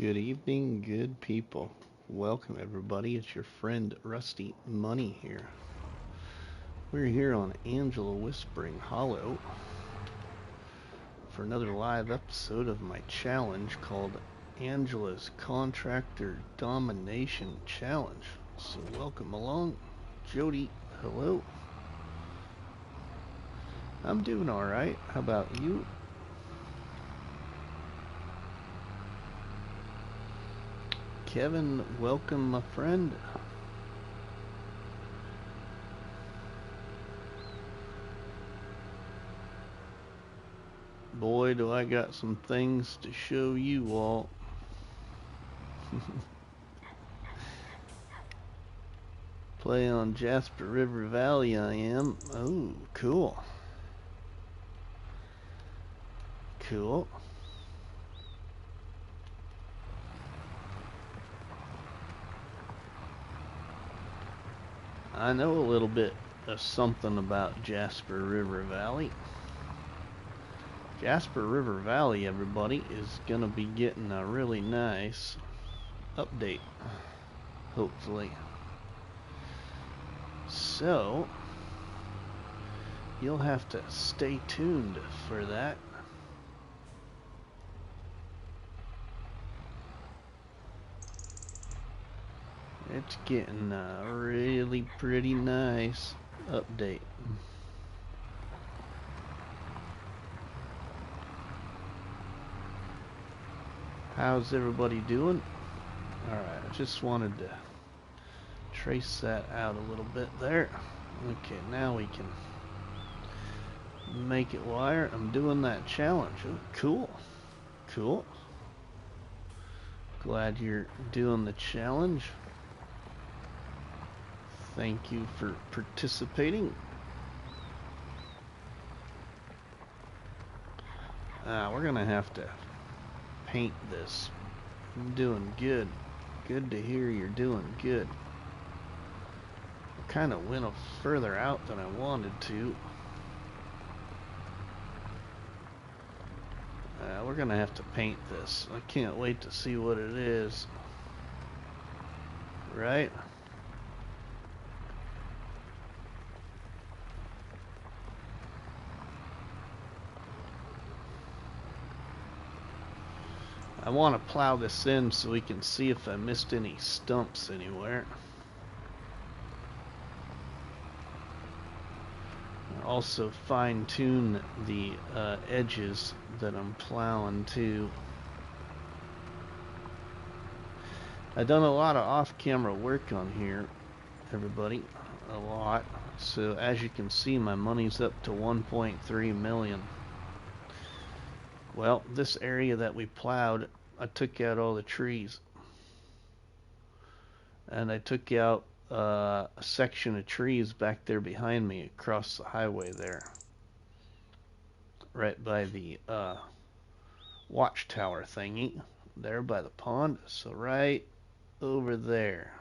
Good evening, good people. Welcome, everybody. It's your friend Rusty Money here. We're here on Angela Whispering Hollow for another live episode of my challenge called Angela's Contractor Domination Challenge. So, welcome along. Jody, hello. I'm doing alright. How about you? Kevin, welcome, my friend. Boy, do I got some things to show you all. Play on Jasper River Valley I am. Oh, cool. Cool. I know a little bit of something about Jasper River Valley. Jasper River Valley, everybody, is going to be getting a really nice update, hopefully. So, you'll have to stay tuned for that. It's getting a really pretty nice update. How's everybody doing? Alright, I just wanted to trace that out a little bit there. Okay, now we can make it wire. I'm doing that challenge. Oh, cool. Cool. Glad you're doing the challenge. Thank you for participating. We're gonna have to paint this. I'm doing good. Good to hear you're doing good. I kind of went further out than I wanted to. We're gonna have to paint this. I can't wait to see what it is. Right? I want to plow this in so we can see if I missed any stumps anywhere. Also fine-tune the edges that I'm plowing too. I've done a lot of off-camera work on here, everybody. A lot. So as you can see, my money's up to 1.3 million. Well, this area that we plowed, I took out all the trees. And I took out a section of trees back there behind me across the highway there. Right by the watchtower thingy. There by the pond. So right over there.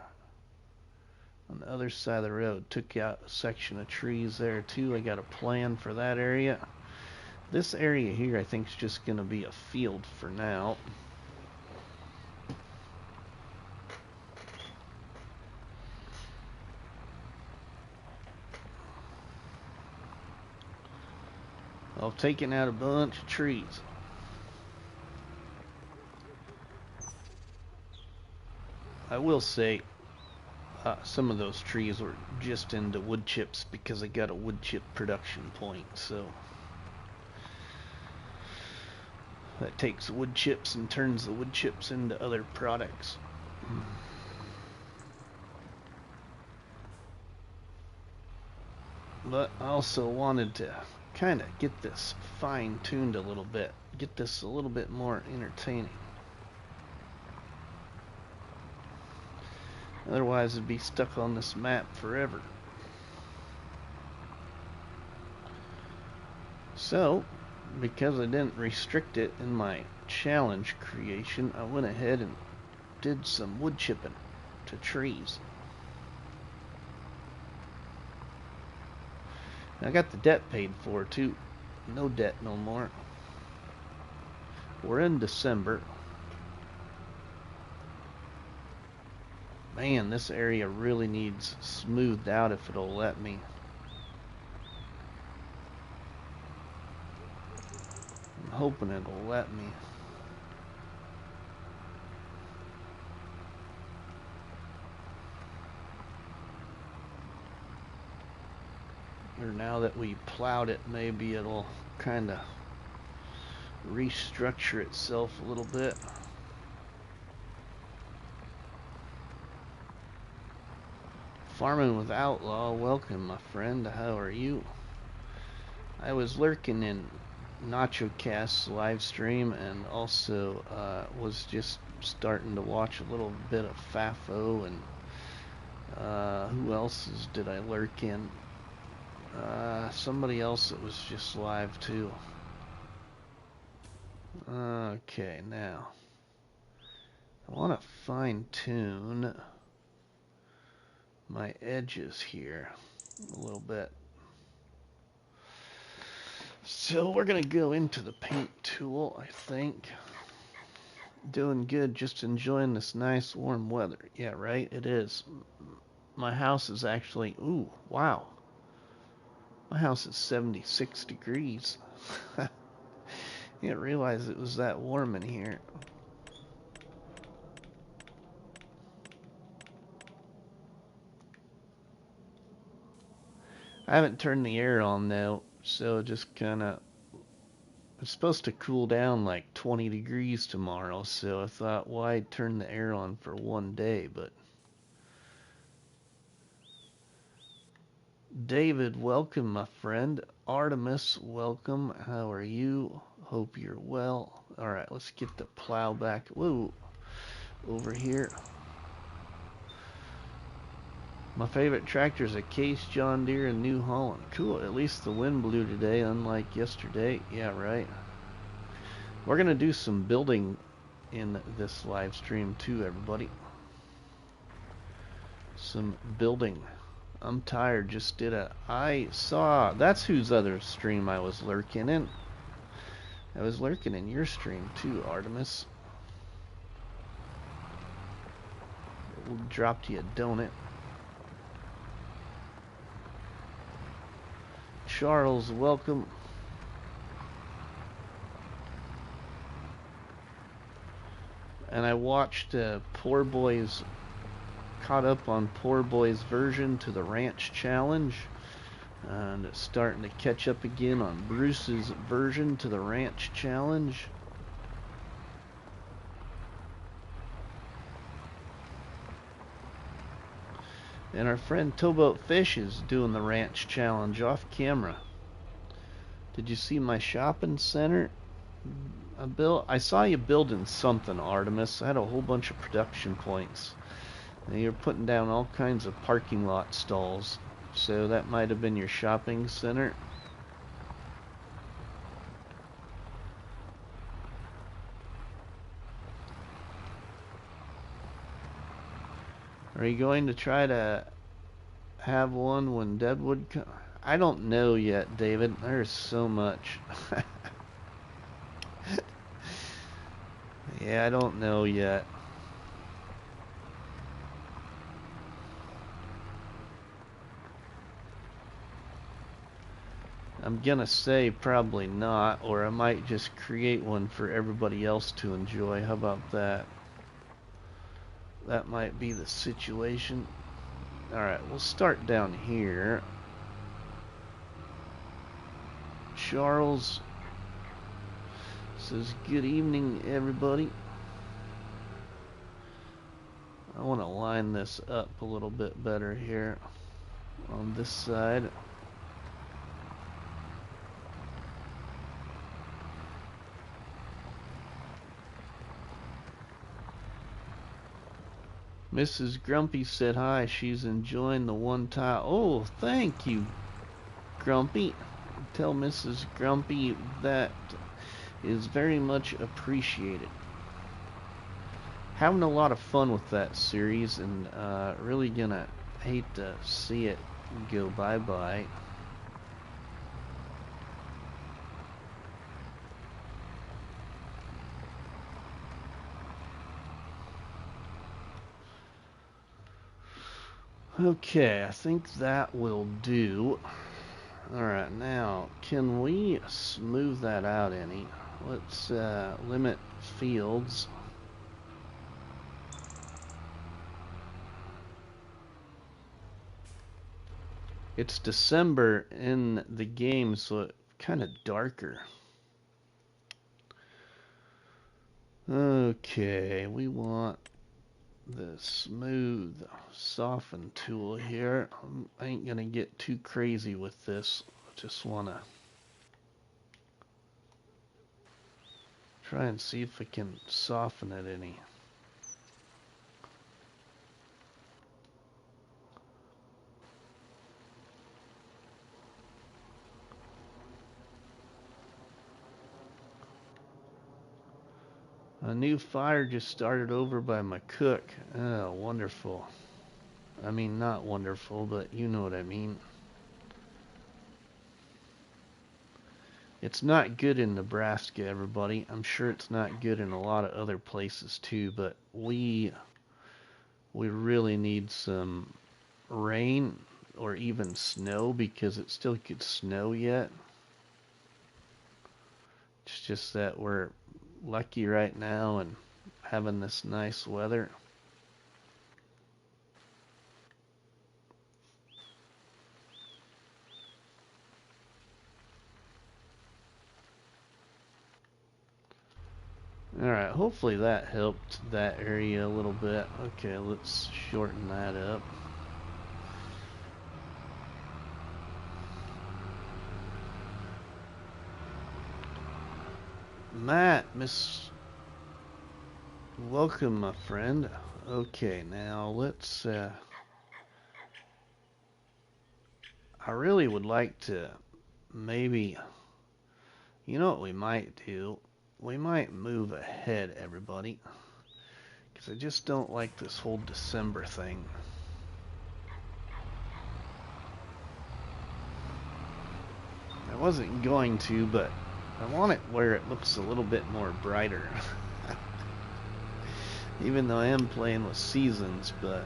On the other side of the road. Took out a section of trees there too. I got a plan for that area. This area here I think is just going to be a field for now. I've taken out a bunch of trees. I will say some of those trees were just into wood chips because I got a wood chip production point, so that takes wood chips and turns the wood chips into other products. But I also wanted to kind of get this fine-tuned a little bit, get this a little bit more entertaining. Otherwise it'd be stuck on this map forever. So, because I didn't restrict it in my challenge creation, I went ahead and did some wood chipping to trees. I got the debt paid for too. No debt no more. We're in December. Man, this area really needs smoothed out if it'll let me. I'm hoping it'll let me. Or now that we plowed it, maybe it'll kind of restructure itself a little bit. Farming with Outlaw, welcome my friend, how are you? I was lurking in NachoCast's live stream and also was just starting to watch a little bit of FAFO and who else's did I lurk in? Somebody else that was just live too. Okay, now I want to fine tune my edges here a little bit. So we're gonna go into the paint tool, I think. Doing good, just enjoying this nice warm weather. Yeah, right, it is. My house is actually, ooh, wow. My house is 76 degrees. Didn't realize it was that warm in here. I haven't turned the air on though, so just kind of, it's supposed to cool down like 20 degrees tomorrow, so I thought, why turn the air on for one day? But David, welcome my friend. Artemis, welcome. How are you? Hope you're well. Alright, let's get the plow back. Whoa, over here. My favorite tractor is a Case John Deere and New Holland. Cool, at least the wind blew today, unlike yesterday. Yeah, right. We're going to do some building in this live stream too, everybody. Some building. I'm tired, just did a... I saw... That's whose other stream I was lurking in. I was lurking in your stream too, Artemis. We'll drop you a donut. Charles, welcome. And I watched Poor Boy's, caught up on Poor Boy's version to the Ranch Challenge, and it's starting to catch up again on Bruce's version to the Ranch Challenge. And our friend Towboat Fish is doing the Ranch Challenge off camera. Did you see my shopping center? I saw you building something, Artemis. I had a whole bunch of production points. And you're putting down all kinds of parking lot stalls. So that might have been your shopping center. Are you going to try to have one when Deadwood comes? I don't know yet, David. There's so much. Yeah, I don't know yet. I'm gonna say probably not, or I might just create one for everybody else to enjoy. How about that? That might be the situation. Alright, we'll start down here. Charles says, good evening, everybody. I want to line this up a little bit better here on this side. Mrs. Grumpy said hi. She's enjoying the one tile. Oh, thank you, Grumpy. Tell Mrs. Grumpy that is very much appreciated. Having a lot of fun with that series, and really gonna hate to see it go bye-bye. Okay, I think that will do. Alright, now, can we smooth that out any? Let's limit fields. It's December in the game, so it's kind of darker. Okay, we want the smooth soften tool here. I ain't gonna get too crazy with this. I just wanna try and see if I can soften it any. A new fire just started over by my cook. Oh, wonderful. I mean, not wonderful, but you know what I mean. It's not good in Nebraska, everybody. I'm sure it's not good in a lot of other places too, but we really need some rain or even snow because it still could snow yet. It's just that we're lucky right now and having this nice weather. Alright, hopefully that helped that area a little bit. Okay, let's shorten that up. Matt, welcome, my friend. Okay, now let's, I really would like to maybe, you know what we might do? We might move ahead, everybody. Because I just don't like this whole December thing. I wasn't going to, but I want it where it looks a little bit more brighter. Even though I am playing with seasons, but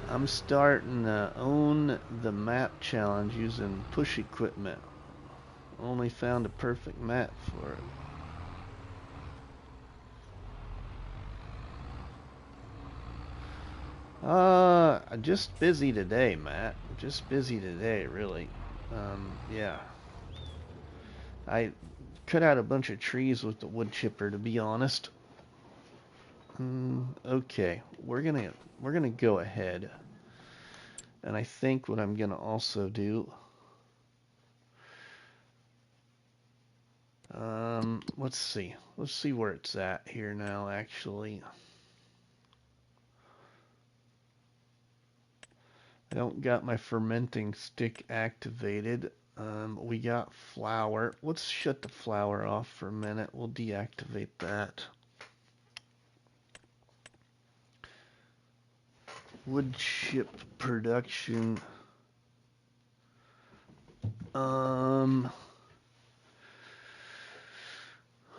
I'm starting to own the map challenge using push equipment. Only found a perfect map for it. Just busy today, Matt. Just busy today, really. Yeah. I cut out a bunch of trees with the wood chipper, to be honest. Okay, we're gonna go ahead, and I think what I'm gonna also do. Let's see where it's at here now. Actually, I don't got my fermenting stick activated. We got flour. Let's shut the flour off for a minute. We'll deactivate that. Wood chip production.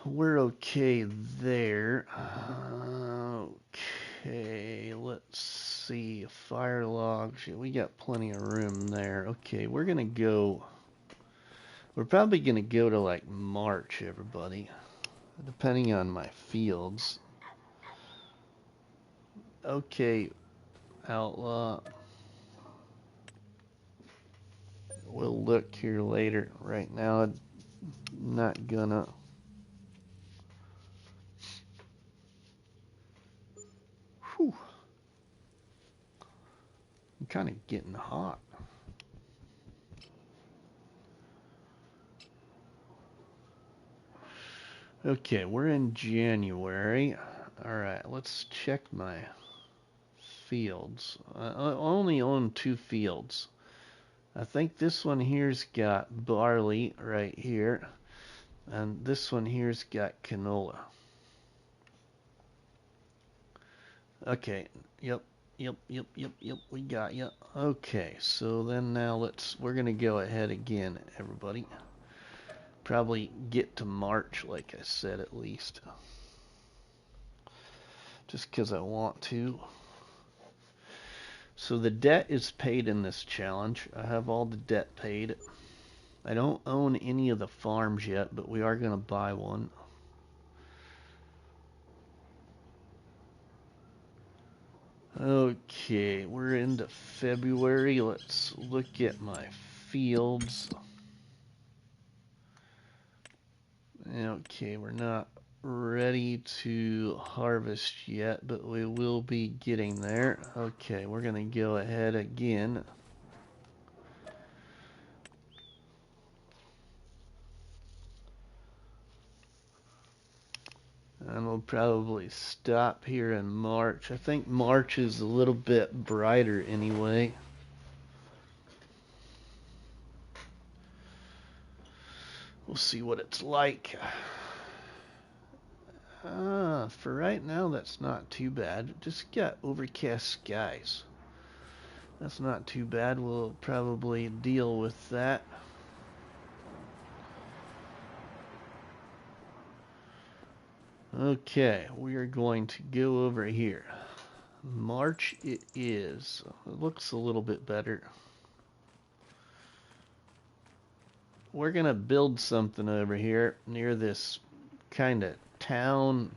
We're okay there. Okay, let's see. Fire logs. We got plenty of room there. Okay, we're gonna go. We're probably gonna go to like March, everybody, depending on my fields. Okay, Outlaw. We'll look here later. Right now, I'm not gonna. Whew. I'm kind of getting hot. Okay, we're in January. Alright, let's check my fields. I only own 2 fields. I think this one here's got barley right here, and this one here's got canola. Okay, yep, we got you. Okay, so then now we're gonna go ahead again, everybody. Probably get to March, like I said, at least. Just because I want to. So the debt is paid in this challenge. I have all the debt paid. I don't own any of the farms yet, but we are going to buy one. Okay, we're into February. Let's look at my fields. Okay, we're not ready to harvest yet, but we will be getting there. Okay, we're going to go ahead again. And we'll probably stop here in March. I think March is a little bit brighter anyway. We'll see what it's like. For right now, that's not too bad. Just got overcast skies. That's not too bad. We'll probably deal with that. Okay, we are going to go over here. March it is. It looks a little bit better. We're going to build something over here near this kind of town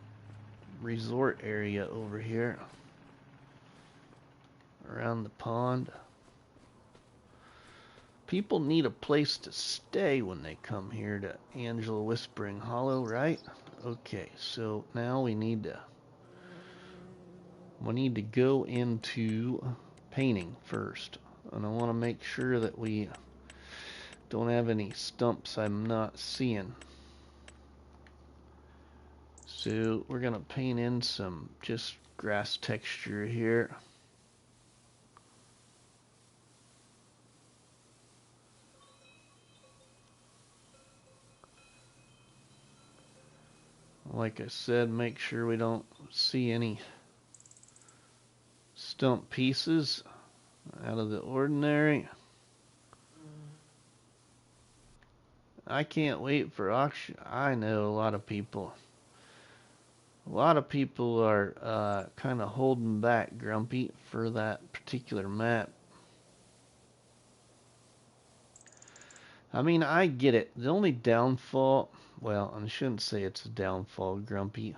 resort area over here around the pond. People need a place to stay when they come here to Angela Whispering Hollow, right? Okay, so now we need to go into painting first, and I want to make sure that we don't have any stumps I'm not seeing. So we're gonna paint in some just grass texture here. Like I said, make sure we don't see any stump pieces out of the ordinary. I can't wait for auction. I know a lot of people are kind of holding back, Grumpy, for that particular map. I mean, I get it. The only downfall, well, I shouldn't say it's a downfall, Grumpy,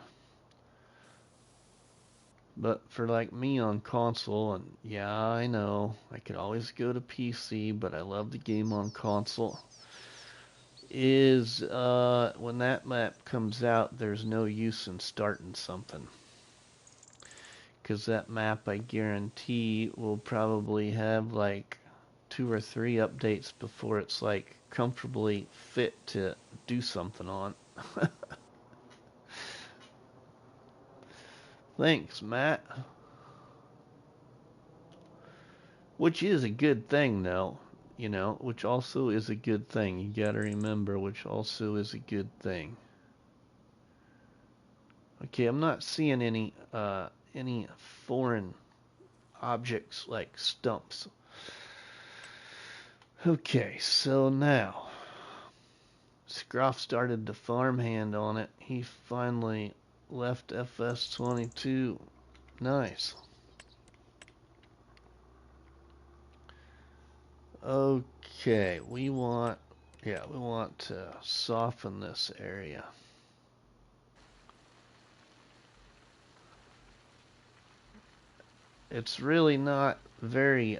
but for like me on console, and yeah, I know, I could always go to PC, but I love the game on console, is when that map comes out, there's no use in starting something. Because that map, I guarantee, will probably have like 2 or 3 updates before it's like comfortably fit to do something on. Thanks, Matt. Which is a good thing, though. You know, which also is a good thing. You gotta remember, which also is a good thing. Okay, I'm not seeing any foreign objects like stumps. Okay, so now Scruff started the farmhand on it. He finally left FS25. Nice. Okay, we want to soften this area. It's really not very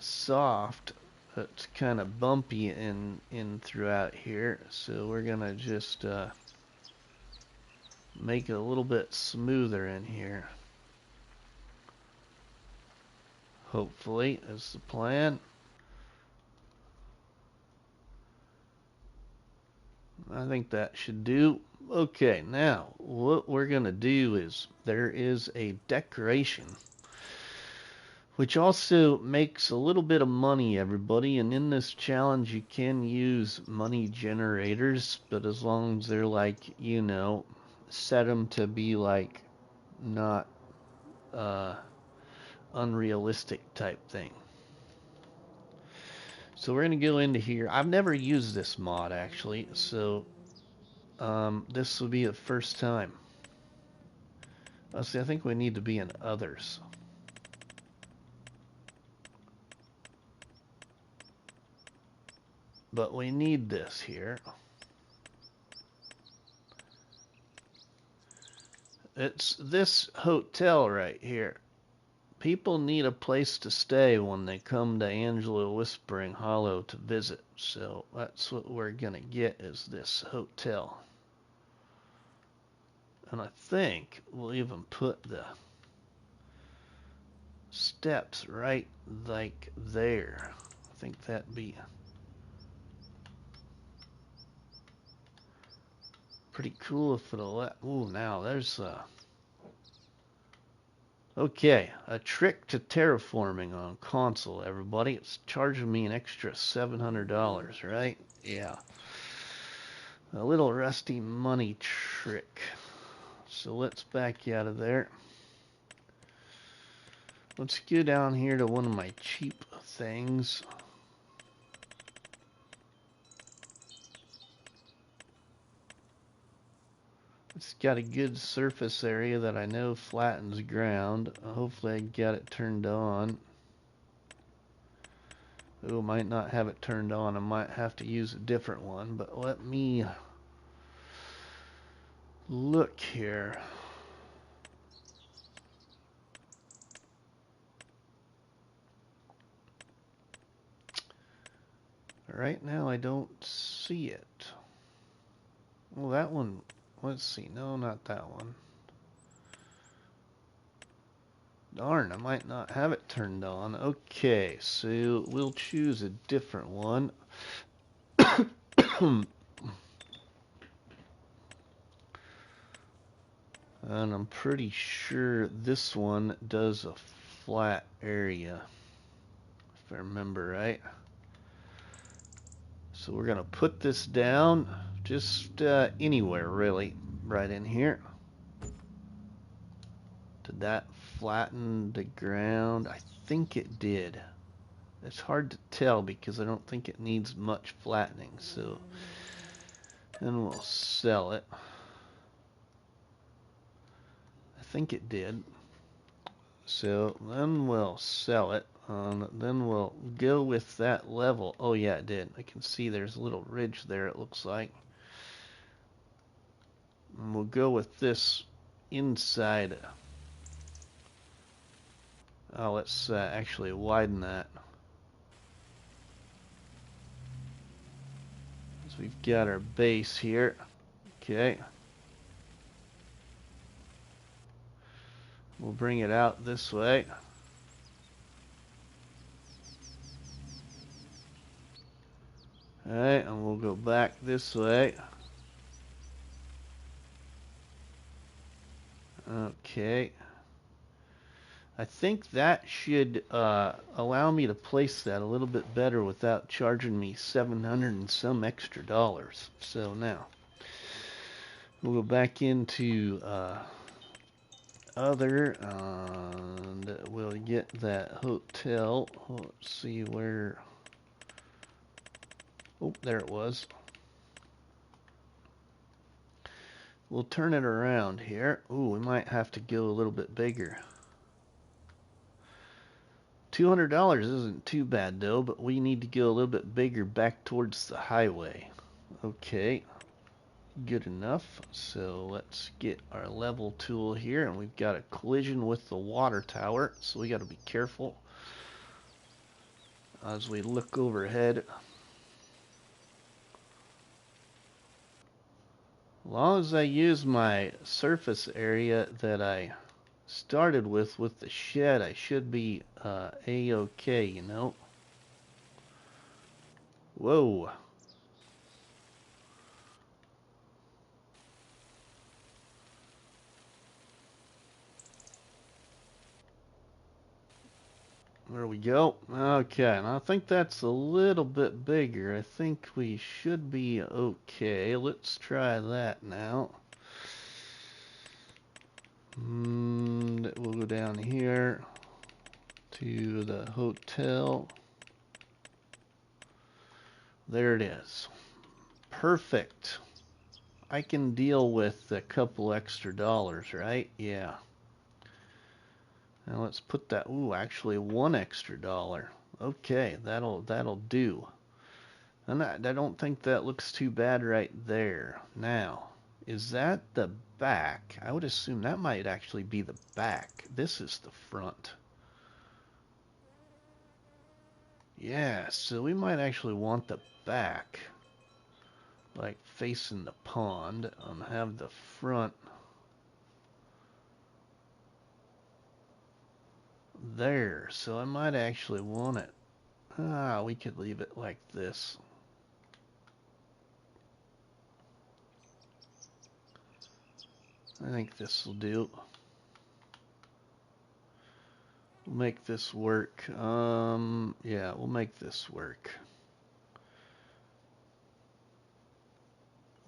soft. It's kind of bumpy in throughout here, so we're gonna just make it a little bit smoother in here. Hopefully, is the plan. I think that should do. Okay, now what we're gonna do is there is a decoration which also makes a little bit of money, everybody, and in this challenge you can use money generators, but as long as they're like, you know, set them to be like not unrealistic type thing. So we're gonna go into here. I've never used this mod actually, so this will be the first time. Let's see, I think we need to be in others. but we need this here. It's this hotel right here. People need a place to stay when they come to Angelo Whispering Hollow to visit. So that's what we're gonna get, is this hotel. And I think we'll even put the steps right like there. I think that'd be pretty cool if it'll let. Ooh, now there's okay, a trick to terraforming on console, everybody. It's charging me an extra $700, right? Yeah. A little rusty money trick. So let's back out of there. Let's go down here to one of my cheap things. It's got a good surface area that I know flattens ground. Hopefully I got it turned on. Oh, might not have it turned on. I might have to use a different one, but let me look here. Right now I don't see it. Well, that one, let's see. No, not that one. Darn, I might not have it turned on. Okay, so we'll choose a different one. And I'm pretty sure this one does a flat area, if I remember right. So we're going to put this down just anywhere, really, right in here. Did that flatten the ground? I think it did. It's hard to tell because I don't think it needs much flattening. So then we'll sell it. I think it did. So then we'll sell it. Then we'll go with that level. Oh yeah, it did. I can see there's a little ridge there, it looks like. And we'll go with this inside. Oh, let's actually widen that. So we've got our base here. Okay. We'll bring it out this way. Alright, and we'll go back this way. Okay. I think that should allow me to place that a little bit better without charging me 700 and some extra dollars. So now, we'll go back into other, and we'll get that hotel. Let's see where. Oh, there it was. We'll turn it around here. Ooh, we might have to go a little bit bigger. $200 isn't too bad though, but we need to go a little bit bigger back towards the highway. Okay, good enough. So let's get our level tool here, and we've got a collision with the water tower, so we got to be careful as we look overhead. As long as I use my surface area that I started with the shed, I should be a-okay, you know. Whoa. There we go. Okay, and I think that's a little bit bigger. I think we should be okay. Let's try that now. We'll go down here to the hotel. There it is. Perfect. I can deal with a couple extra dollars, right? Yeah. Now let's put that. Ooh, actually $1 extra. Okay, that'll do. And I don't think that looks too bad right there. Now, is that the back? I would assume that might actually be the back. This is the front. Yeah, so we might actually want the back, like facing the pond, and have the front there. So I might actually want it. We could leave it like this. I think this will do. We'll make this work. Yeah, we'll make this work.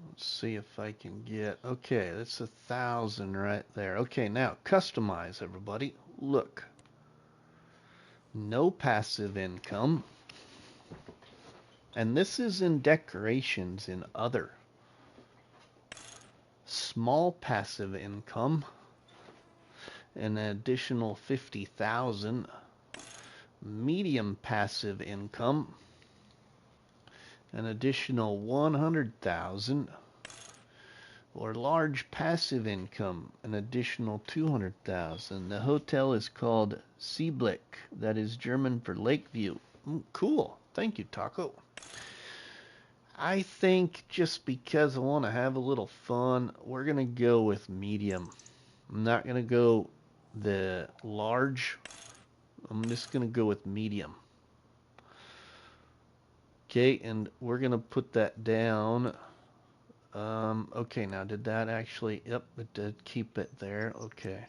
Let's see if I can get, okay, that's 1,000 right there. Okay, now customize, everybody. Look. No passive income. And this is in decorations in other. Small passive income. An additional 50,000. Medium passive income. An additional 100,000. Or large passive income, an additional 200,000. The hotel is called Seeblick. That is German for Lakeview. Cool. Thank you, Taco. I think just because I want to have a little fun, we're going to go with medium. I'm not going to go the large. I'm just going to go with medium. Okay, and we're going to put that down. Okay, now did that actually, yep, it did keep it there, okay.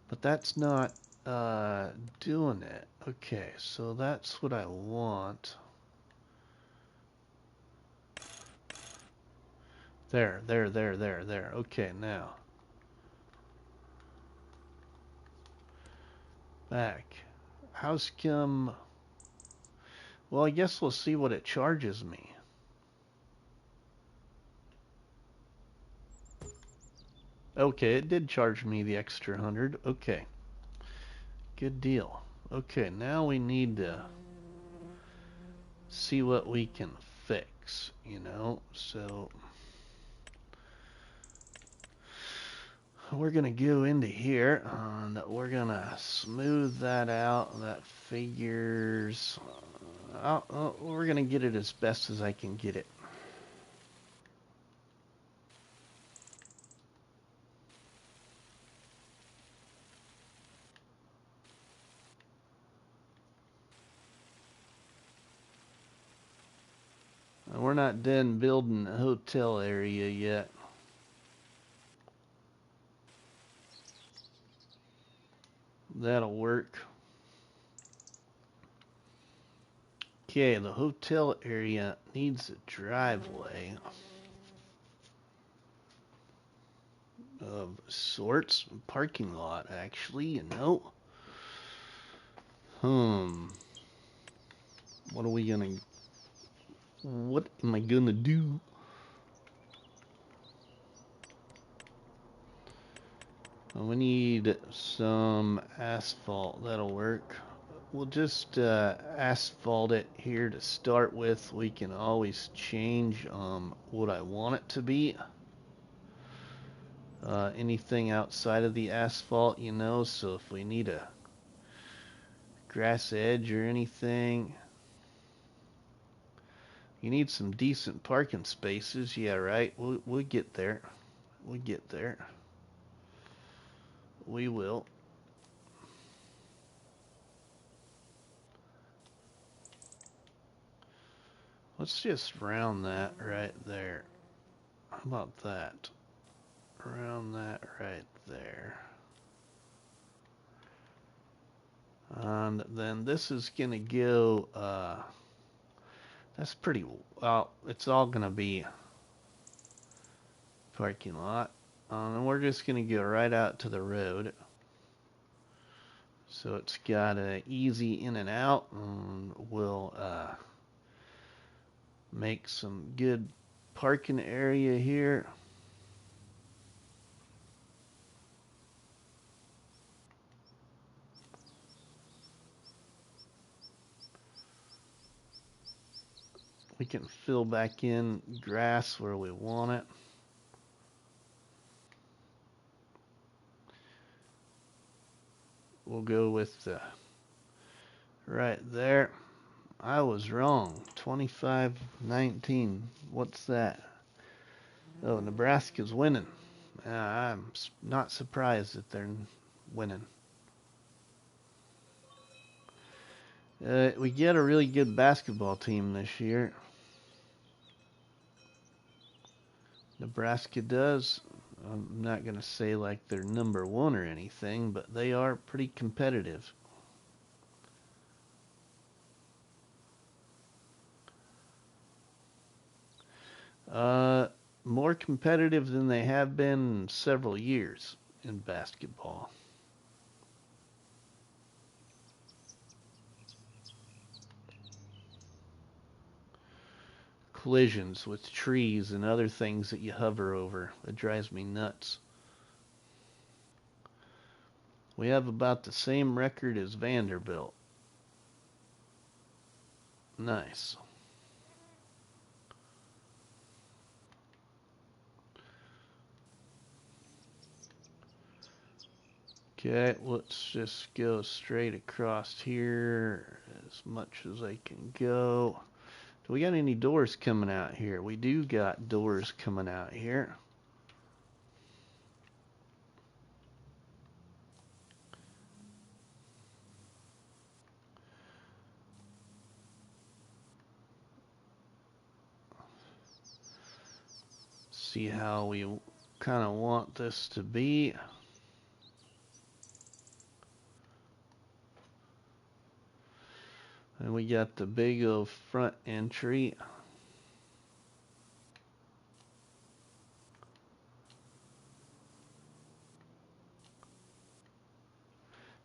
But that's not, doing it. Okay, so that's what I want. There. Okay, now. Back. How's come... Well, I guess we'll see what it charges me. Okay, it did charge me the extra 100. Okay. Good deal. Okay, now we need to see what we can fix, you know? So we're going to go into here and we're going to smooth that out. That figures... we're going to get it as best as I can get it. We're not done building the hotel area yet. That'll work. Okay, the hotel area needs a driveway of sorts. Parking lot, actually, you know. What are we gonna... What am I gonna do? We need some asphalt. That'll work. We'll just asphalt it here to start with. We can always change what I want it to be. Anything outside of the asphalt, you know, so if we need a grass edge or anything. You need some decent parking spaces. Yeah, right. We'll get there. We'll get there. We will. Let's just round that right there. How about that? Round that right there. And then this is going to go, that's pretty, well, it's all going to be parking lot. And we're just going to go right out to the road. So it's got an easy in and out, and we'll make some good parking area here. We can fill back in grass where we want it. We'll go with the right there. I was wrong. 25-19. What's that? Oh, Nebraska's winning. I'm not surprised that they're winning. We get a really good basketball team this year. Nebraska does. I'm not going to say like they're number one or anything, but they are pretty competitive. More competitive than they have been in several years in basketball. Collisions with trees and other things that you hover over. It drives me nuts. We have about the same record as Vanderbilt. Nice. Okay, let's just go straight across here as much as I can go. Do we got any doors coming out here? We do got doors coming out here. See how we kind of want this to be. And we got the big old front entry.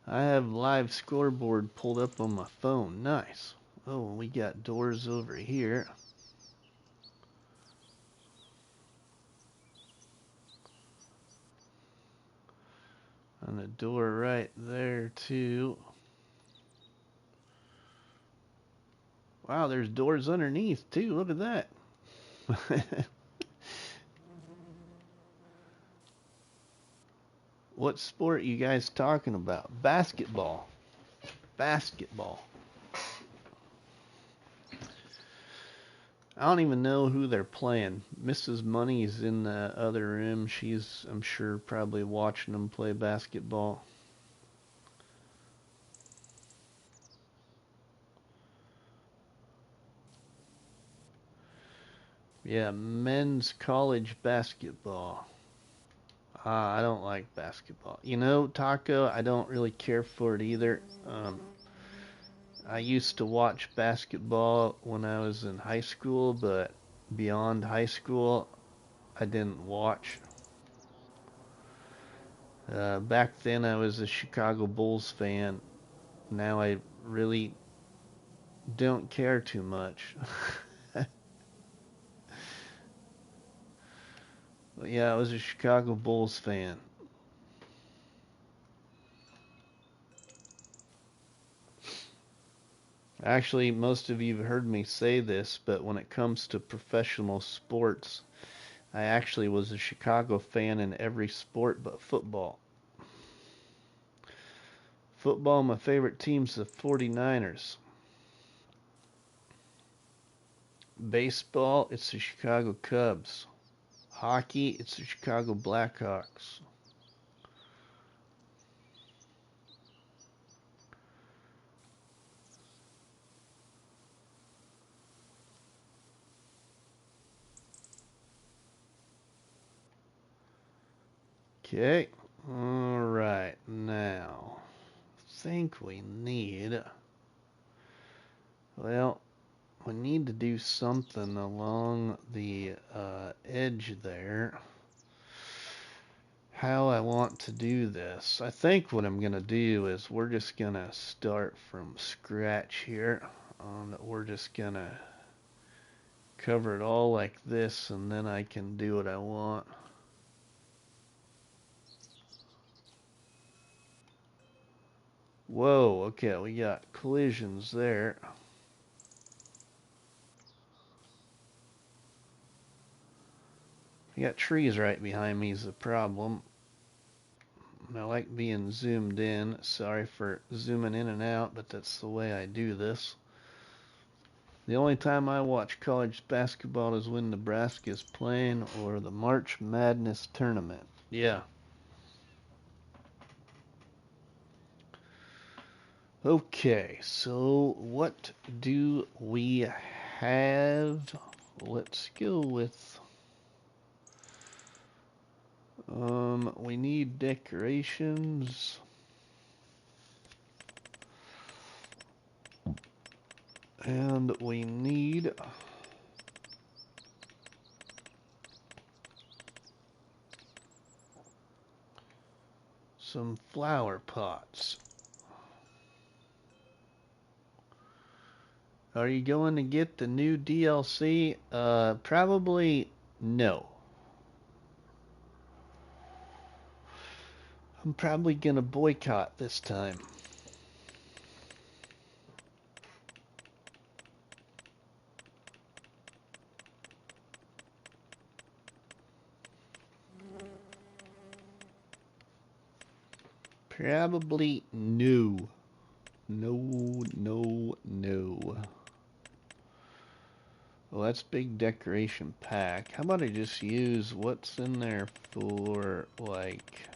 I have live scoreboard pulled up on my phone. Nice. Oh, we got doors over here. And a door right there too. Wow, there's doors underneath too. Look at that. What sport you guys talking about? Basketball. Basketball. I don't even know who they're playing. Mrs. Money is in the other room. She's, I'm sure, probably watching them play basketball. Yeah, men's college basketball. I don't like basketball. You know, Taco, I don't really care for it either. I used to watch basketball when I was in high school, but beyond high school, I didn't watch. Back then, I was a Chicago Bulls fan. Now I really don't care too much. But yeah, I was a Chicago Bulls fan. Actually, most of you have heard me say this, but when it comes to professional sports, I actually was a Chicago fan in every sport but football. Football, my favorite team's the 49ers. Baseball, it's the Chicago Cubs. Hockey, it's the Chicago Blackhawks. Okay, all right, now, I think we need, well, we need to do something along the edge there. How I want to do this. I think what I'm going to do is we're just going to start from scratch here. We're just going to cover it all like this, and then I can do what I want. Whoa, okay, we got collisions there. I got trees right behind me is the problem. I like being zoomed in. Sorry for zooming in and out, but that's the way I do this. The only time I watch college basketball is when Nebraska is playing or the March Madness tournament. Yeah. Okay, so what do we have? Let's go with we need decorations. And we need some flower pots. Are you going to get the new DLC? Probably no. I'm probably gonna boycott this time. Probably no. No. Well, that's big decoration pack. How about I just use what's in there for, like,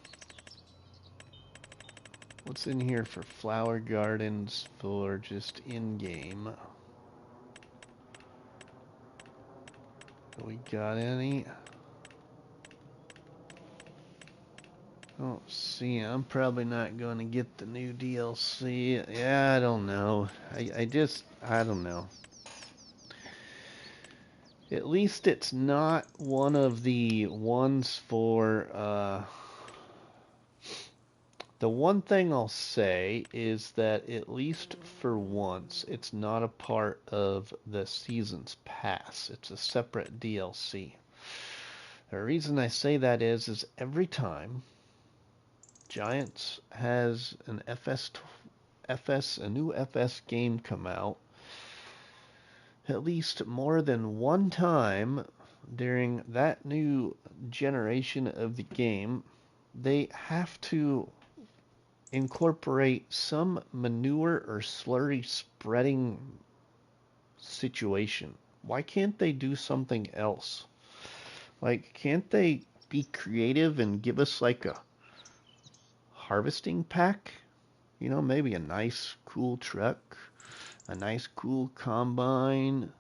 what's in here for flower gardens for just in-game? We got any? Oh, see, I'm probably not going to get the new DLC. Yeah, I don't know. I don't know. At least it's not one of the ones for, the one thing I'll say is that at least for once, it's not a part of the season's pass. It's a separate DLC. The reason I say that is every time Giants has an a new FS game come out, at least more than one time during that new generation of the game, they have to incorporate some manure or slurry spreading situation. Why can't they do something else? Like, can't they be creative and give us like a harvesting pack? You know, maybe a nice, cool truck, a nice, cool combine,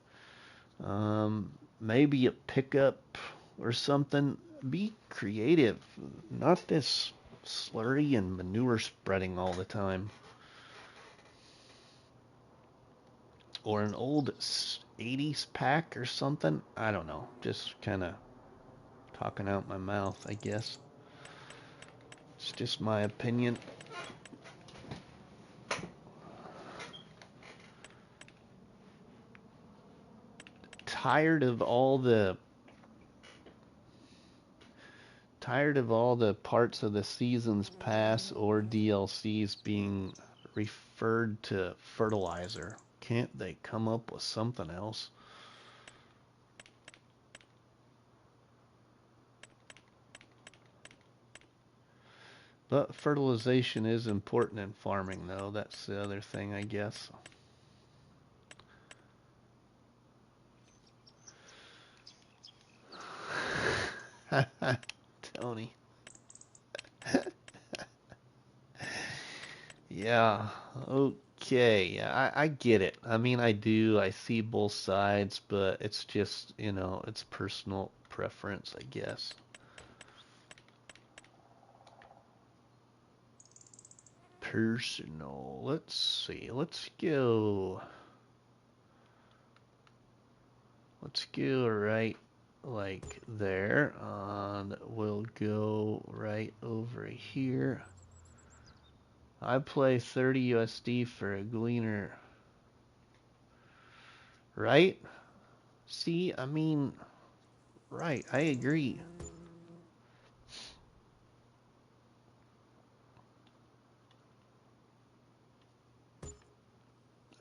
maybe a pickup or something. Be creative, not this slurry and manure spreading all the time. Or an old 80s pack or something. I don't know. Just kind of talking out my mouth, I guess. It's just my opinion. Tired of all the parts of the season's pass or DLCs being referred to fertilizer. Can't they come up with something else? But fertilization is important in farming, though. That's the other thing, I guess. Tony. Yeah, okay. I get it. I mean, I do. I see both sides, but it's just, it's personal preference, I guess. Personal. Let's see. Let's go right like there. And we'll go right over here. I play 30 USD for a gleaner. Right? See, I mean, right, I agree.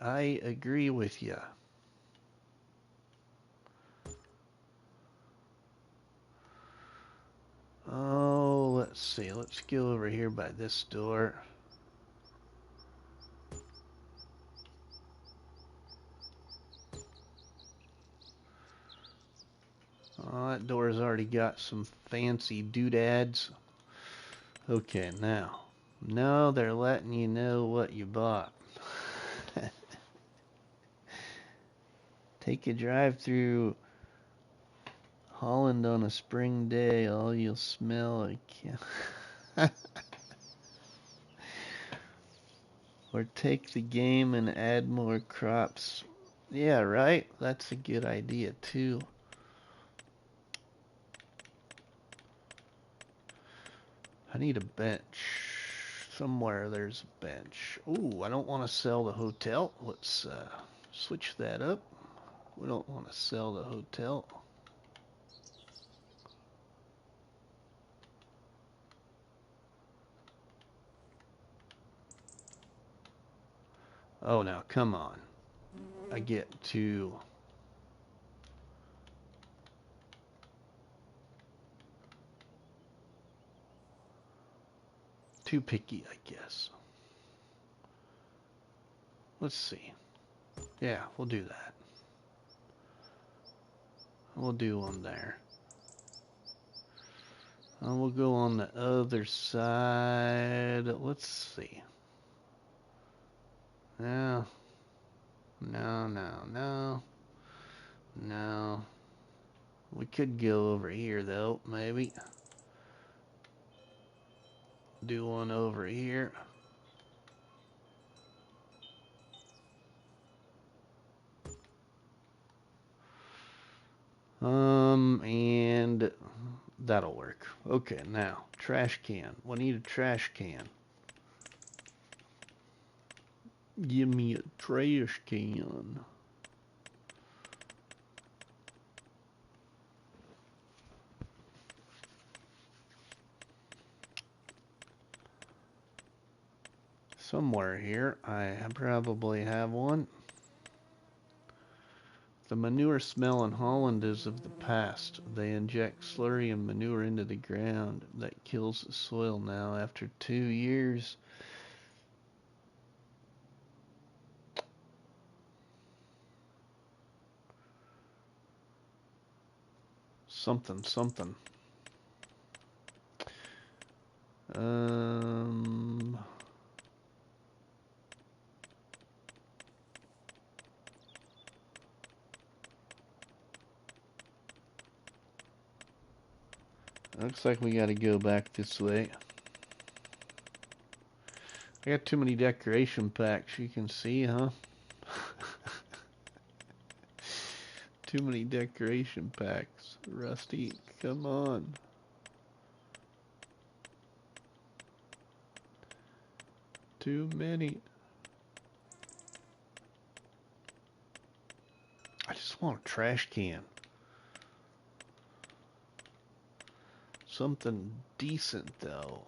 I agree with you. Let's see, let's go over here by this door. Oh, that door's already got some fancy doodads. Okay, now they're letting you know what you bought. Take a drive through Holland on a spring day. All you'll smell or take the game and add more crops. Yeah, right? That's a good idea too. I need a bench. Somewhere there's a bench. Ooh, I don't want to sell the hotel. Let's switch that up. We don't want to sell the hotel. Oh, now come on. I get to... Too picky, I guess. Let's see. Yeah, we'll do that. We'll do one there. And we'll go on the other side. Let's see. No. No. We could go over here, though, maybe. Do one over here. And that'll work. Okay, now, trash can. We need a trash can. Give me a trash can. Somewhere here, I probably have one. The manure smell in Holland is of the past. They inject slurry and manure into the ground. That kills the soil now after 2 years. Something. Looks like we gotta go back this way. I got too many decoration packs, you can see, huh? Too many decoration packs. Rusty, come on. Too many. I just want a trash can. Something decent, though.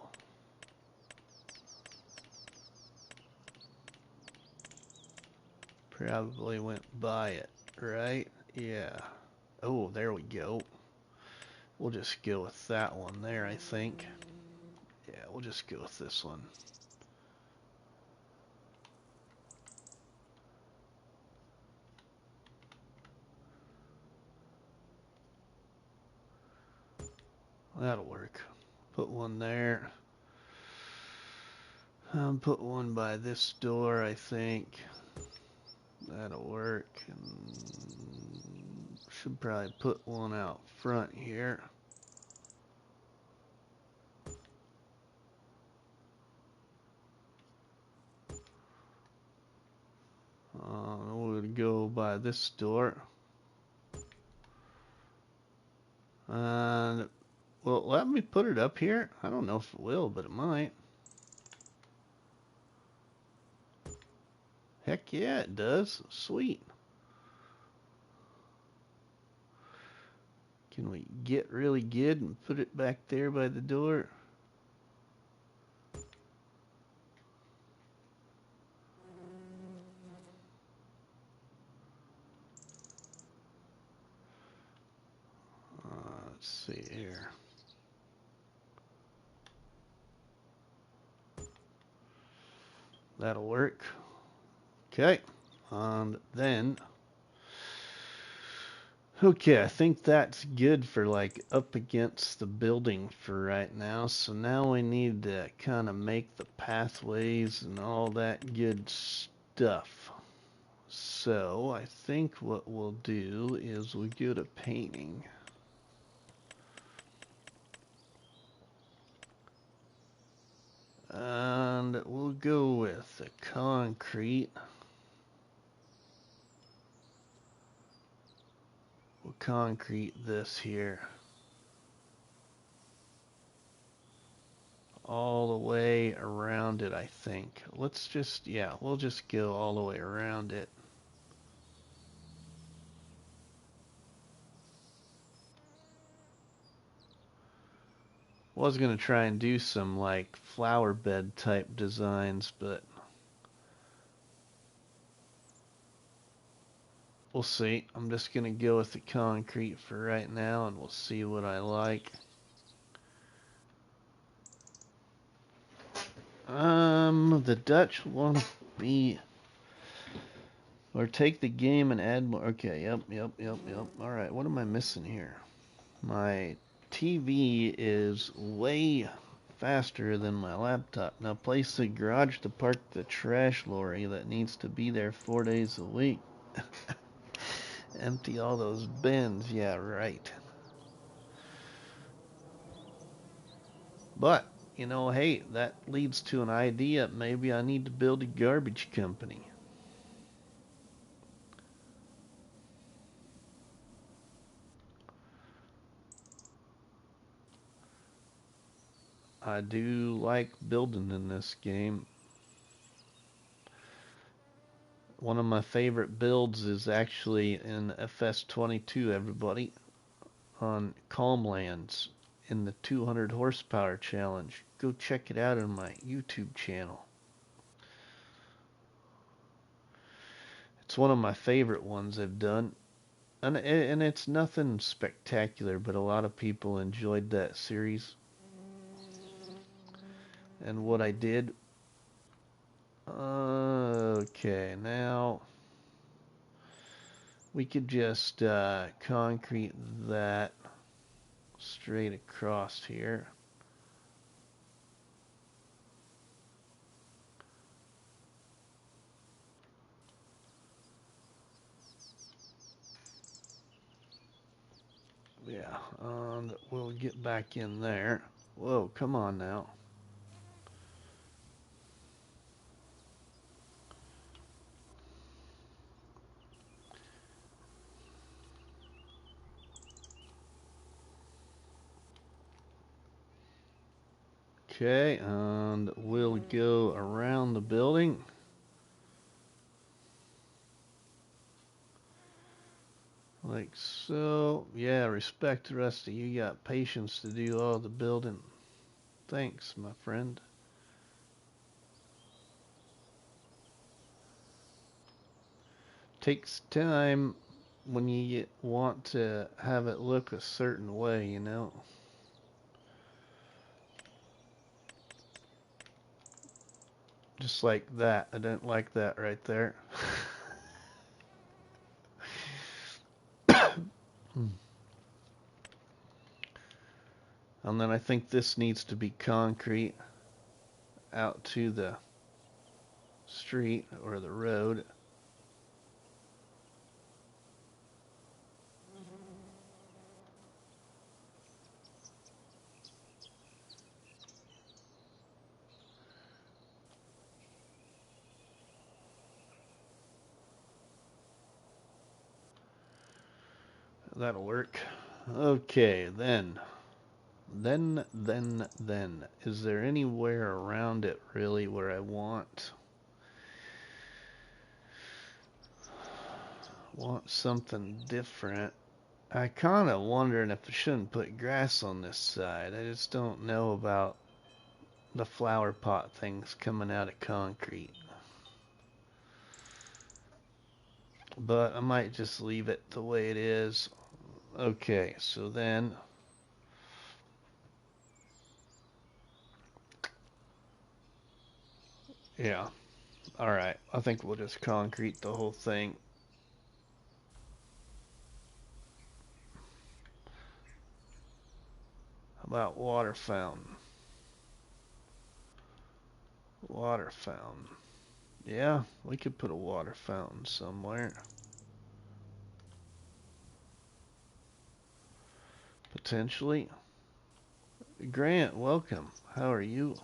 Probably went by it, right? Yeah. Oh, there we go. We'll just go with that one there, I think. Yeah, we'll just go with this one. That'll work. Put one there. Put one by this door, I think. That'll work. And should probably put one out front here. We'll go by this door. And well, let me put it up here. I don't know if it will, but it might. Heck yeah, it does. Sweet. Can we get really good and put it back there by the door? Let's see here. That'll work. Okay. And then, okay, I think that's good for like up against the building for right now. So now we need to kind of make the pathways and all that good stuff. So I think what we'll do is we'll go to painting. And we'll go with the concrete. We'll concrete this here. All the way around it, I think. Let's just, yeah, we'll just go all the way around it. Was gonna try and do some like flower bed type designs, but we'll see. I'm just gonna go with the concrete for right now, and we'll see what I like. The Dutch want to be, or take the game and add more. Okay, yep. All right, what am I missing here? My TV is way faster than my laptop. Now place the garage to park the trash lorry that needs to be there 4 days a week. Empty all those bins. Yeah, right. But, you know, hey, that leads to an idea. Maybe I need to build a garbage company. I do like building in this game. One of my favorite builds is actually in FS25, everybody, on Calmlands in the 200 horsepower challenge. Go check it out on my YouTube channel. It's one of my favorite ones I've done. And it's nothing spectacular, but a lot of people enjoyed that series. And what I did, okay, now we could just concrete that straight across here. Yeah, and we'll get back in there. Whoa, come on now. Okay, and we'll go around the building. Like so. Yeah, respect, Rusty. You got patience to do all the building. Thanks, my friend. Takes time when you want to have it look a certain way, you know. Just like that. I didn't like that right there. And then I think this needs to be concrete out to the street or the road. That'll work. Okay, then. Is there anywhere around it really where I want something different? I kind of wondering if I shouldn't put grass on this side. I just don't know about the flower pot things coming out of concrete. But I might just leave it the way it is. Okay, so then yeah. Alright, I think we'll just concrete the whole thing. How about water fountain? Water fountain. Yeah, we could put a water fountain somewhere. Potentially. Grant, welcome. How are you?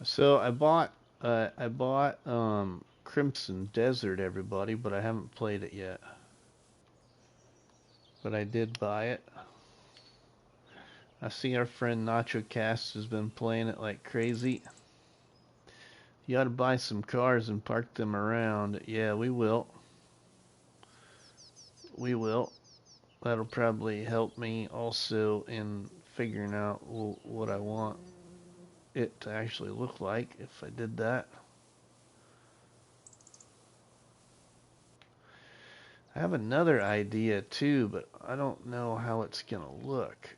So I bought Crimson Desert, everybody, but I haven't played it yet. But I did buy it. I see our friend Nacho Cast has been playing it like crazy. You ought to buy some cars and park them around. Yeah, we will. We will. That'll probably help me also in figuring out what I want it to actually look like if I did that. I have another idea too, but I don't know how it's gonna look.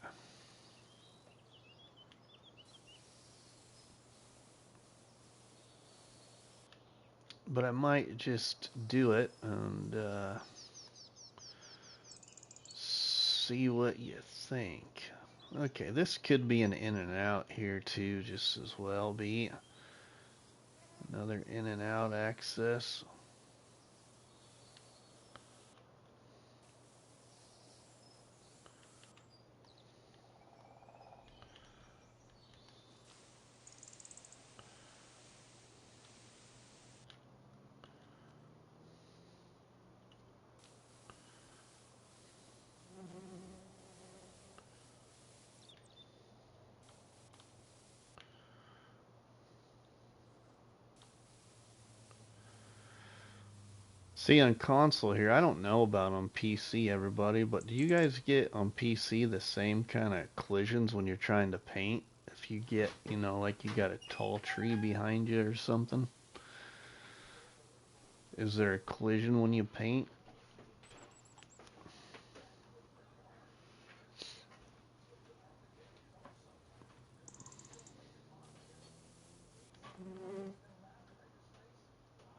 But I might just do it and see what you think. Okay, this could be an in and out here too, just as well be. Another in and out access. See, on console here, I don't know about on PC, everybody, but do you guys get on PC the same kind of collisions when you're trying to paint? If you get, like you got a tall tree behind you or something? Is there a collision when you paint?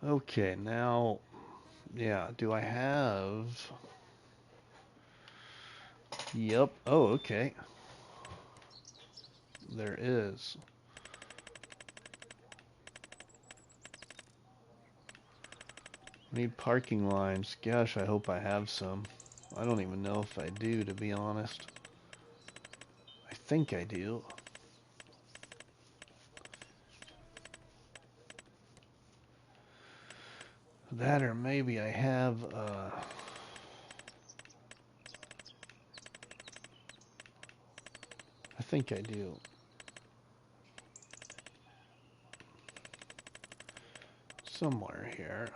Okay, now, yeah, do I have... Yep, oh, okay. There is. Need parking lines. Gosh, I hope I have some. I don't even know if I do, to be honest. I think I do. That or maybe I have, I think I do. Somewhere here.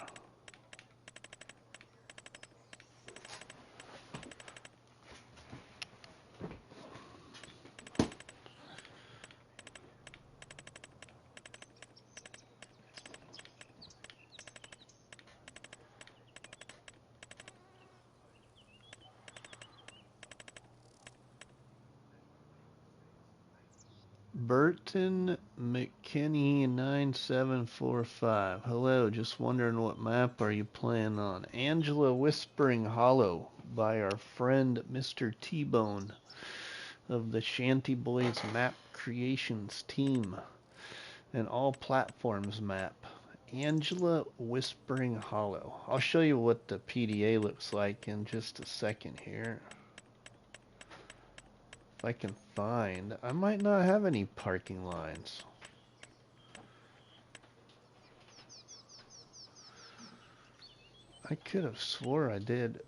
Burton McKinney 9745. Hello, just wondering what map are you playing on? Angela Whispering Hollow by our friend Mr. T-Bone of the Shanty Boys Map Creations team. An all platforms map. Angela Whispering Hollow. I'll show you what the PDA looks like in just a second here. If I can find, I might not have any parking lines. I could have swore I did.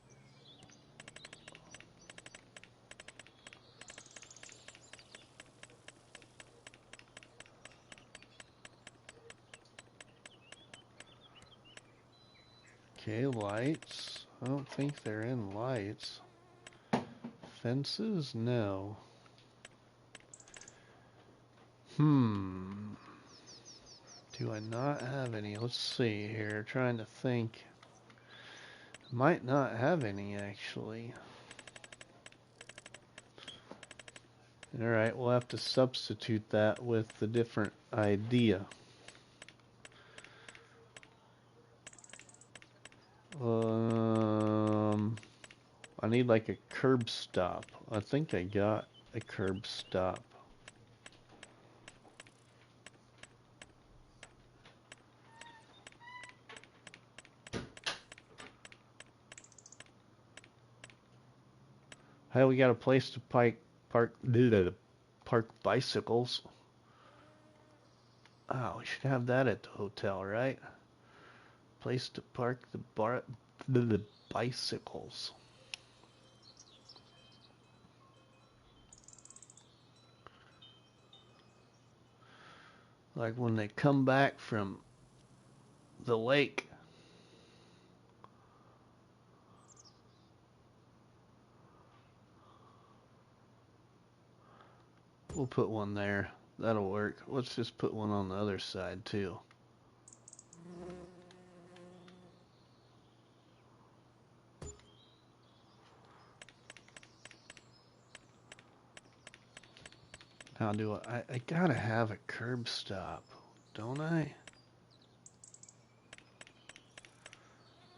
Okay, lights. I don't think they're in lights. Fences? No. Do I not have any? Let's see here. Trying to think. Might not have any, actually. Alright, we'll have to substitute that with a different idea. I need like a curb stop. I think I got a curb stop. Hey, we got a place to park bicycles. Oh, we should have that at the hotel, right? Place to park the bicycles. Like when they come back from the lake. We'll put one there. That'll work. Let's just put one on the other side too. Now do I gotta have a curb stop, don't I?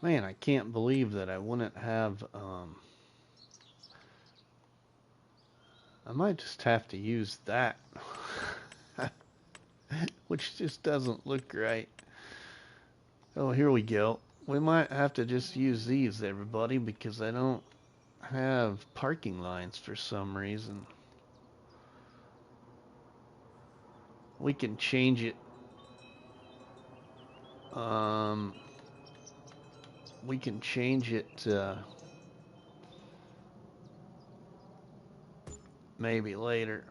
Man, I can't believe that I wouldn't have, I might just have to use that. Which just doesn't look right. Oh, here we go. We might have to just use these, everybody, because I don't have parking lines for some reason. We can change it. We can change it maybe later.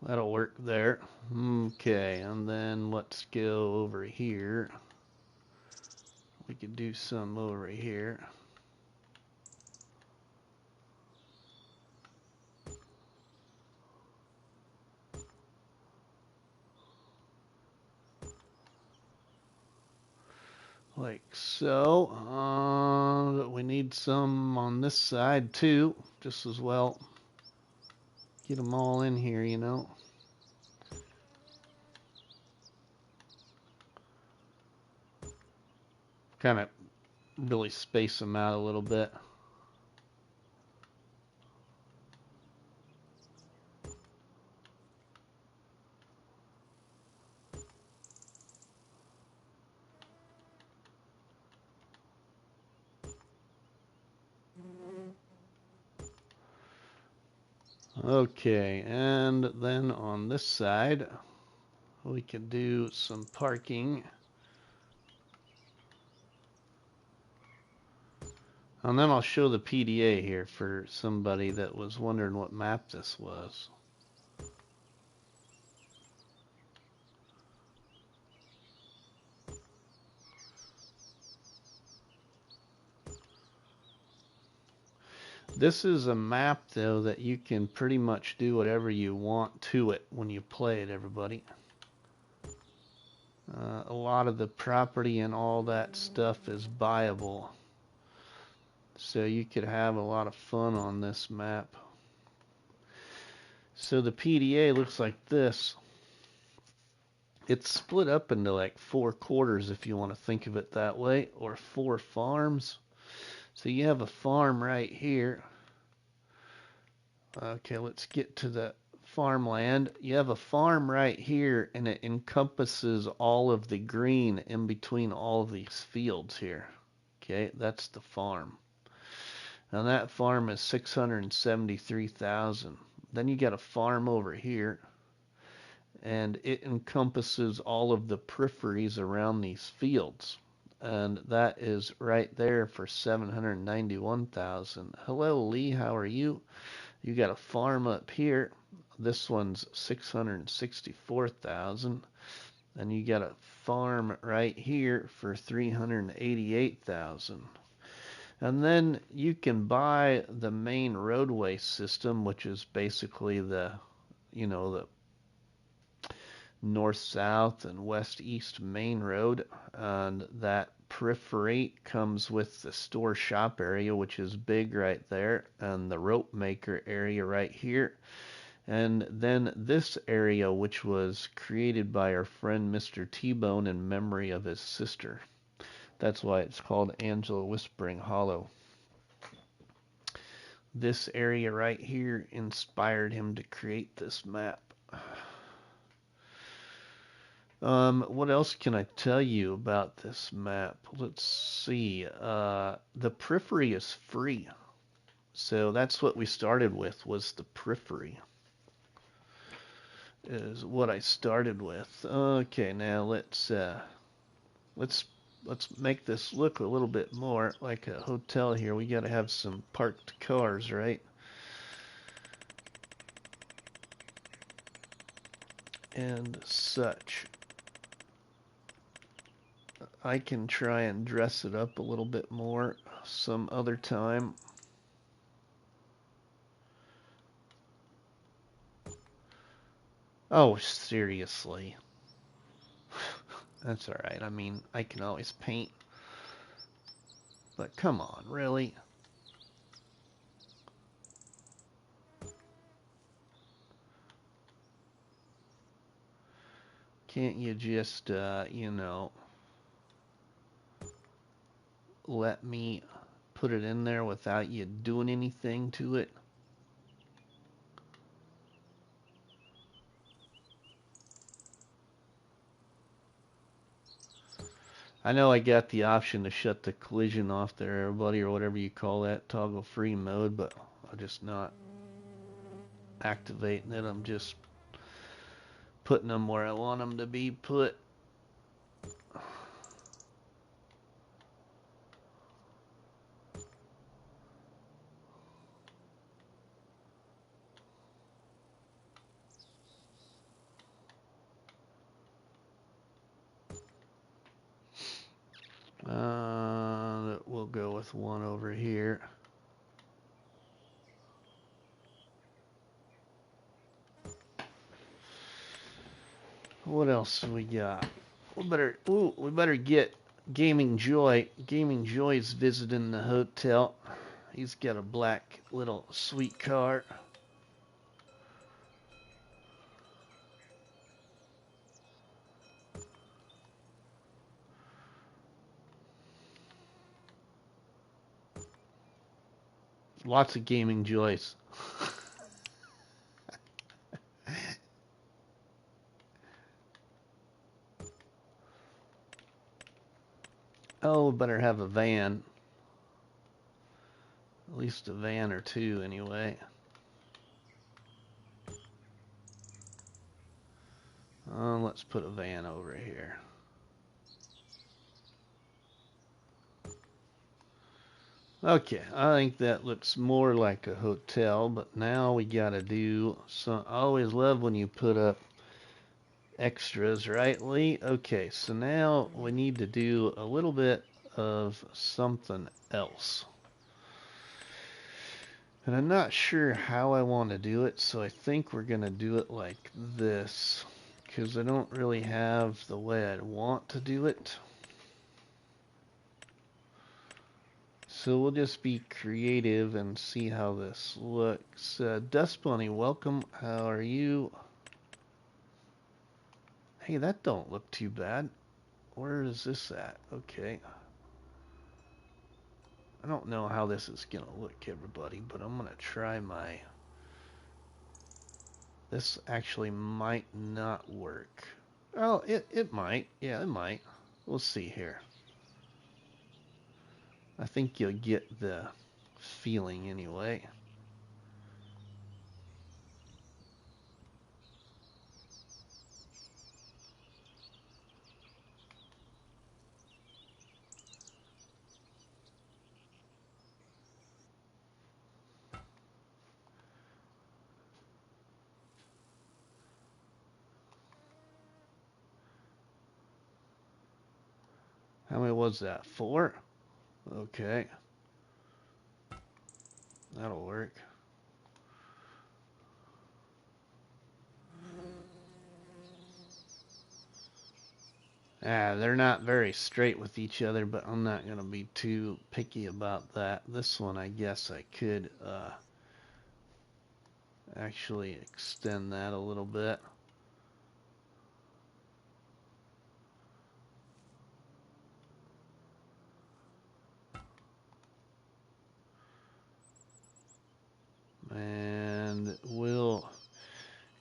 That'll work there. Okay, and then let's go over here. We could do some over here. Like so. We need some on this side too, just as well. Get them all in here, you know. Kind of really space them out a little bit. Okay, and then on this side, we can do some parking. And then I'll show the PDA here for somebody that was wondering what map this was. This is a map, though, that you can pretty much do whatever you want to it when you play it, everybody. A lot of the property and all that stuff is buyable. So you could have a lot of fun on this map. So the PDA looks like this. It's split up into like 4 quarters if you want to think of it that way, or 4 farms. So you have a farm right here. Okay, let's get to the farmland. You have a farm right here, and it encompasses all of the green in between all of these fields here. Okay, that's the farm. Now that farm is 673,000. Then you got a farm over here, and it encompasses all of the peripheries around these fields. and that is right there for 791,000. Hello, Lee. How are you? You got a farm up here. This one's 664,000, and you got a farm right here for 388,000. And then you can buy the main roadway system, which is basically the north-south and west-east main road, and that peripherate comes with the store shop area, which is big right there, and the rope maker area right here, and then this area, which was created by our friend Mr. T-Bone in memory of his sister. That's why it's called Angela Whispering Hollow. This area right here inspired him to create this map. What else can I tell you about this map? Let's see. The periphery is free. So that's what we started with, was the periphery. Is what I started with. Okay, now let's make this look a little bit more like a hotel here. We got to have some parked cars, right? And such. I can try and dress it up a little bit more some other time. Oh, seriously. That's alright. I mean, I can always paint. But come on, really? Can't you just, let me put it in there without you doing anything to it? I know I got the option to shut the collision off there, everybody, or whatever you call that, toggle free mode, but I'm just not activating it. I'm just putting them where I want them to be put. We'll go with one over here. What else we got? We better get Gaming Joy. Gaming Joy's visiting the hotel. He's got a black little sweet car. Lots of Gaming Joys. Oh, we better have a van. At least a van or two, anyway. Let's put a van over here. Okay, I think that looks more like a hotel, but now we gotta do some. I always love when you put up extras, right, Lee? Okay, so now we need to do a little bit of something else. And I'm not sure how I want to do it, so I think we're gonna do it like this, because I don't really have the way I'd want to do it. So we'll just be creative and see how this looks. Dust Bunny, welcome. How are you? Hey, that don't look too bad. Where is this at? Okay. I don't know how this is gonna look, everybody, but I'm gonna try my... This actually might not work. Oh, it might. Yeah, it might. We'll see here. I think you'll get the feeling anyway. How many was that? 4? Okay. That'll work. They're not very straight with each other, but I'm not going to be too picky about that. This one, I guess I could actually extend that a little bit. And we'll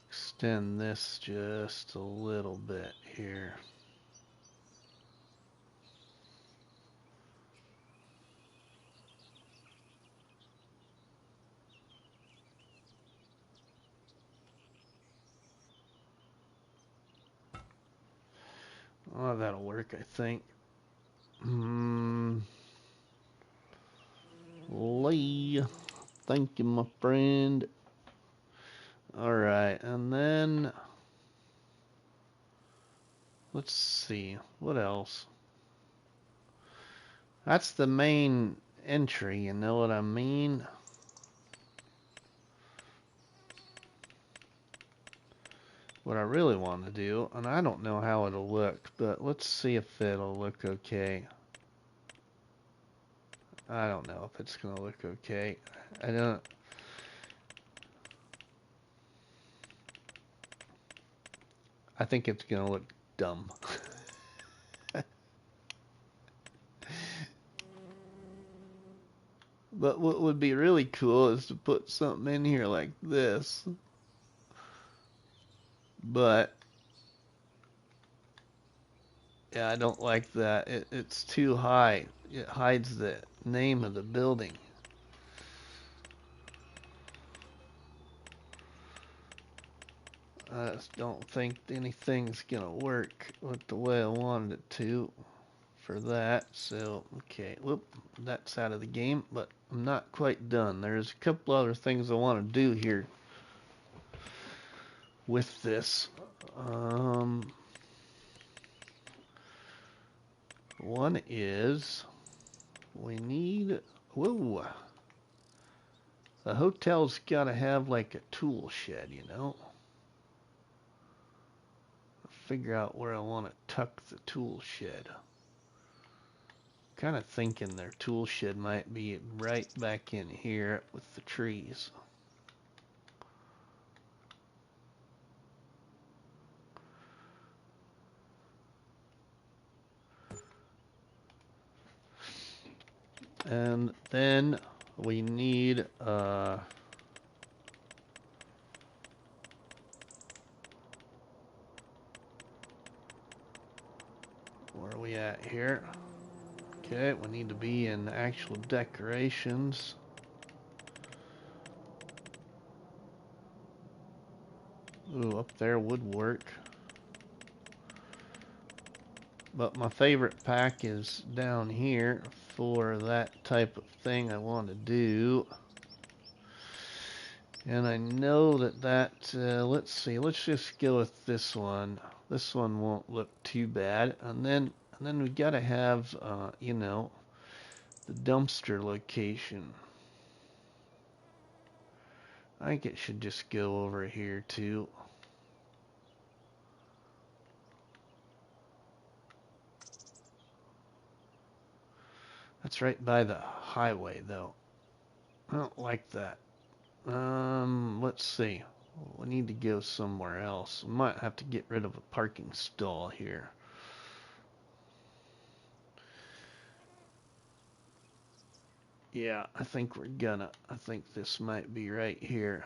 extend this just a little bit here. Oh, that'll work, I think. Lee, thank you, my friend. Alright, and then let's see, what else? That's the main entry, you know what I mean? What I really want to do, and I don't know how it'll look, but let's see if it'll look okay. I don't know if it's gonna look okay. I think it's gonna look dumb. But what would be really cool is to put something in here like this. But yeah, I don't like that. It's too high. It hides the name of the building. I just don't think anything's gonna work with the way I wanted it to for that. So, okay, whoop, that's out of the game, but I'm not quite done. There's a couple other things I want to do here with this. One is we need, whoa, the hotel's got to have like a tool shed, you know. Figure out where I want to tuck the tool shed. Kind of thinking their tool shed might be right back in here with the trees. And then we need where are we at here? Okay, we need to be in actual decorations. Ooh, up there would work. But my favorite pack is down here for that type of thing I want to do. And I know that let's see, let's just go with this one. This one won't look too bad. And then we gotta have, you know, the dumpster location. I think it should just go over here too. That's right by the highway though. I don't like that. Let's see. We need to go somewhere else. We might have to get rid of a parking stall here. Yeah, I think we're gonna. I think this might be right here.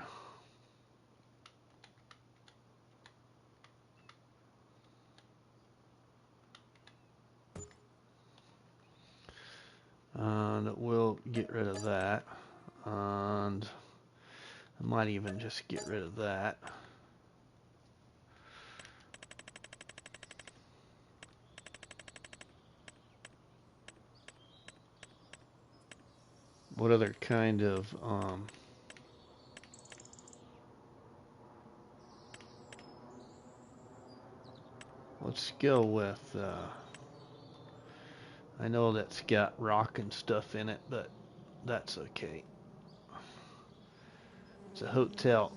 And we'll get rid of that. And I might even just get rid of that. What other kind of let's go with I know that's got rock and stuff in it, but that's okay. It's a hotel.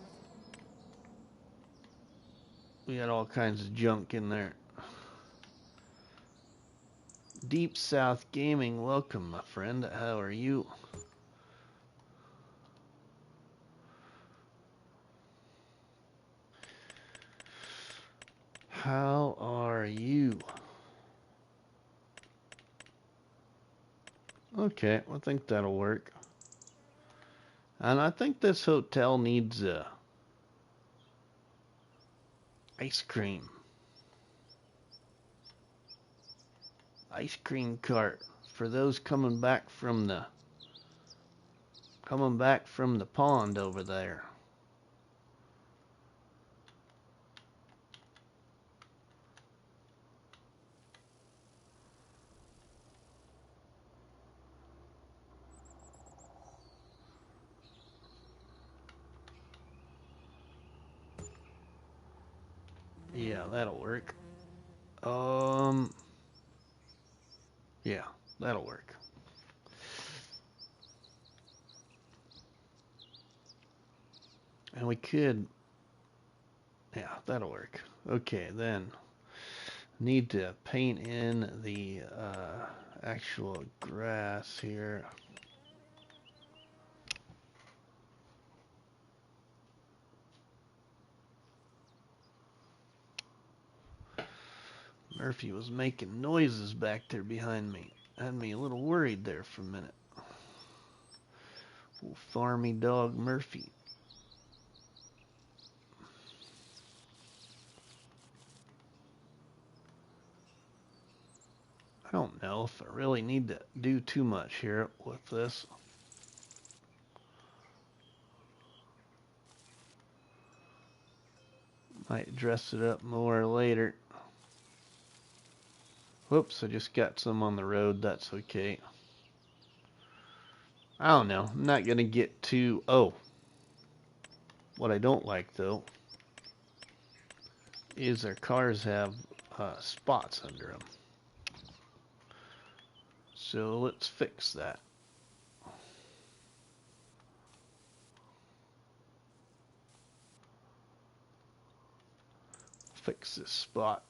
We got all kinds of junk in there. Deep South Gaming, welcome, my friend. How are you? How are you? Okay, I think that'll work. And I think this hotel needs ice cream. Ice cream cart for those coming back from the pond over there. Yeah, that'll work. Yeah, that'll work. And we could, yeah, that'll work. Okay, then need to paint in the actual grass here. Murphy was making noises back there behind me. Had me a little worried there for a minute. Old farmy dog Murphy. I don't know if I really need to do too much here with this. Might dress it up more later. Whoops, I just got some on the road. That's okay. I don't know. I'm not going to get too... Oh. What I don't like, though, is their cars have spots under them. So let's fix that. Fix this spot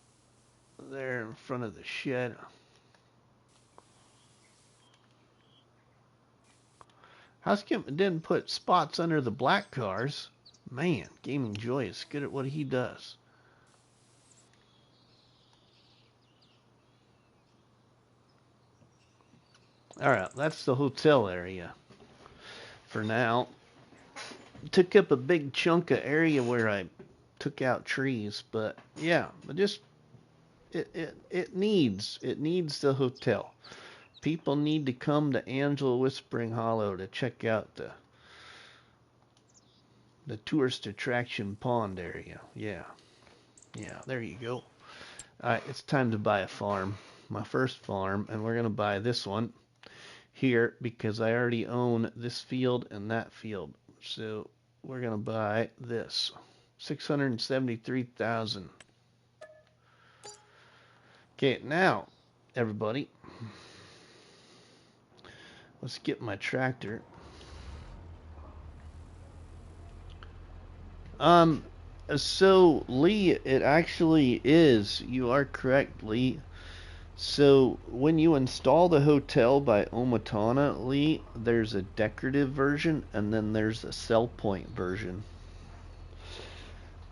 there in front of the shed. How come it didn't put spots under the black cars? Man, Gaming Joy is good at what he does. Alright, that's the hotel area for now. Took up a big chunk of area where I took out trees, but yeah, it needs the hotel. People need to come to Angela Whispering Hollow to check out the tourist attraction pond area. Yeah, there you go. Alright, it's time to buy a farm. My first farm, and we're gonna buy this one here because I already own this field and that field. So we're gonna buy this. 673,000. Okay, now everybody, let's get my tractor. So Lee, it actually is. You are correct, Lee. So when you install the hotel by Omatana, Lee, there's a decorative version and then there's a sell point version.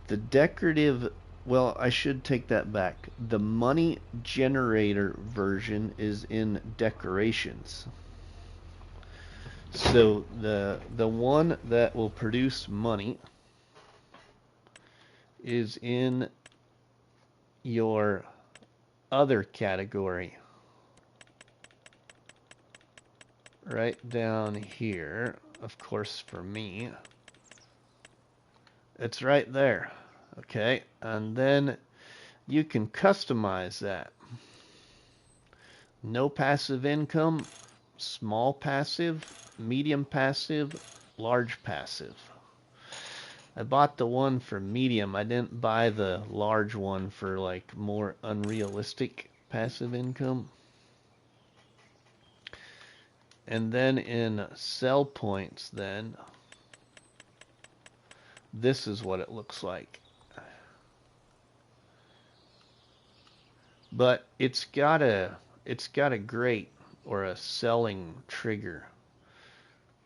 The decorative, well, I should take that back. The money generator version is in decorations. So the one that will produce money is in your other category. Right down here, of course, for me. It's right there. Okay, and then you can customize that. No passive income, small passive, medium passive, large passive. I bought the one for medium. I didn't buy the large one for like more unrealistic passive income. And then in sell points, then this is what it looks like. But it's got a great or a selling trigger,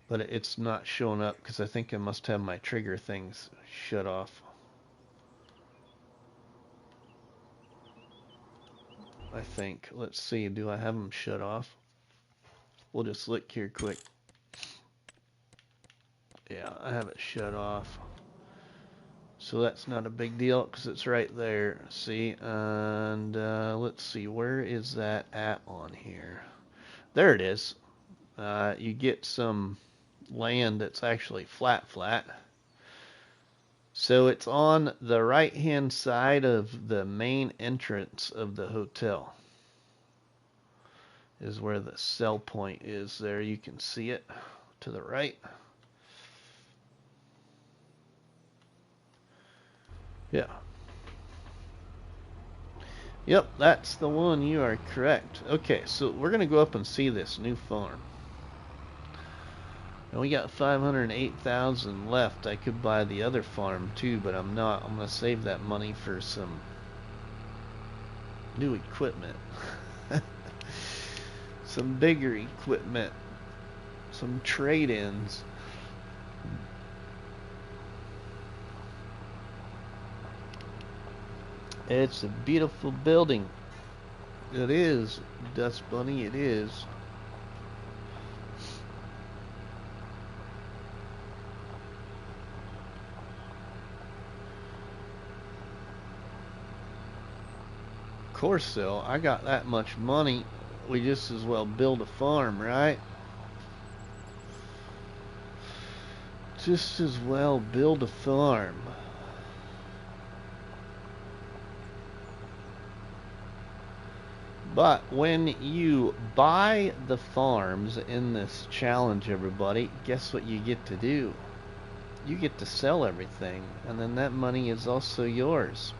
but it's not showing up because I think I must have my trigger things shut off. I think. Let's see. Do I have them shut off? We'll just look here quick. Yeah, I have it shut off. So that's not a big deal because it's right there. See, and let's see, where is that at on here? There it is. You get some land that's actually flat. So it's on the right-hand side of the main entrance of the hotel. Is where the sell point is there. You can see it to the right. Yeah. Yep, that's the one. You are correct. Okay, so we're going to go up and see this new farm. And we got 508,000 left. I could buy the other farm too, but I'm not. I'm going to save that money for some new equipment. Some bigger equipment. Some trade-ins. It's a beautiful building. It is, Dust Bunny, it is. Of course, so I got that much money. We just as well build a farm, right? Just as well build a farm. But when you buy the farms in this challenge, everybody, guess what you get to do? You get to sell everything, and then that money is also yours.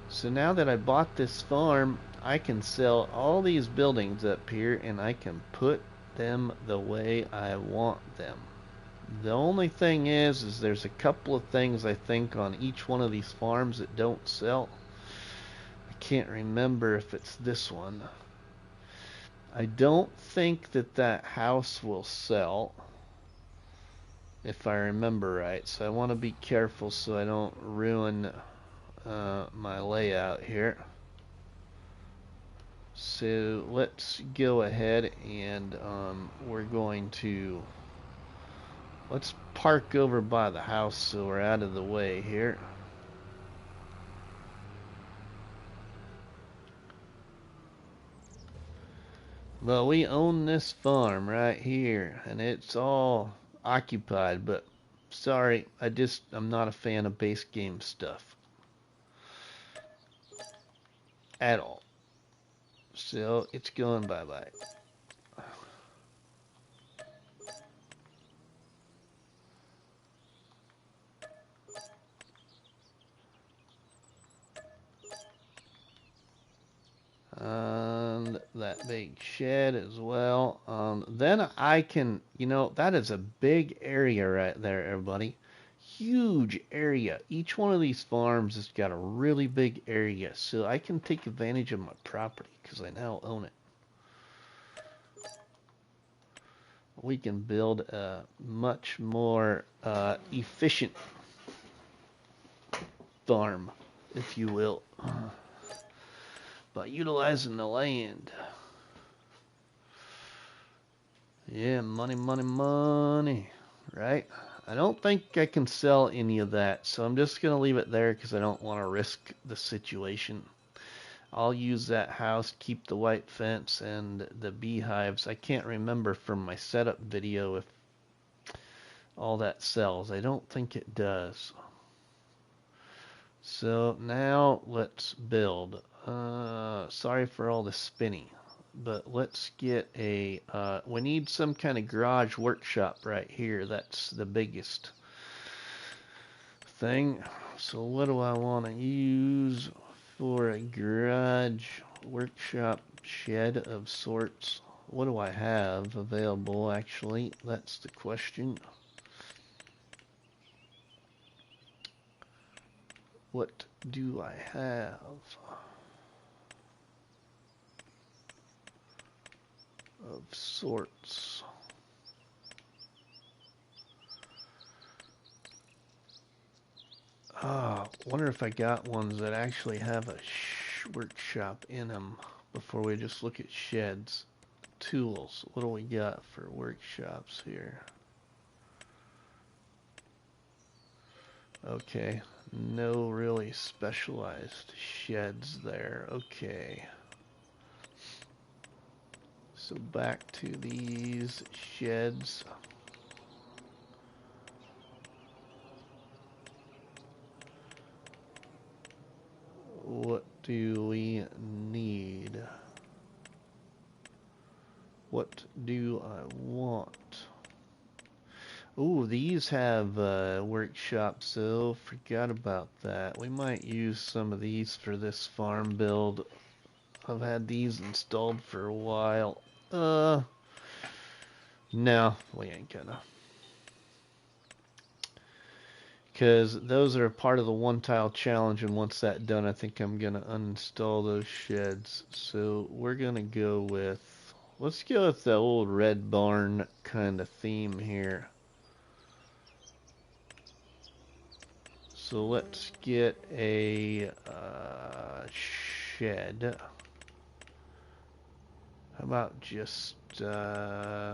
So now that I bought this farm, I can sell all these buildings up here, and I can put them the way I want them. The only thing is there's a couple of things I think on each one of these farms that don't sell. Can't remember if it's this one. I don't think that house will sell, if I remember right. So I want to be careful so I don't ruin my layout here. So let's go ahead and we're going to let's park over by the house so we're out of the way here. Well, we own this farm right here, and it's all occupied, but sorry, I'm not a fan of base game stuff. At all. So, it's going bye-bye. And that big shed as well. Then I can, that is a big area right there, everybody. Huge area. Each one of these farms has got a really big area, so I can take advantage of my property because I now own it. We can build a much more efficient farm, if you will, by utilizing the land. Yeah, money, right? I don't think I can sell any of that, so I'm just going to leave it there because I don't want to risk the situation. I'll use that house, keep the white fence and the beehives. I can't remember from my setup video if all that sells. I don't think it does. So now let's build. Sorry for all the spinning, but let's get a, we need some kind of garage workshop right here. That's the biggest thing. So what do I want to use for a garage workshop shed of sorts? what do I have available, actually? That's the question. What do I have? Of sorts. Wonder if I got ones that actually have a workshop in them before we just look at sheds. Tools. What do we got for workshops here? Okay. No really specialized sheds there. Okay. So back to these sheds. What do we need? What do I want? Ooh, these have workshops, so forgot about that. We might use some of these for this farm build. I've had these installed for a while. No, we ain't gonna. Because those are part of the one tile challenge, and once that's done, I think I'm gonna uninstall those sheds. So we're gonna go with, let's go with the old red barn kind of theme here. So let's get a shed. How about just do-do-do-do.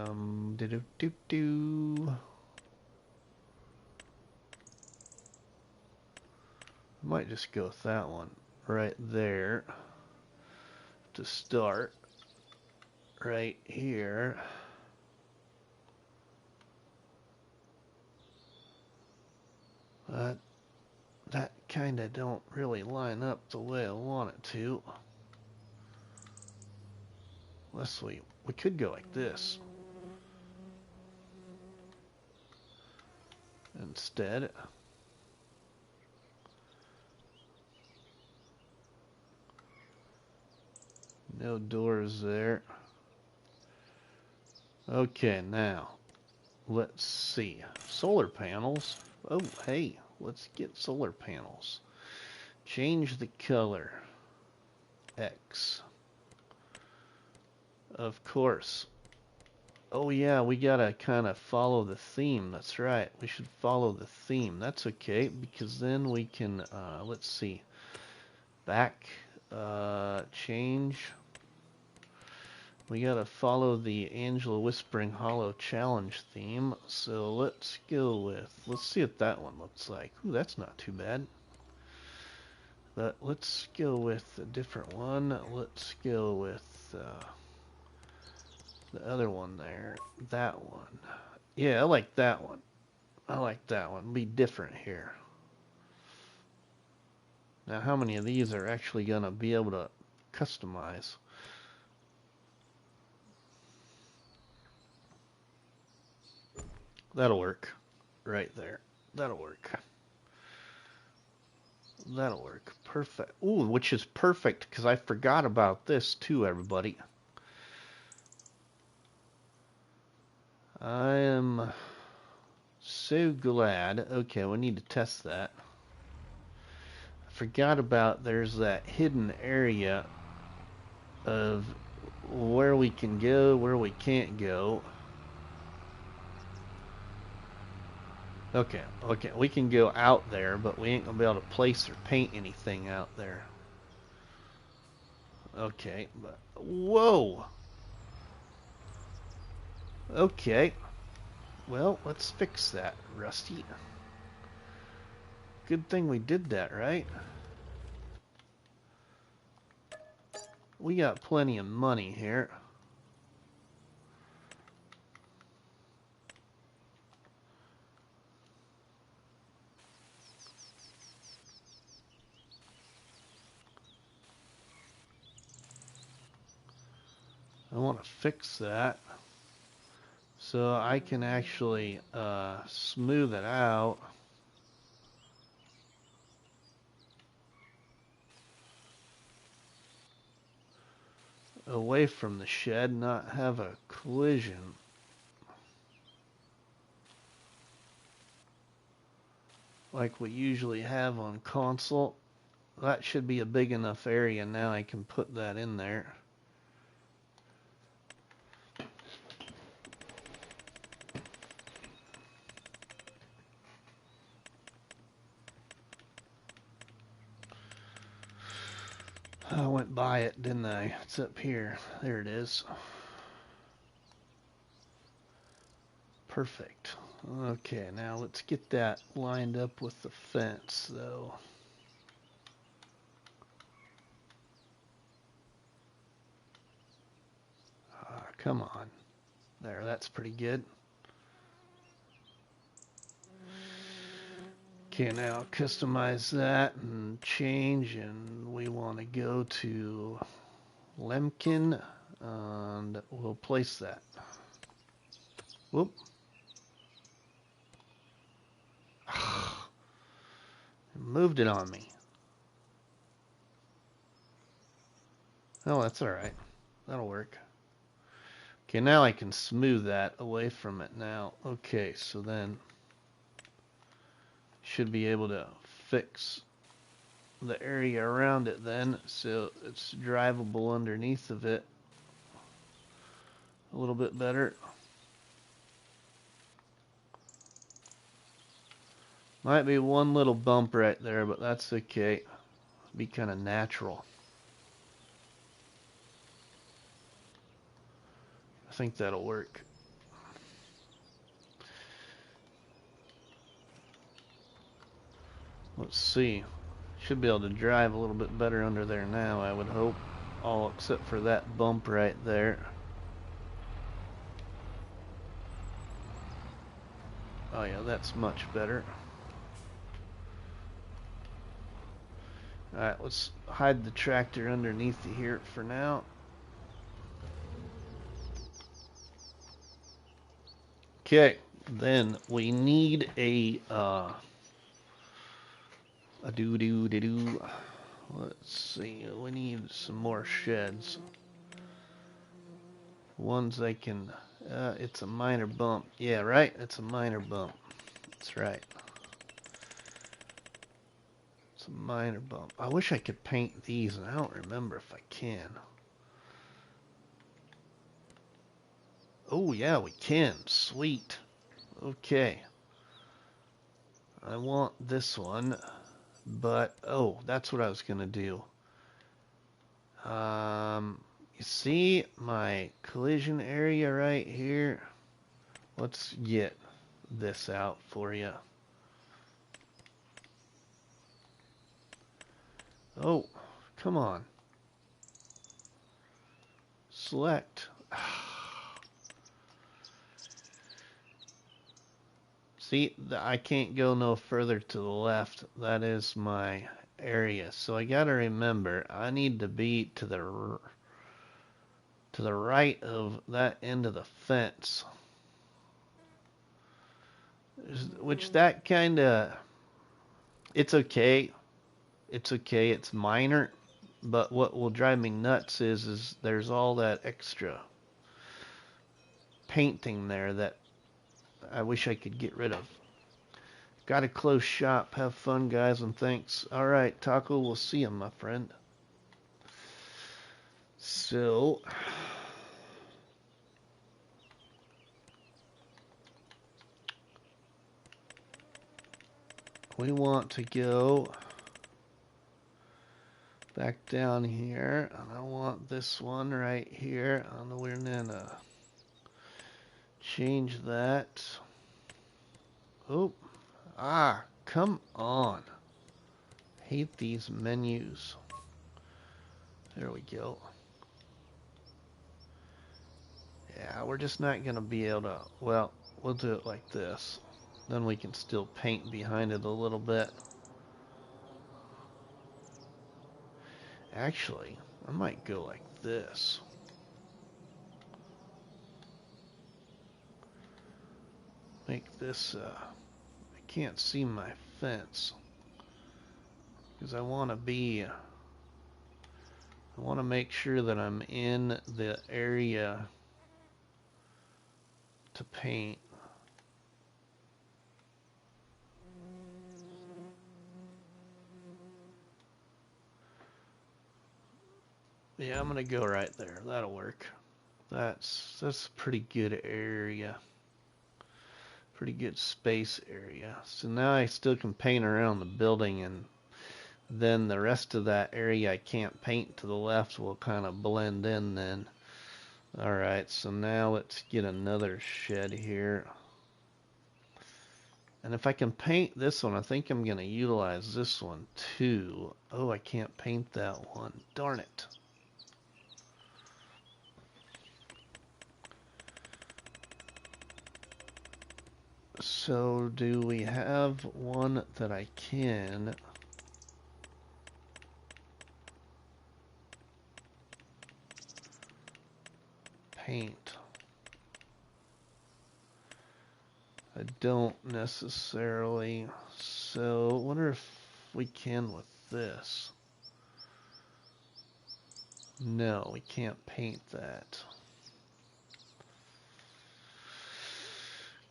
Might just go with that one right there to start. Right here. That kind of don't really line up the way I want it to. Unless we could go like this instead. No doors there. Okay, now let's see. Solar panels. Oh, hey, let's get solar panels. Change the color. X. Of course. Oh yeah, we gotta kind of follow the theme. That's right. We should follow the theme. That's okay, because then we can, let's see. Back, change. We gotta follow the Angela Whispering Hollow challenge theme. So let's go with, let's see what that one looks like. Ooh, that's not too bad. But let's go with a different one. Let's go with the other one there. That one. Yeah, I like that one. I like that one. Be different here. Now, how many of these are actually going to be able to customize? That'll work. Right there. That'll work. That'll work. Perfect. Ooh, which is perfect because I forgot about this too, everybody. I am so glad. Okay, we need to test that. I forgot about there's that hidden area of where we can go, where we can't go. Okay, we can go out there, but we ain't gonna be able to place or paint anything out there. Okay, but whoa. Okay. Well, let's fix that, Rusty. Good thing we did that, right? We got plenty of money here. I want to fix that so I can actually smooth it out. Oh away from the shed, not have a collision. Like we usually have on console. That should be a big enough area now. I can put that in there. I went by it, didn't I? It's up here. There it is. Perfect. Okay, now let's get that lined up with the fence, though. Come on. There, that's pretty good. Okay, now customize that and change, and we want to go to Lemkin, and we'll place that. Whoop. Moved it on me. Oh, that's alright. That'll work. Okay, now I can smooth that away from it now. Okay, so then should be able to fix the area around it then, so it's drivable underneath of it a little bit better. Might be one little bump right there, but that's okay. Be kind of natural. I think that'll work. Let's see. Should be able to drive a little bit better under there now, I would hope. All except for that bump right there. Oh yeah, that's much better. Alright, let's hide the tractor underneath here for now. Okay, then we need a doo-doo-doo-doo. Let's see, we need some more sheds. Ones I can, it's a minor bump. Yeah, right, it's a minor bump. That's right. It's a minor bump. I wish I could paint these, and I don't remember if I can. Oh, yeah, we can. Sweet. Okay. I want this one, but, oh, that's what I was going to do. You see my collision area right here? Let's get this out for you. Oh, come on. Select. See, I can't go no further to the left. That is my area. So I gotta remember, I need to be to the right of that end of the fence. Which that kinda, it's okay. It's okay, it's minor. But what will drive me nuts is there's all that extra painting there that I wish I could get rid of. Got to close shop. Have fun, guys, and thanks. All right, Taco, we'll see you, my friend. So, we want to go back down here, and I want this one right here, and we're gonna change that. Oh, come on. Hate these menus. There we go. Yeah, we're just not gonna be able to, well, we'll do it like this. Then we can still paint behind it a little bit. Actually, I might go like this. Make this, I can't see my fence. Because I want I want to make sure that I'm in the area to paint. Yeah, I'm gonna go right there. That'll work. That's a pretty good area. Pretty good space area. So now I still can paint around the building, and then the rest of that area I can't paint to the left will kind of blend in then. Alright, so now let's get another shed here. And if I can paint this one, I think I'm going to utilize this one too. Oh, I can't paint that one. Darn it. So do we have one that I can paint? I don't necessarily. So I wonder if we can with this. No, we can't paint that.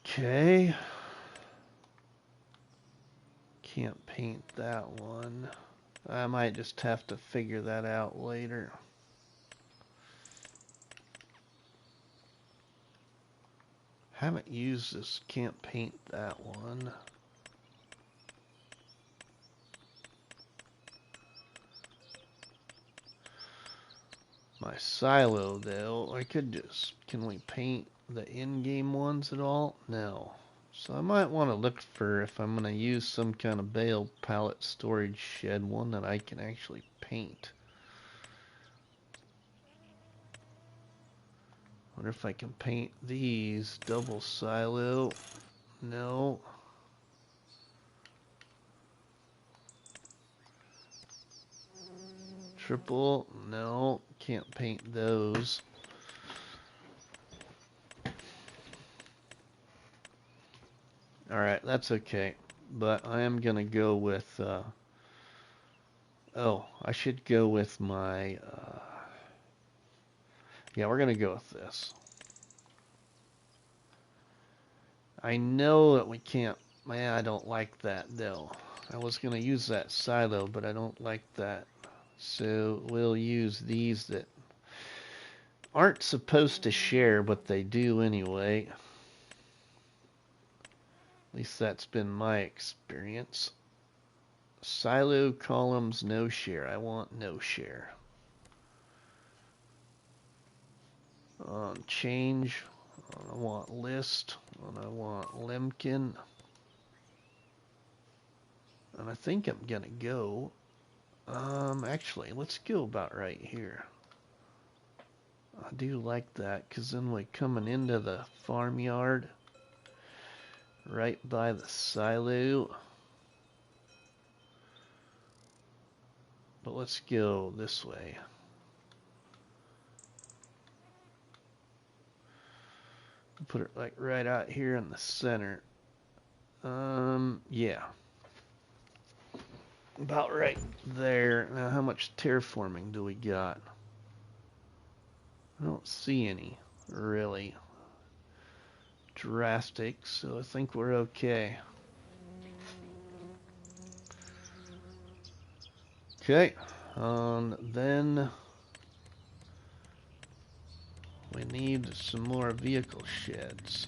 Okay. Can't paint that one. I might just have to figure that out later. Haven't used this. Can't paint that one. My silo, though, I could just... Can we paint the in-game ones at all? No. So I might want to look for, if I'm going to use some kind of bale pallet storage shed, one that I can actually paint. Wonder if I can paint these. Double silo. No. Triple. No. Can't paint those. Alright, that's okay. But I am going to go with... oh, I should go with my... yeah, we're going to go with this. I know that we can't... Man, I don't like that, though. I was going to use that silo, but I don't like that. So we'll use these that aren't supposed to share, but they do anyway. At least that's been my experience. Silo columns, no share. I want no share. Change. I want list. And I want Lemkin. And I think I'm going to go. Actually, let's go about right here. I do like that, because then we're coming into the farmyard. Right by the silo. But let's go this way. Put it like right out here in the center. Yeah. About right there. Now, how much terraforming do we got? I don't see any, really drastic, so I think we're okay. Okay, then we need some more vehicle sheds.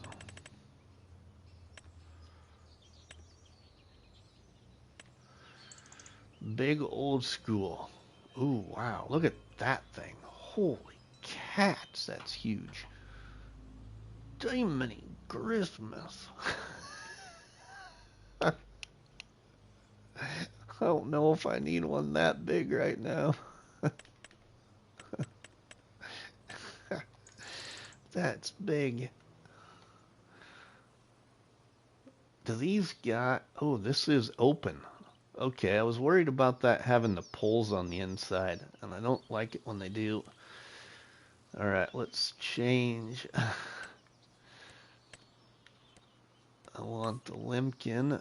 Big old school. Ooh, wow, look at that thing. Holy cats, that's huge. Diminy Christmas. I don't know if I need one that big right now. That's big. Do these got... Oh, this is open. Okay, I was worried about that having the poles on the inside, and I don't like it when they do. Alright, let's change. I want the Lemkin.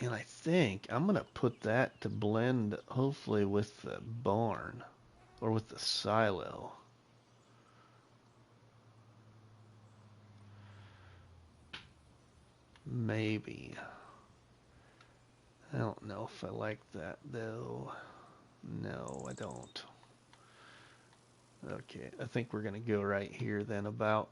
And I think I'm going to put that to blend hopefully with the barn or with the silo. Maybe. I don't know if I like that though. No, I don't. Okay, I think we're going to go right here then about.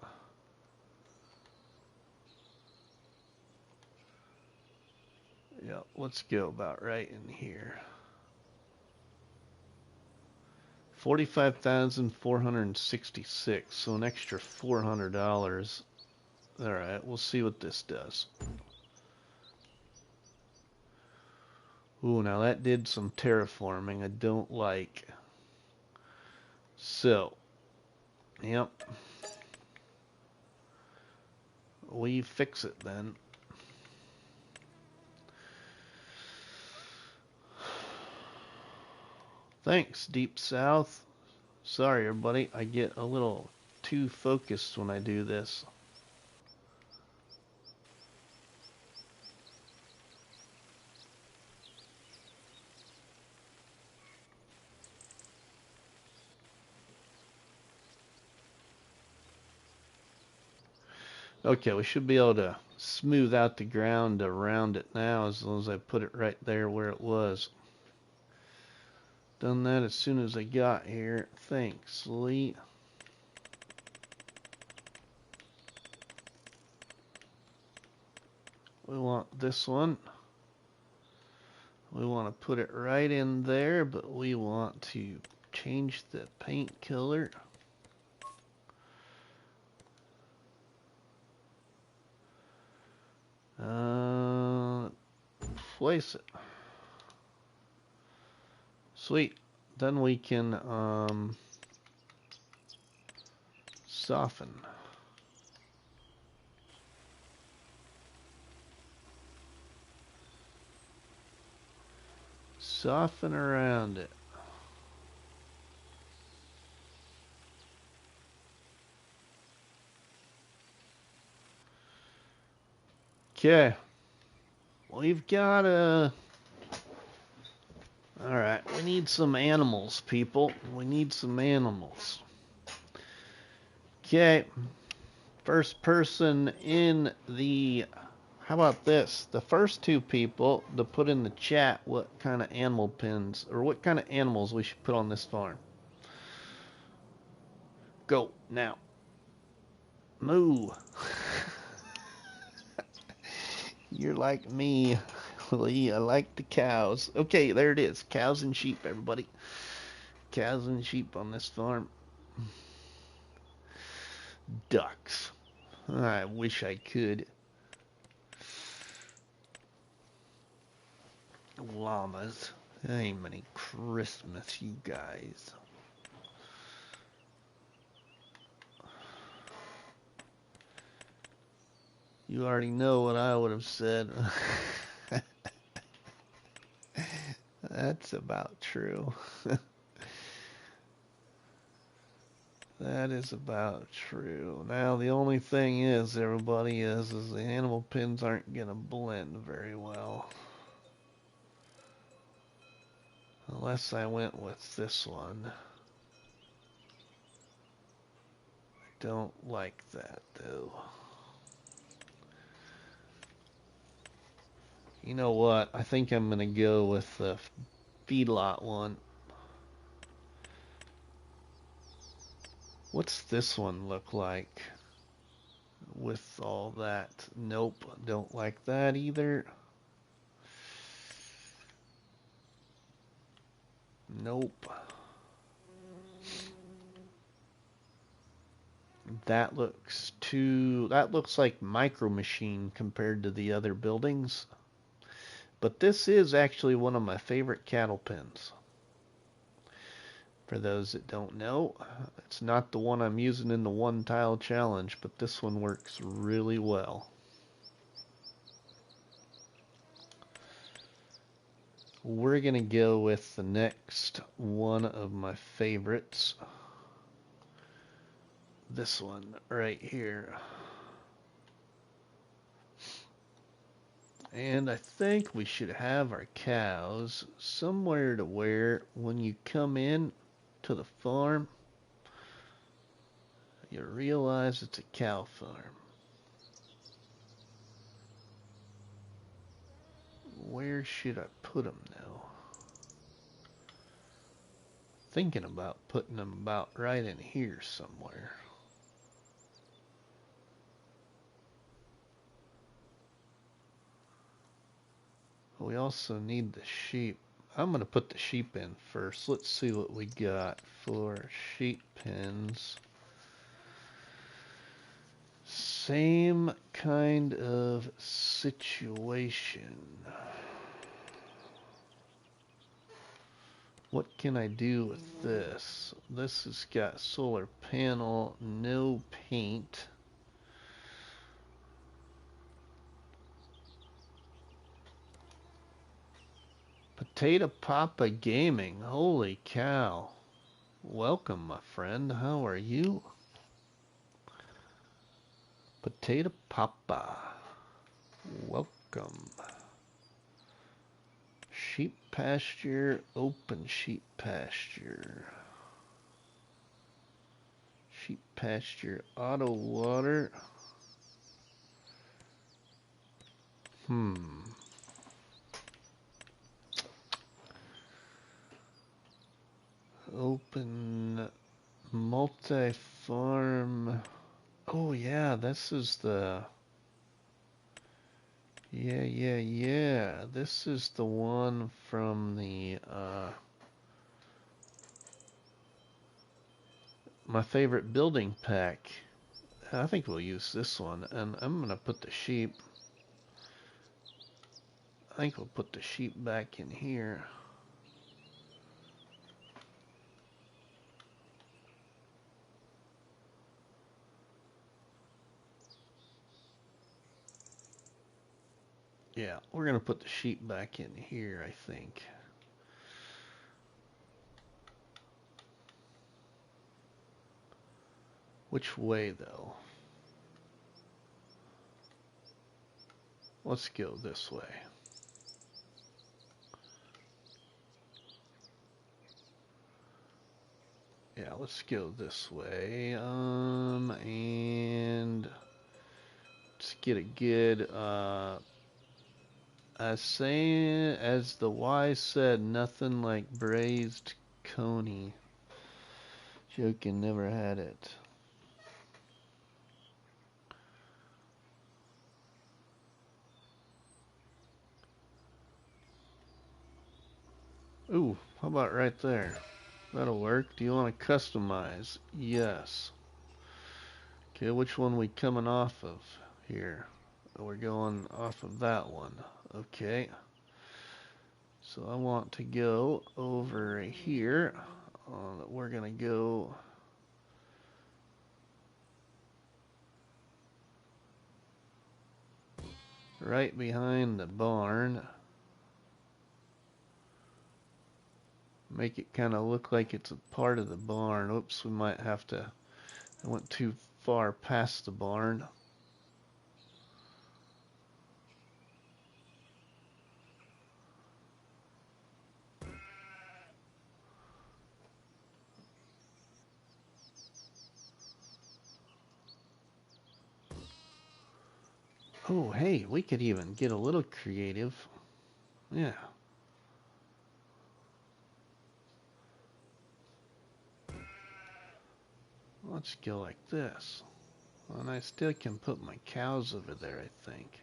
Yeah, let's go about right in here. 45,466, so an extra $400. All right, we'll see what this does. Ooh, now that did some terraforming I don't like. So, yep. We fix it then. Thanks, Deep South. Sorry, everybody. I get a little too focused when I do this. Okay, we should be able to smooth out the ground around it now as long as I put it right there where it was. Done that as soon as I got here. Thanks, Lee. We want this one. We want to put it right in there, but we want to change the paint color. Place it. Sweet. Then we can soften. Soften around it. Okay. We've got Alright, we need some animals, people. We need some animals. Okay. First person in the... How about this? The first two people to put in the chat what kind of animal pens, or what kind of animals we should put on this farm. Go, now. Moo. You're like me, Lee. I like the cows. Okay, there it is. Cows and sheep, everybody. Cows and sheep on this farm. Ducks. I wish I could. Llamas. Hey, many Christmas, you guys. You already know what I would have said. That's about true. That is about true. Now the only thing is, everybody, is the animal pins aren't gonna blend very well. Unless I went with this one. I don't like that though. You know what? I think I'm gonna go with the feedlot one. What's this one look like with all that? Nope, don't like that either. Nope. That looks like Micro Machine compared to the other buildings. But this is actually one of my favorite cattle pens. For those that don't know, it's not the one I'm using in the one tile challenge, but this one works really well. We're going to go with the next one of my favorites. This one right here. And I think we should have our cows somewhere to where when you come in to the farm, you realize it's a cow farm. Where should I put them now? Thinking about putting them about right in here somewhere. We also need the sheep. I'm going to put the sheep in first. Let's see what we got for sheep pens. Same kind of situation. What can I do with this? This has got solar panel, no paint. Potato Papa Gaming, holy cow. Welcome, my friend. How are you? Potato Papa, welcome. Sheep pasture, open sheep pasture. Sheep pasture, auto water. Open multi-farm. Oh yeah, this is the... Yeah. This is the one from the, my favorite building pack. I think we'll use this one, and I'm gonna put the sheep. I think we'll put the sheep back in here. Yeah, we're gonna put the sheep back in here, I think. Which way, though? Let's go this way. Yeah, let's go this way. And let's get a good, as the Y said, nothing like braised coney. Joking, never had it. Ooh, how about right there? That'll work. Do you want to customize? Yes. Okay, which one we coming off of here? We're going off of that one. Okay. So I want to go over here. We're going to go... right behind the barn. Make it kind of look like it's a part of the barn. Oops, we might have to... I went too far past the barn. Oh, hey, we could even get a little creative. Yeah. Let's go like this. And I still can put my cows over there, I think.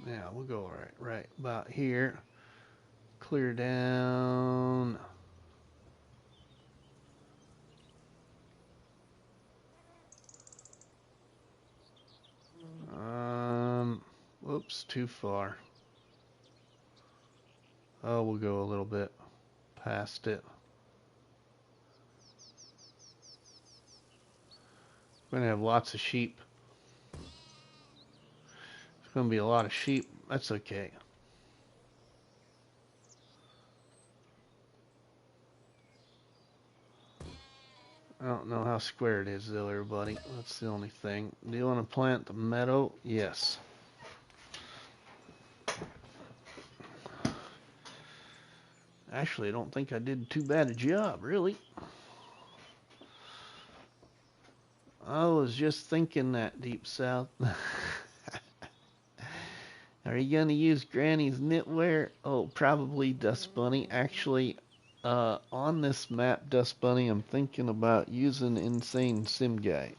Yeah, we'll go right about here. Clear down. Whoops, too far. Oh, we'll go a little bit past it. We're gonna have lots of sheep. It's gonna be a lot of sheep. That's okay. I don't know how square it is though, everybody. That's the only thing. Do you want to plant the meadow? Yes. Actually, I don't think I did too bad a job, really. I was just thinking that, Deep South. Are you going to use Granny's knitwear? Oh, probably, Dust Bunny. Actually, on this map, Dust Bunny, I'm thinking about using Insane Sim Guy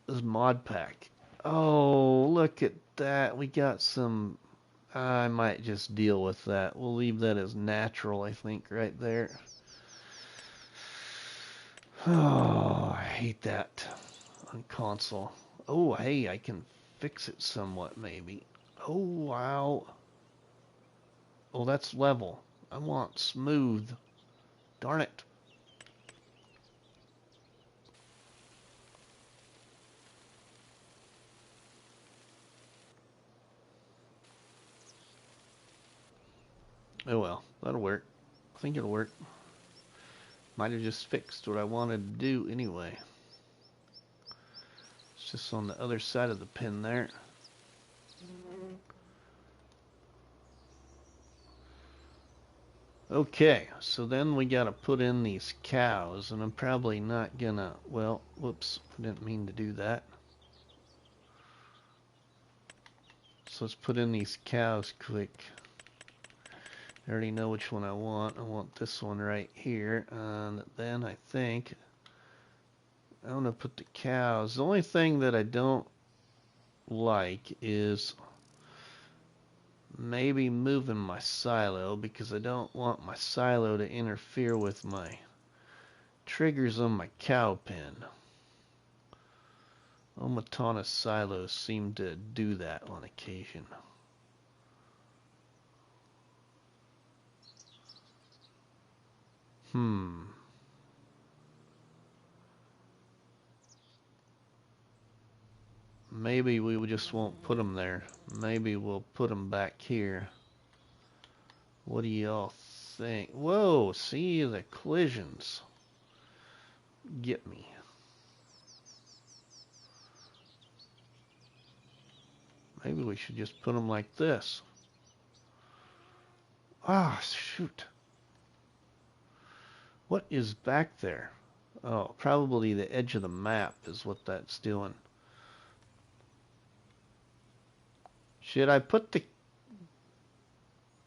as mod pack. Oh, look at that. We got some... I might just deal with that. We'll leave that as natural, I think, right there. Oh, I hate that on console. Oh, hey, I can fix it somewhat, maybe. Oh, wow. Oh, that's level. I want smooth. Darn it. Oh, well, that'll work. I think it'll work. Might have just fixed what I wanted to do anyway. It's just on the other side of the pin there. Okay, so then we gotta put in these cows, and I'm probably not gonna, well, whoops, I didn't mean to do that. So let's put in these cows quick. I already know which one I want. I want this one right here, and then I think I'm gonna put the cows. The only thing that I don't like is maybe moving my silo, because I don't want my silo to interfere with my triggers on my cow pen. Omatana silos seem to do that on occasion. Maybe we just won't put them there. Maybe we'll put them back here. What do y'all think? Whoa, see the collisions. Get me. Maybe we should just put them like this. Ah, shoot. What is back there? Oh, probably the edge of the map is what that's doing. Should I put the...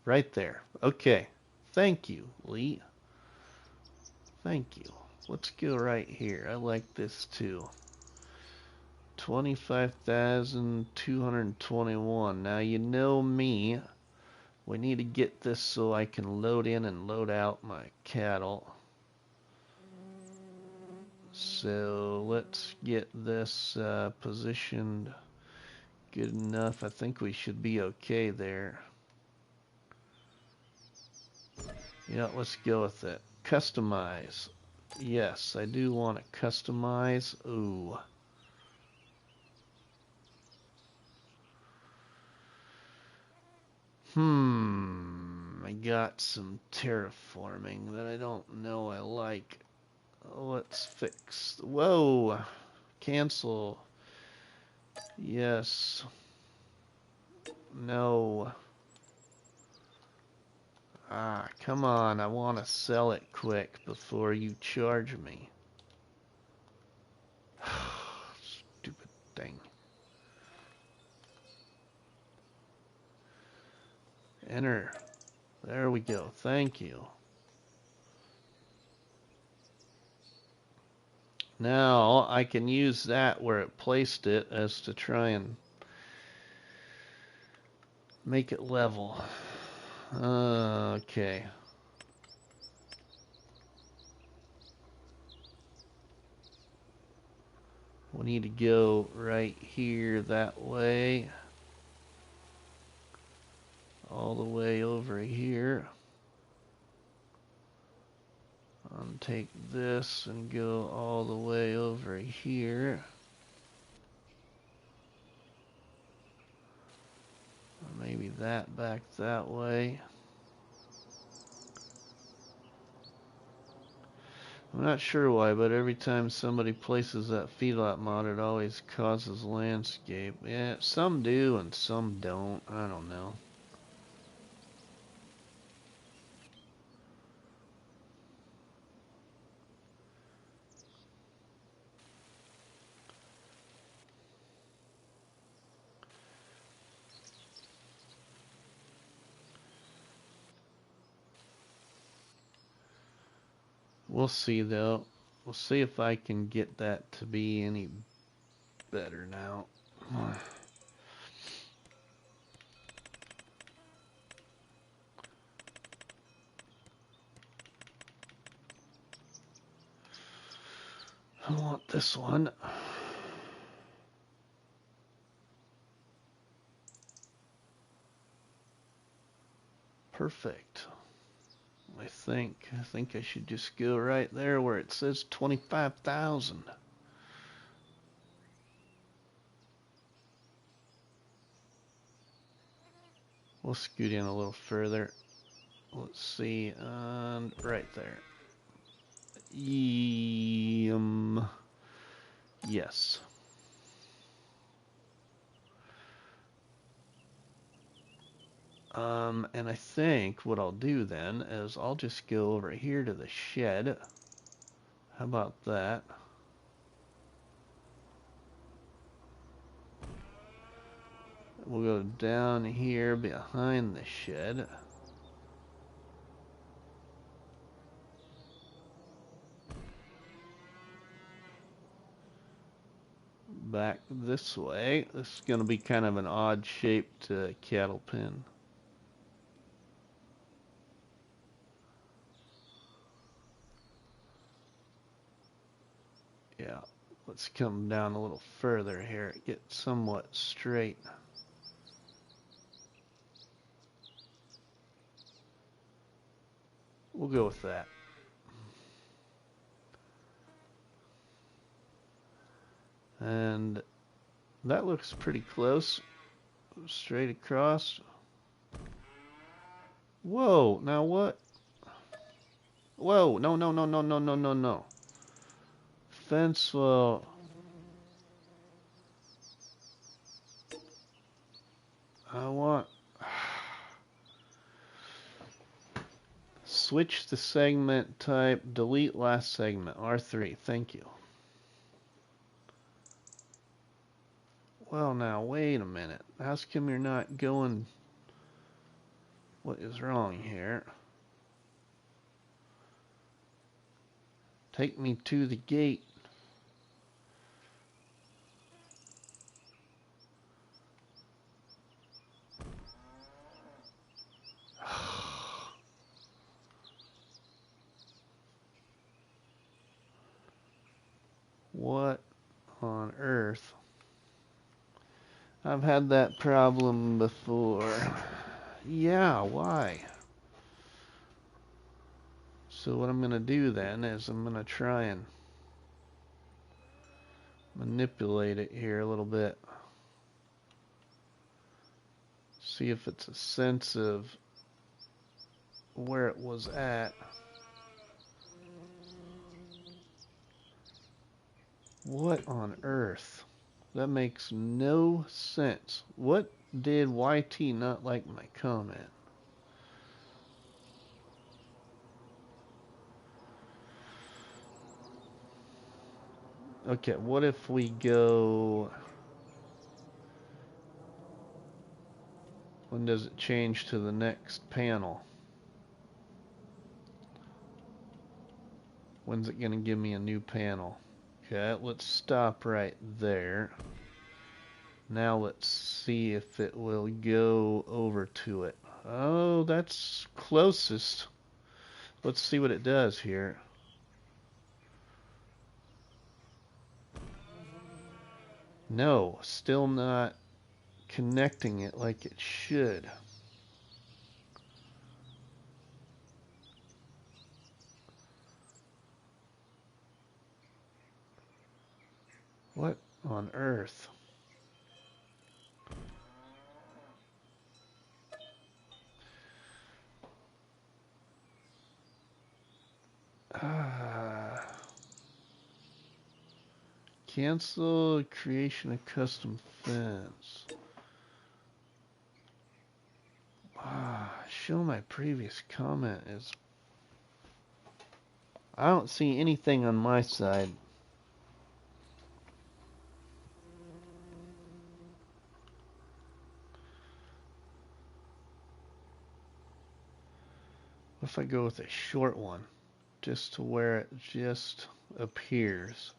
right there. Okay. Thank you, Lee. Thank you. Let's go right here. I like this too. 25,221. Now you know me. We need to get this so I can load in and load out my cattle. So let's get this positioned good enough. I think we should be okay there. Yeah, let's go with it. Customize. Yes, I do want to customize. Ooh. I got some terraforming that I don't know I like. Let's fix. Whoa. Cancel. Yes. No. Ah, come on. I want to sell it quick before you charge me. Stupid thing. Enter. There we go. Thank you. Now I can use that where it placed it as to try and make it level. Okay. We need to go right here that way. All the way over here. And take this and go all the way over here. Maybe that back that way. I'm not sure why, but every time somebody places that feedlot mod, it always causes landscape. Yeah, some do and some don't. I don't know. We'll see though. We'll see if I can get that to be any better now. I want this one. Perfect. I think I should just go right there where it says 25,000. We'll scoot in a little further. Let's see, and right there. Yes. And I think what I'll do then is I'll just go over here to the shed. How about that? We'll go down here behind the shed. Back this way. This is going to be kind of an odd shaped cattle pen. Yeah, let's come down a little further here. Get somewhat straight. We'll go with that. And that looks pretty close. Straight across. Whoa, now what? Whoa, no, no, no, no, no, no, no, no. Fence will... I want... Switch the segment type, delete last segment, R3, thank you. Well now, wait a minute. How come you're not going... What is wrong here? Take me to the gate. What on earth? I've had that problem before. Yeah, why? So what I'm going to do then is I'm going to try and manipulate it here a little bit. See if it's a sense of where it was at. What on earth? That makes no sense. What did YT not like my comment? Okay, what if we go... When does it change to the next panel? When's it going to give me a new panel? Okay, let's stop right there. Now let's see if it will go over to it. Oh, that's closest. Let's see what it does here. No, still not connecting it like it should. What on earth? Cancel creation of custom fence. Show my previous comment is... I don't see anything on my side. What if I go with a short one? Just to where it just appears.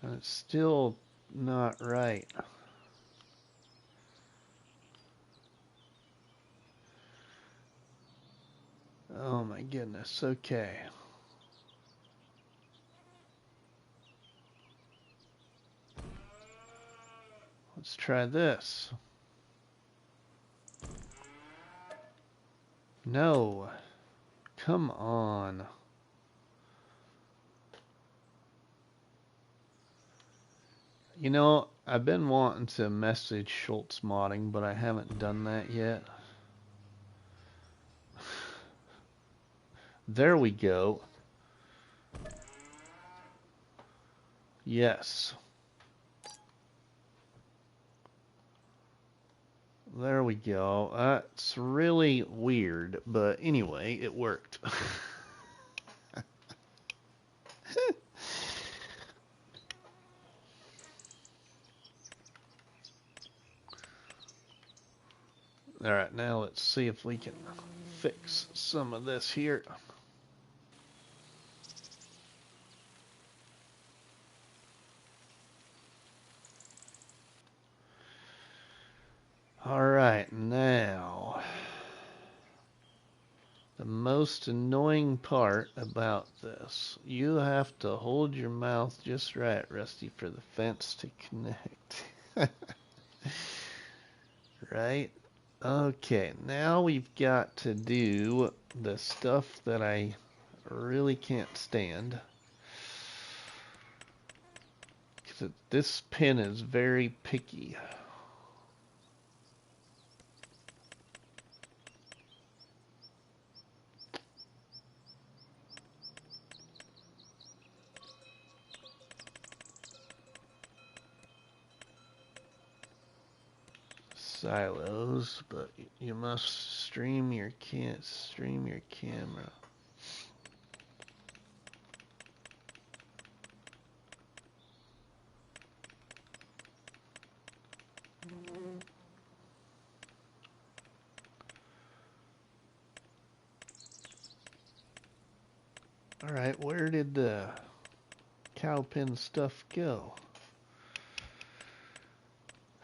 And it's still not right. Oh my goodness, okay. Let's try this. No. Come on. You know, I've been wanting to message Schultz Modding, but I haven't done that yet. There we go. Yes. There we go. That's really weird, but anyway, it worked. Alright, now let's see if we can fix some of this here. Alright, now the most annoying part about this, you have to hold your mouth just right, Rusty, for the fence to connect. Right? Okay, now we've got to do the stuff that I really can't stand. Because this pin is very picky. Silos, but you must stream your camera. All right, where did the cow pin stuff go?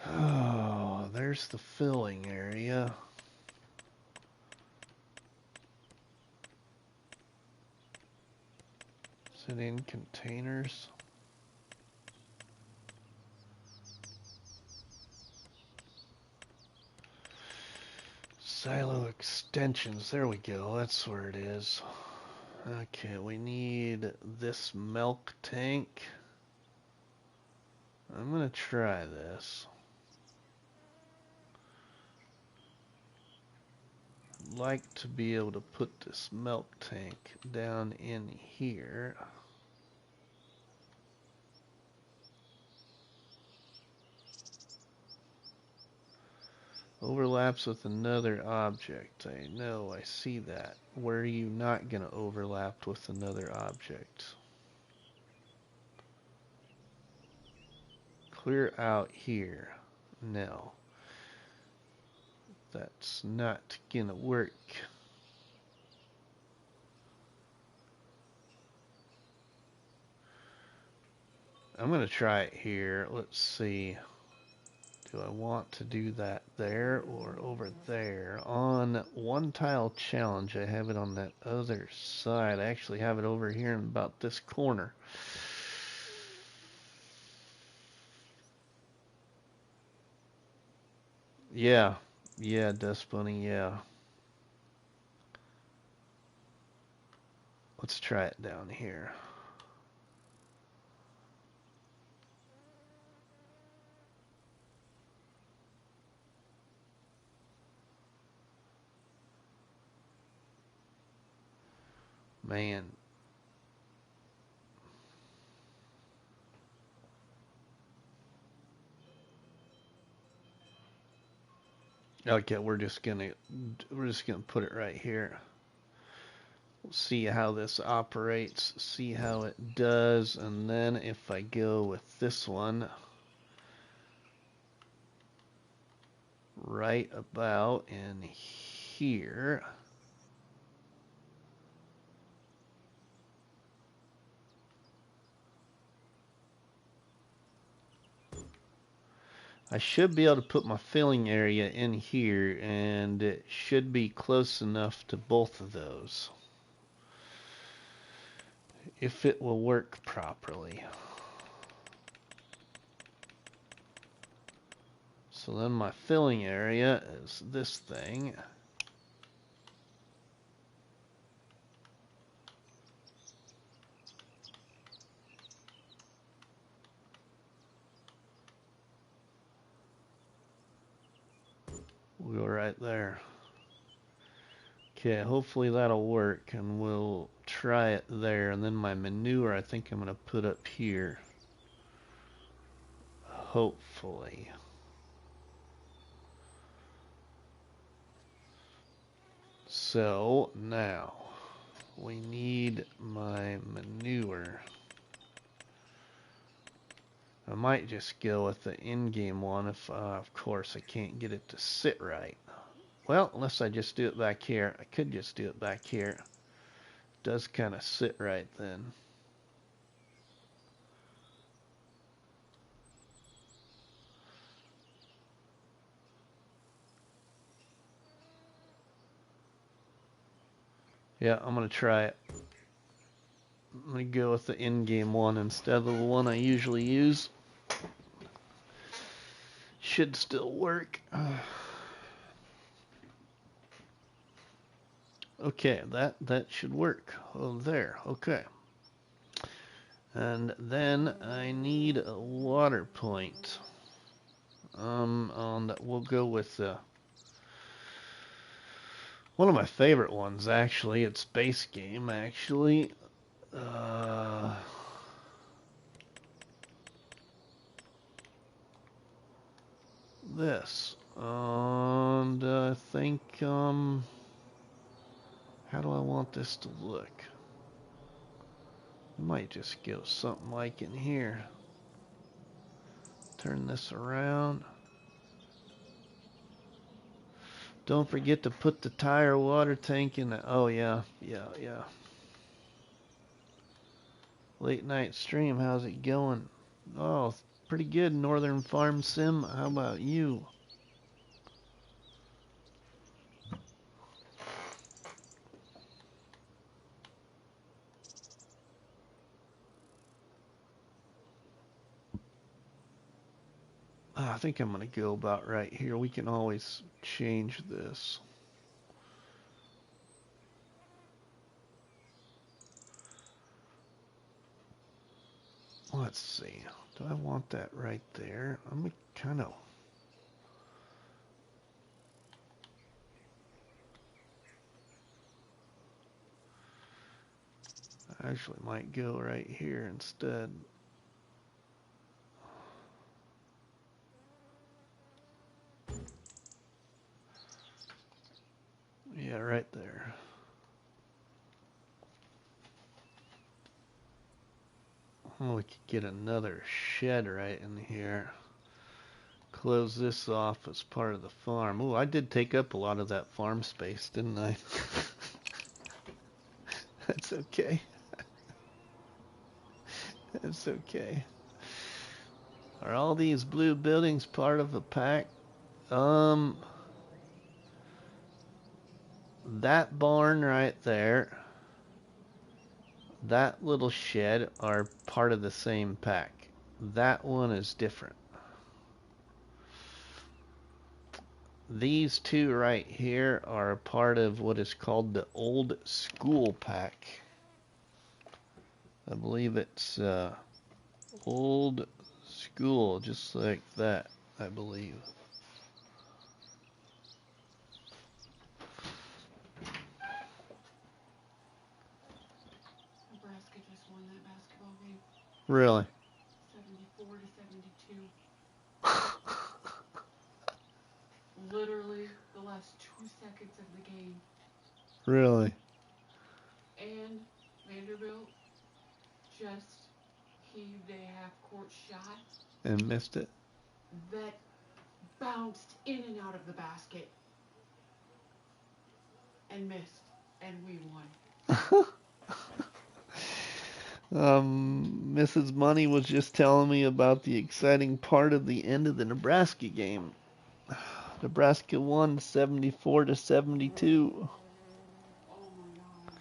Oh, there's the filling area. Is it in containers? Silo extensions, there we go, that's where it is. Okay, we need this milk tank. I'm gonna try this. I'd like to be able to put this milk tank down in here. Overlaps with another object. I know, I see that. Where are you not going to overlap with another object? Clear out here. No. That's not going to work. I'm going to try it here. Let's see. Do I want to do that there or over there? On one tile challenge, I have it on that other side. I actually have it over here in about this corner. Yeah, Dust Bunny, yeah. Let's try it down here. Man. Okay, we're just gonna put it right here. We'll see how this operates, see how it does, and then if I go with this one right about in here. I should be able to put my filling area in here, and it should be close enough to both of those, if it will work properly. So then my filling area is this thing. We'll go right there. Okay, hopefully that'll work, and we'll try it there. And then my manure, I think I'm going to put up here. Hopefully. So now we need my manure. I might just go with the in-game one if, of course, I can't get it to sit right. Well, unless I just do it back here. I could just do it back here. It does kind of sit right then. Yeah, I'm going to try it. I'm going to go with the in-game one instead of the one I usually use. Should still work. Okay, that should work. Oh, there. Okay. And then I need a water point. We'll go with one of my favorite ones, actually. It's base game, actually. This. And I think, how do I want this to look? I might just go something like in here. Turn this around. Don't forget to put the tire water tank in the, oh yeah. Late night stream, how's it going? Oh, pretty good, Northern Farm Sim. How about you? I think I'm going to go about right here. We can always change this. Let's see. Do I want that right there? I'm kind of... I actually might go right here instead. Yeah, right there. Oh, we could get another shed right in here. Close this off as part of the farm. Oh, I did take up a lot of that farm space, didn't I? That's okay. That's okay. Are all these blue buildings part of a pack? That barn right there, that little shed are part of the same pack. That one is different. These two right here are part of what is called the old school pack. I believe it's old school, just like that, I believe. Really? 74 to 72. Literally the last 2 seconds of the game. Really? And Vanderbilt just heaved a half-court shot And missed it? that bounced in and out of the basket and missed, and we won. Mrs. Money was just telling me about the exciting part of the end of the Nebraska game. Nebraska won 74 to 72. Oh my god.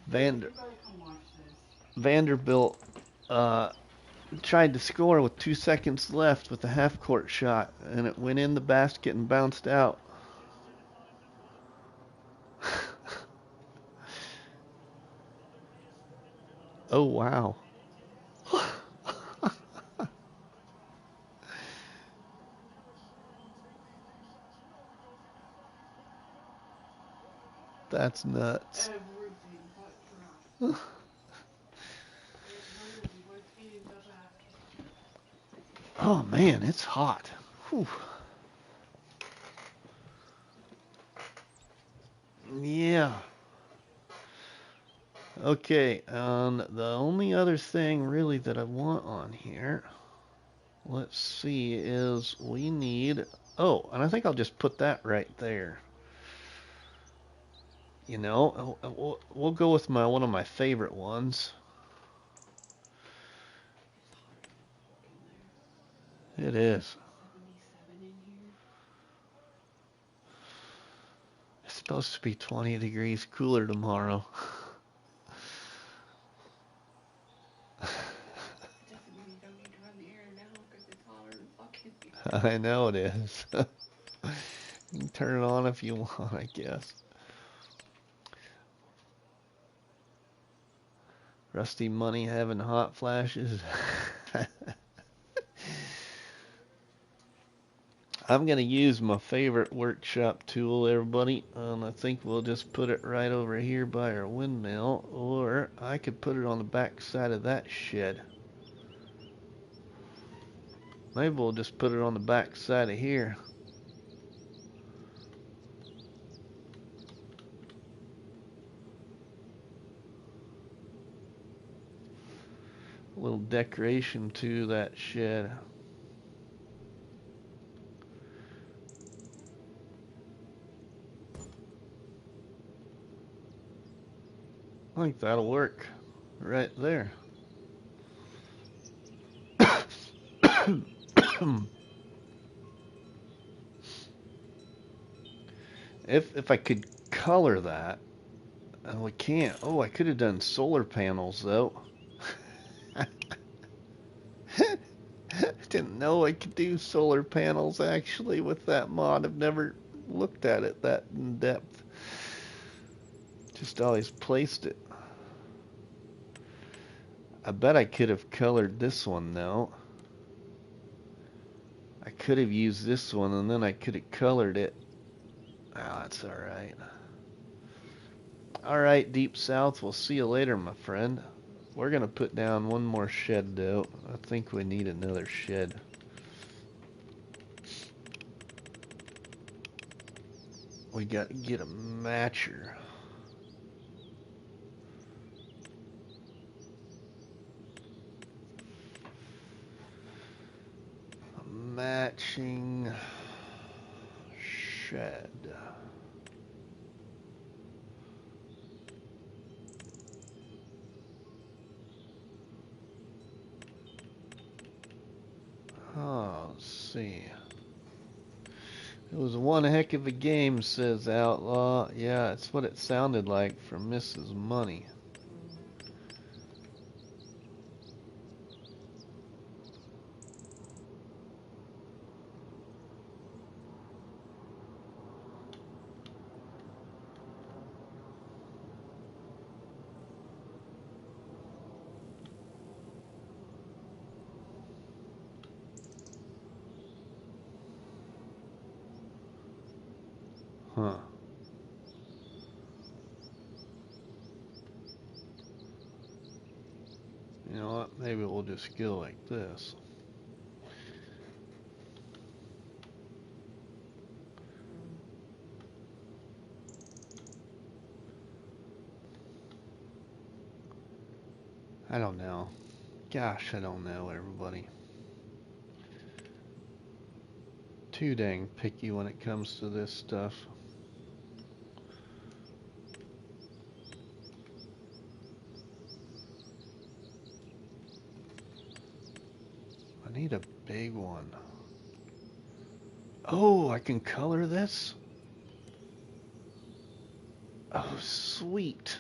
Vander You gotta come watch this. Vanderbilt tried to score with 2 seconds left with a half-court shot, and it went in the basket and bounced out. Oh, wow. That's nuts. Everything but trash. It literally was in the basket. Oh, man, it's hot. Whew. Yeah. Okay, the only other thing really that I want on here, let's see, is we need, oh, and I think I'll just put that right there. You know, we'll go with one of my favorite ones. It is. 77 in here. It's supposed to be 20 degrees cooler tomorrow. It doesn't mean you don't need to run the air now because it's hotter than fucking I know it is. You can turn it on if you want, I guess. RustyMoney having hot flashes. I'm going to use my favorite workshop tool, everybody. I think we'll just put it right over here by our windmill, or I could put it on the back side of that shed. Maybe we'll just put it on the back side of here. A little decoration to that shed. I think that'll work right there. If I could color that, and we can't. Oh, I could have done solar panels though. Didn't know I could do solar panels actually with that mod. I've never looked at it that in depth. Just always placed it. I bet I could have colored this one though. I could have used this one and then I could have colored it. Oh, that's alright. Alright, Deep South, we'll see you later, my friend. We're gonna put down one more shed though. I think we need another shed. We got to get a matcher. A matching shed. Oh, let's see. It was one heck of a game, says Outlaw. Yeah, it's what it sounded like from Mrs. Money. Huh. maybe we'll just go like this. I don't know. Gosh, I don't know, everybody. Too dang picky when it comes to this stuff. I need a big one. Oh, I can color this? Oh, sweet.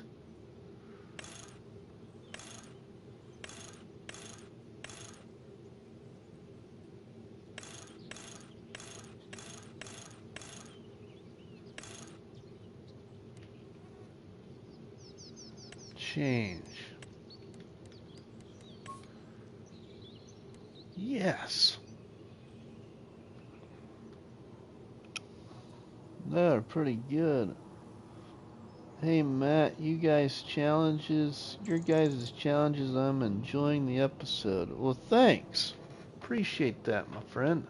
Change. Yes. They're pretty good. Hey Matt, your guys' challenges, I'm enjoying the episode. Well, thanks. Appreciate that, my friend.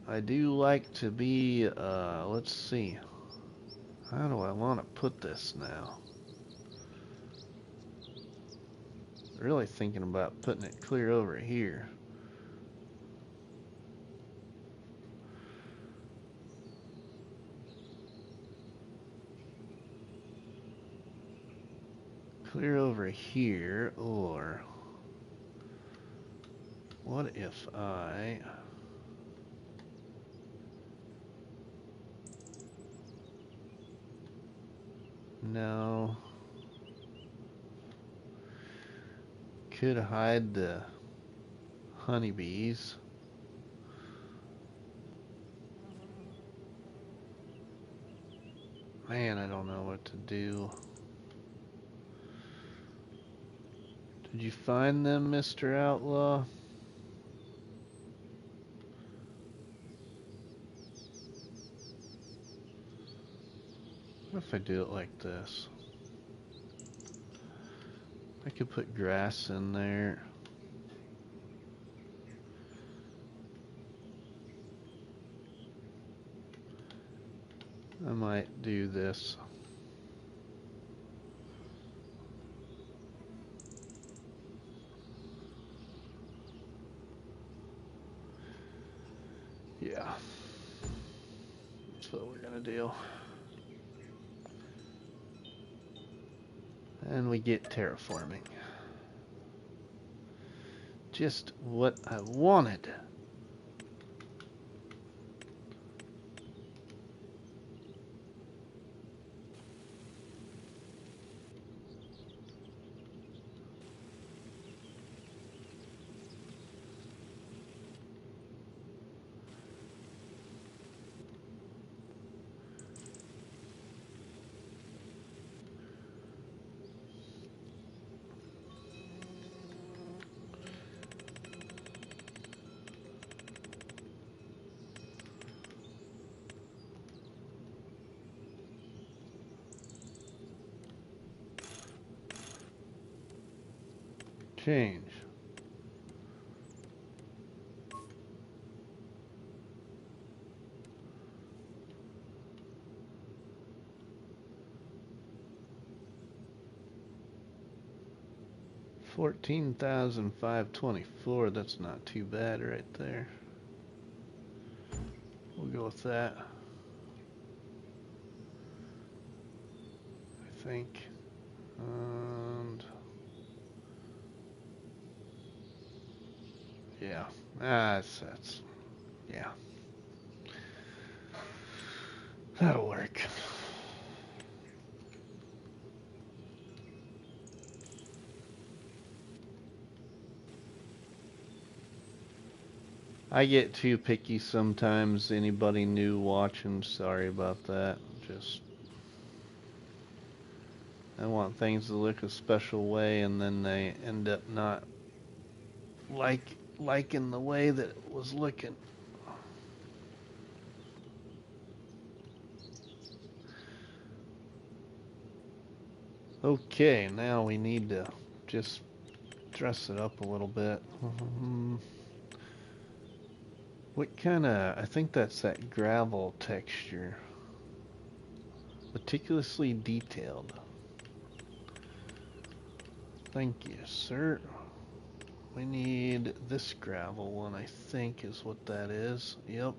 I do like to be, let's see. How do I want to put this now? Really thinking about putting it clear over here. Clear over here, or what if I... No. Could hide the honeybees. Man, I don't know what to do. Did you find them, Mr. Outlaw? What if I do it like this? I could put grass in there. I might do this. Yeah. That's what we're gonna do. And we get terraforming. Just what I wanted. Change. $14,524. That's not too bad right there. We'll go with that. I think. And yeah, that's yeah. That'll work. I get too picky sometimes. Anybody new watching, sorry about that. Just I want things to look a special way, and then they end up not liking the way that it was looking. Okay, now we need to just dress it up a little bit. What kind of, I think that's that gravel texture. Meticulously detailed. Thank you, sir. We need this gravel one, I think is what that is. Yep.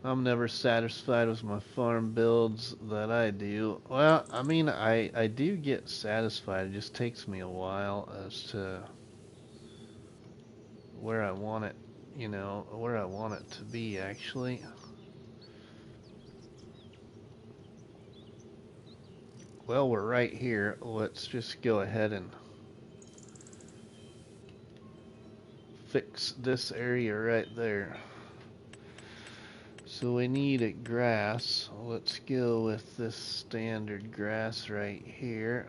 I'm never satisfied with my farm builds that I do. Well, I mean, I do get satisfied. It just takes me a while as to where I want it, you know, where I want it to be, actually. Well, we're right here. Let's just go ahead and fix this area right there. So we need a grass. Let's go with this standard grass right here.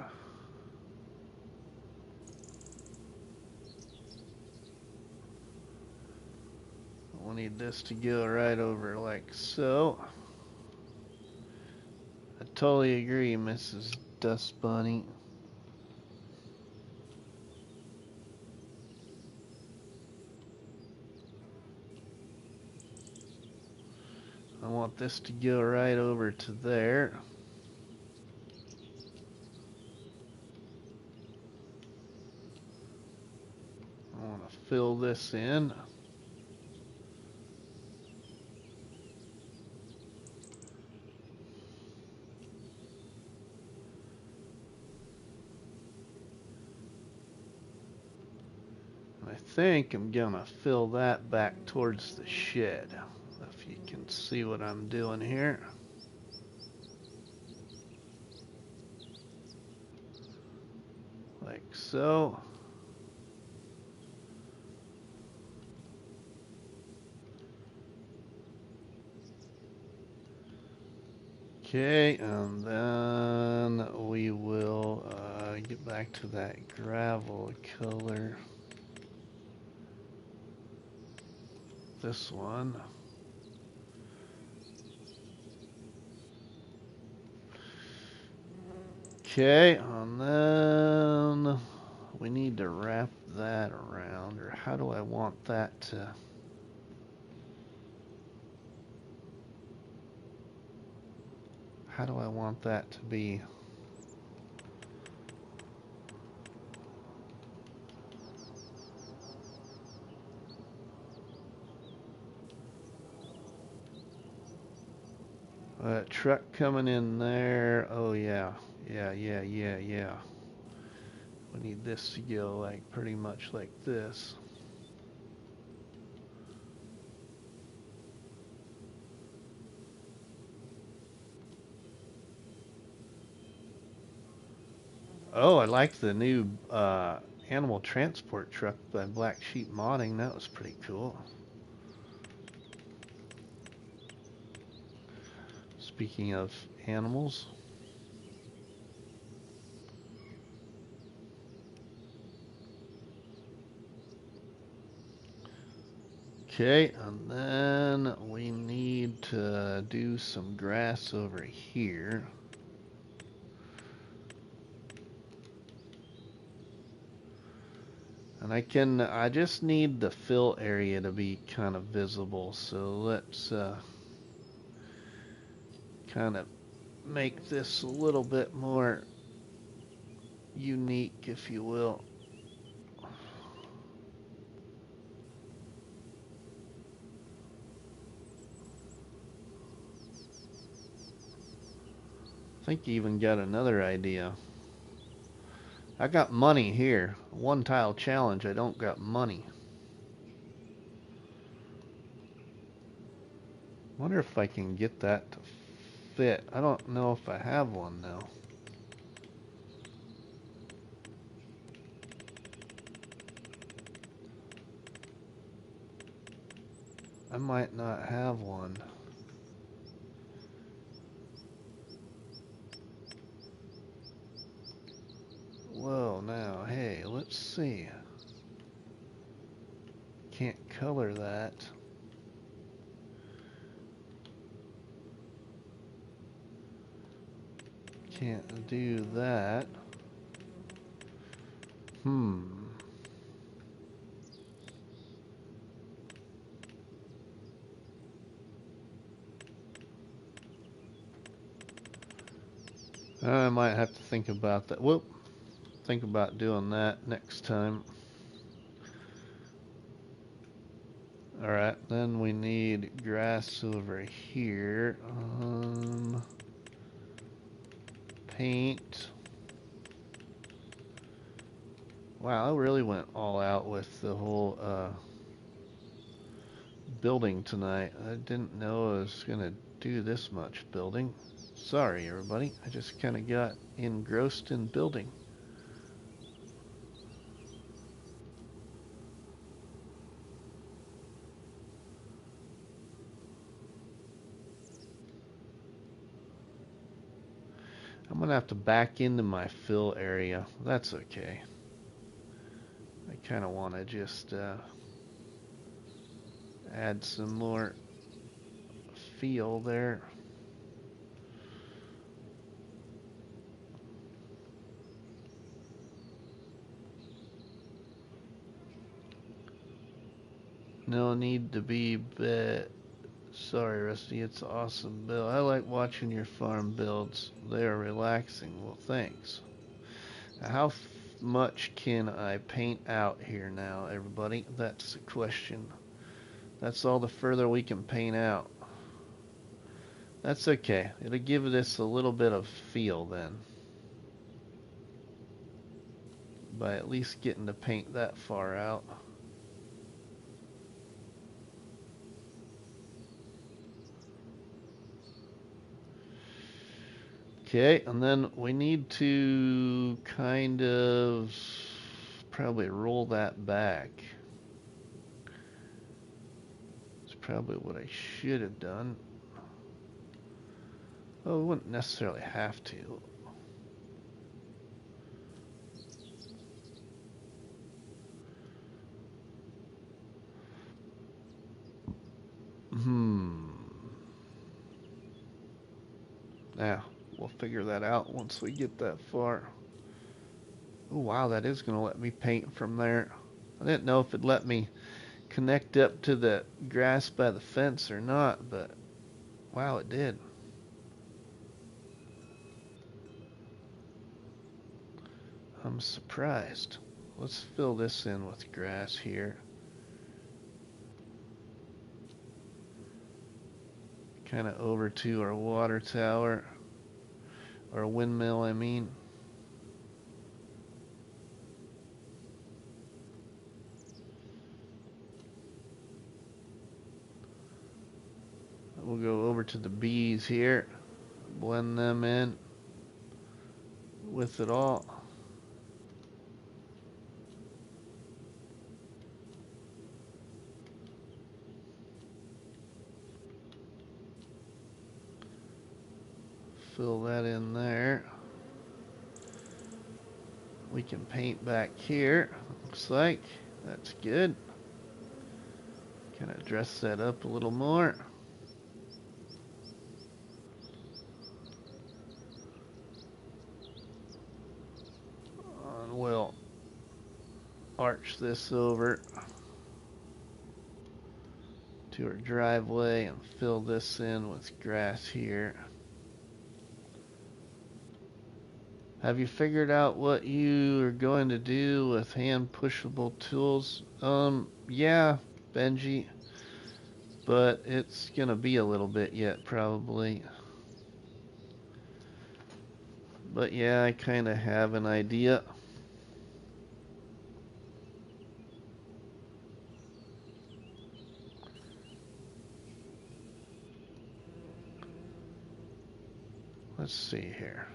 We'll need this to go right over like so. I totally agree, Mrs. Dust Bunny. I want this to go right over to there. I want to fill this in. I think I'm gonna fill that back towards the shed, if you can see what I'm doing here. Like so. Okay, and then we will get back to that gravel color. This one. Okay, and then we need to wrap that around, or how do I want that to... How do I want that to be? Truck coming in there. Oh yeah. Yeah. We need this to go like pretty much like this. Oh, I like the new animal transport truck by Black Sheep Modding. That was pretty cool. Speaking of animals. Okay, and then we need to do some grass over here. And I just need the fill area to be kind of visible. So let's kind of make this a little bit more unique, if you will. I think you even got another idea. I got money here. One tile challenge, I don't got money. Wonder if I can get that to fit. I don't know if I have one though. I might not have one. Whoa, now, hey, let's see. Can't color that. Can't do that. I might have to think about that. Whoop. Think about doing that next time. Alright, then we need grass over here. Paint. Wow, I really went all out with the whole building tonight. I didn't know I was going to do this much building. Sorry, everybody. I just kind of got engrossed in building. I'm going to have to back into my fill area. That's okay. I kind of want to just add some more feel there. No need to be bet. Sorry, Rusty, it's awesome build. I like watching your farm builds. They are relaxing. Well, thanks. Now, how much can I paint out here now, everybody? That's the question. That's all the further we can paint out. That's okay. It'll give this a little bit of feel then. By at least getting to paint that far out. Okay, and then we need to kind of probably roll that back. It's probably what I should have done. Oh, we wouldn't necessarily have to. Now, we'll figure that out once we get that far. Oh, wow, that is going to let me paint from there. I didn't know if it'd let me connect up to the grass by the fence or not, but wow, it did. I'm surprised. Let's fill this in with grass here. Kind of over to our water tower, or windmill, I mean. We'll go over to the bees here, blend them in with it all. Fill that in there. We can paint back here. Looks like that's good. Kind of dress that up a little more. And we'll arch this over to our driveway and fill this in with grass here. Have you figured out what you are going to do with hand pushable tools? Yeah, Benji, but it's gonna be a little bit yet probably. But yeah, I kind of have an idea. Let's see here.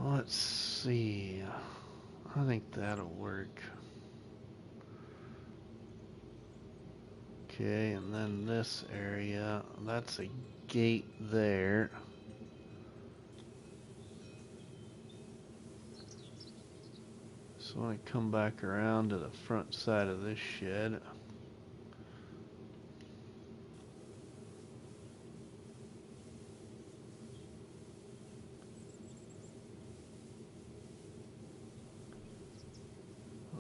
Let's see. I think that'll work. Okay, and then this area, that's a gate there. So I come back around to the front side of this shed.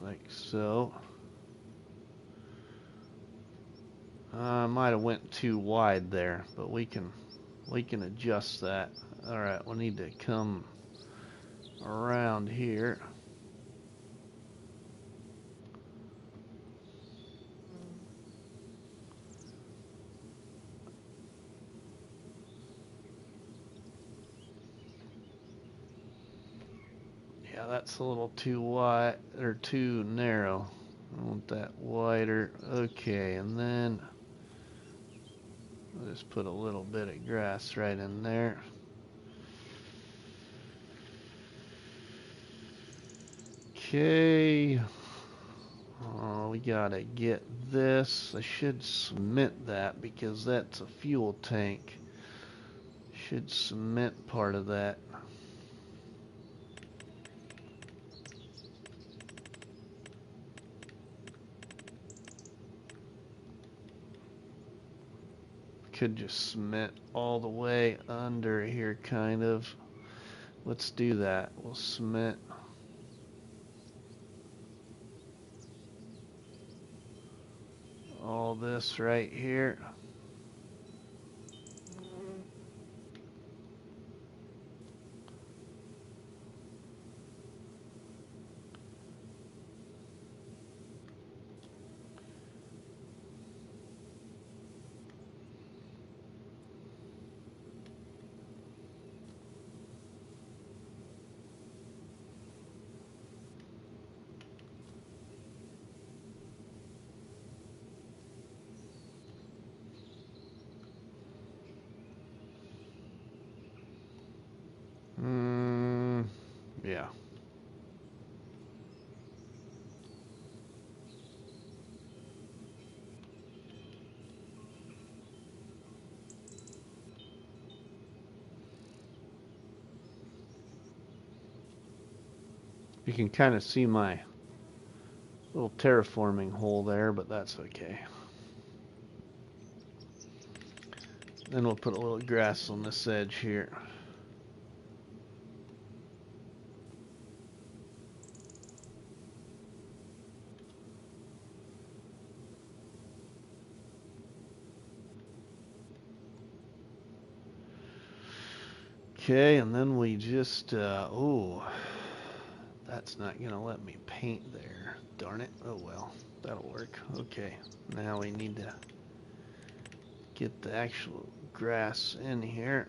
Like so. I might have went too wide there, but we can adjust that. All right, we need to come around here. Yeah, that's a little too wide or too narrow. I want that wider. Okay, and then I'll just put a little bit of grass right in there. Okay. Oh, we gotta get this. I should cement that because that's a fuel tank. Should cement part of that. Could just cement all the way under here, kind of. Let's do that. We'll cement all this right here. Yeah. You can kind of see my little terraforming hole there, but that's okay. Then we'll put a little grass on this edge here. Okay, and then we just, oh, that's not going to let me paint there. Darn it. Oh, well, that'll work. Okay, now we need to get the actual grass in here.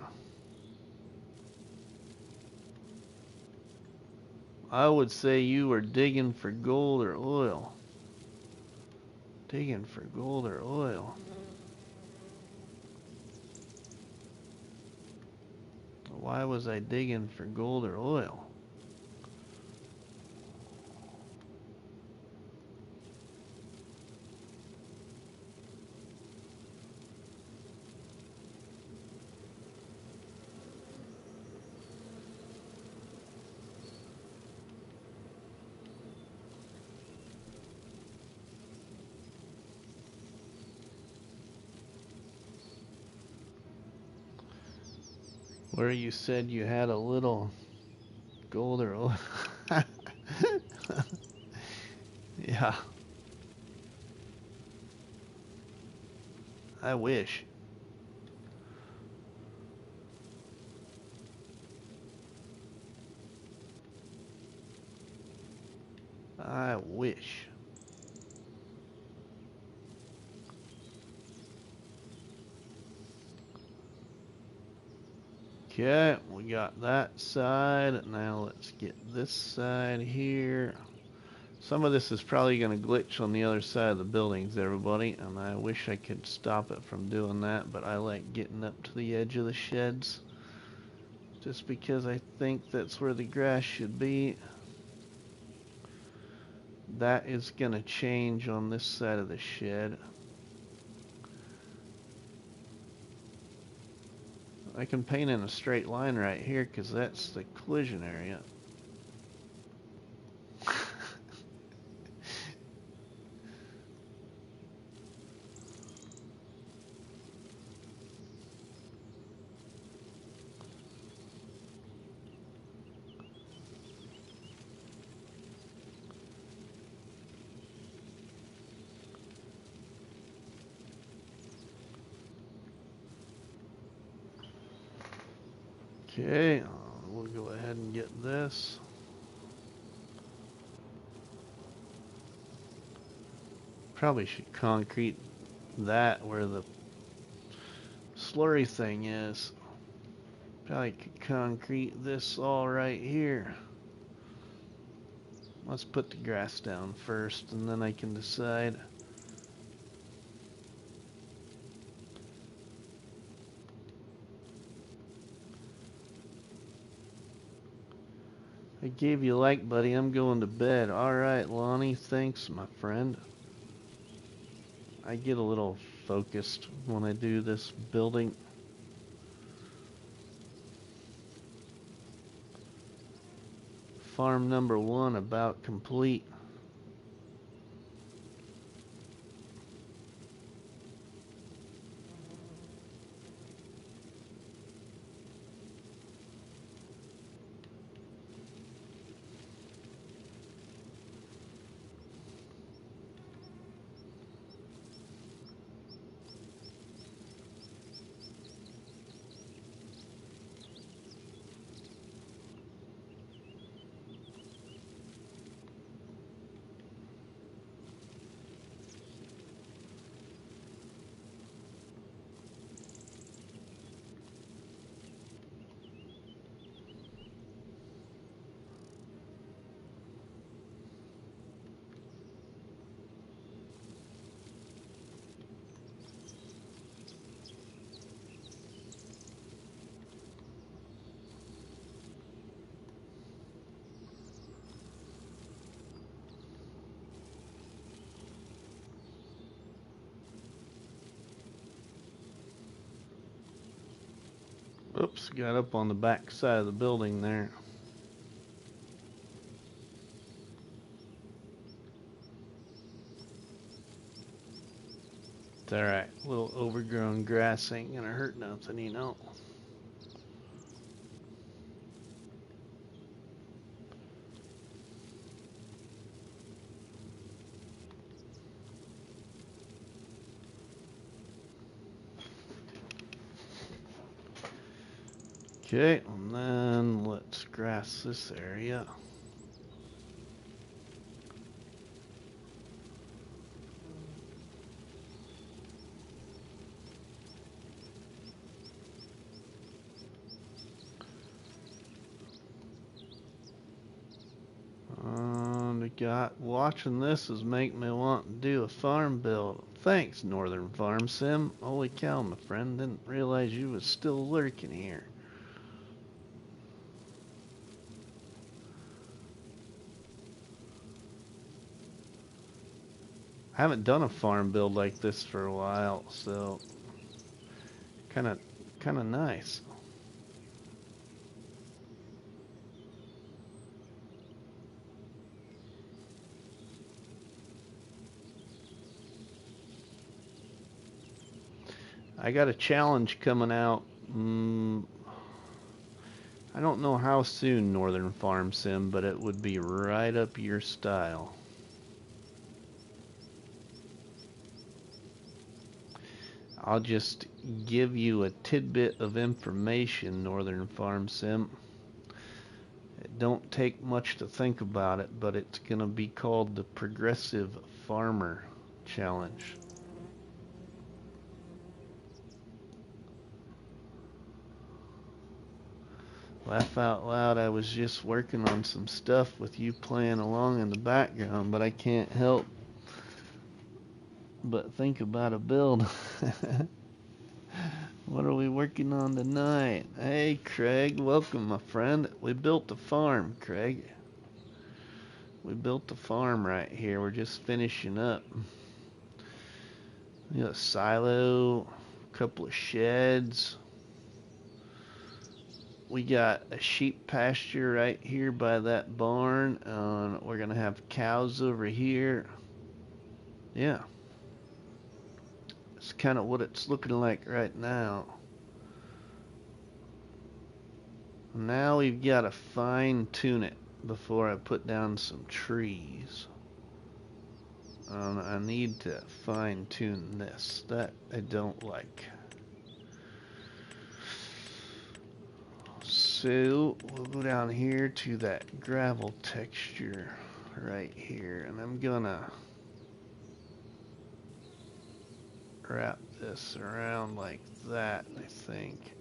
I would say you were digging for gold or oil. Digging for gold or oil. Why was I digging for gold or oil? Where you said you had a little gold or oil. Yeah. I wish. I wish. Okay, we got that side. Now let's get this side here. Some of this is probably going to glitch on the other side of the buildings, everybody, and I wish I could stop it from doing that, but I like getting up to the edge of the sheds. just because I think that's where the grass should be. That is going to change on this side of the shed. I can paint in a straight line right here because that's the collision area. Okay, we'll go ahead and get this. Probably should concrete that where the slurry thing is. Probably could concrete this all right here. Let's put the grass down first and then I can decide. I gave you a like, buddy. I'm going to bed. Alright, Lonnie. Thanks, my friend. I get a little focused when I do this building. Farm number 1 about complete. Oops, got up on the back side of the building there. It's alright, a little overgrown grass ain't gonna hurt nothing, you know. Okay, and then let's grass this area. Watching this is making me want to do a farm build. Thanks, Northern Farm Sim. Holy cow, my friend, didn't realize you was still lurking here. I haven't done a farm build like this for a while, so kind of nice. I got a challenge coming out. I don't know how soon, Northern Farm Sim, but it would be right up your style. I'll just give you a tidbit of information, Northern Farm Sim. It don't take much to think about it, but it's going to be called the Progressive Farmer Challenge. Laugh out loud, I was just working on some stuff with you playing along in the background, but I can't help but think about a build. What What are we working on tonight? Hey, Craig, welcome, my friend. We built a farm, Craig. We built a farm right here. We're just finishing up. We got a silo, a couple of sheds. We got a sheep pasture right here by that barn. We're gonna have cows over here. Yeah. It's kind of what it's looking like right now. Now we've got to fine tune it before I put down some trees. I need to fine tune this. That I don't like. So we'll go down here to that gravel texture right here, and I'm gonna wrap this around like that, I think.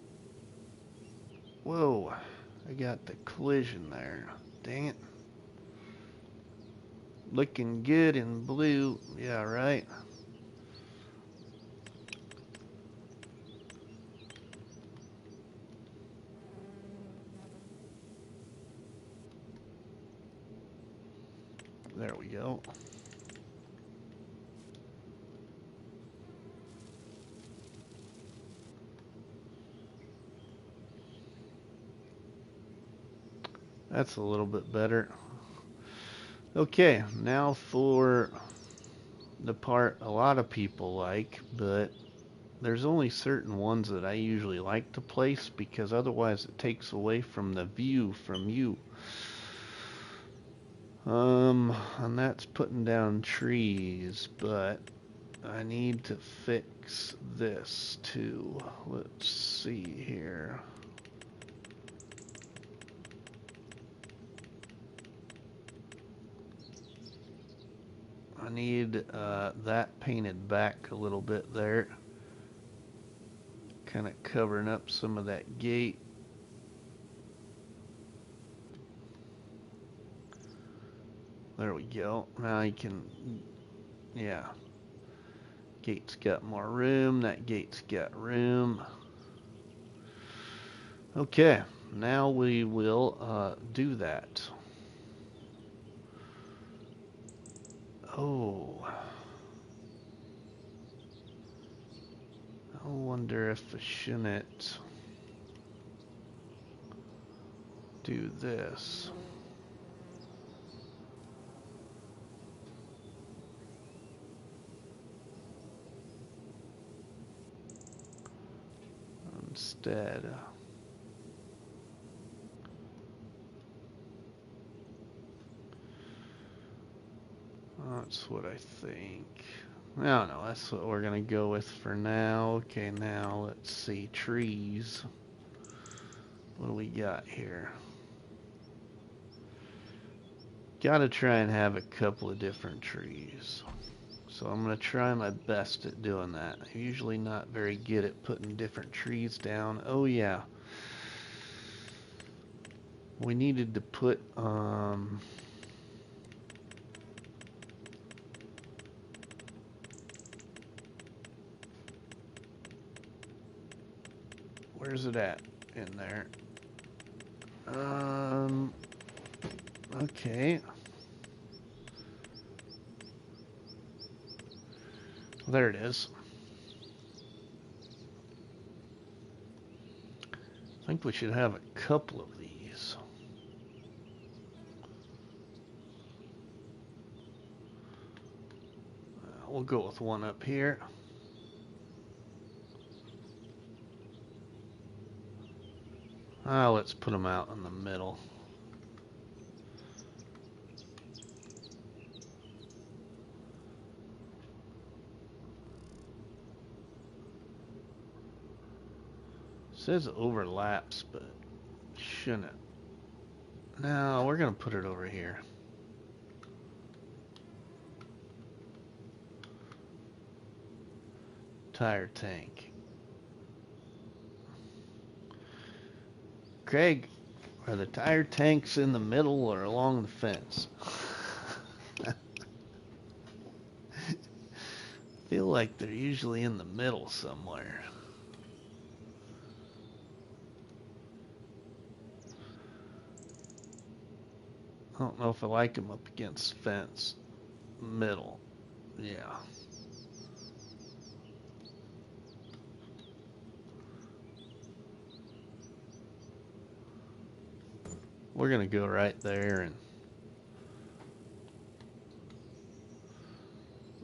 Whoa, I got the collision there. Dang it. Looking good in blue. Yeah, right. There we go. That's a little bit better. Okay, now for the part a lot of people like, but there's only certain ones that I usually like to place because otherwise it takes away from the view from you. And that's putting down trees, but I need to fix this too. Let's see here. I need that painted back a little bit there. Kind of covering up some of that gate. There we go. Now you can, yeah. Gate's got more room. That gate's got room. Okay, now we will do that. Oh. I wonder if I shouldn't do this. Instead. That's what I think. I don't know, that's what we're gonna go with for now. Okay, now let's see, trees. What do we got here? Gotta try and have a couple of different trees. So I'm gonna try my best at doing that. I'm usually not very good at putting different trees down. Oh yeah. We needed to put where's it at in there? Okay. There it is. I think we should have a couple of these. We'll go with one up here. Let's put them out in the middle. It says it overlaps, but shouldn't. No, we're gonna put it over here. Tire tank. Craig, are the tire tanks in the middle or along the fence? I feel like they're usually in the middle somewhere. don't know if I like them up against fence. Middle. Yeah. We're going to go right there and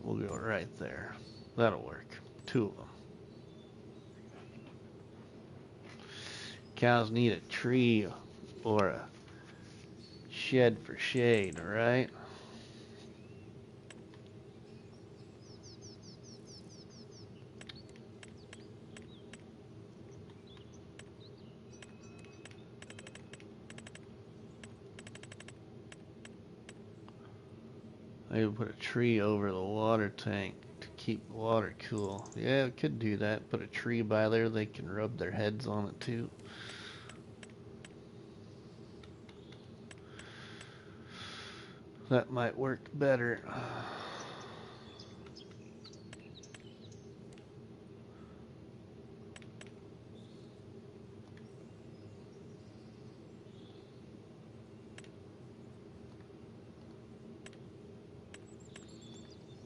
we'll go right there. That'll work. 2 of them. Cows need a tree or a shed for shade, right? Maybe put a tree over the water tank to keep the water cool. Yeah, we could do that. Put a tree by there, they can rub their heads on it too. That might work better.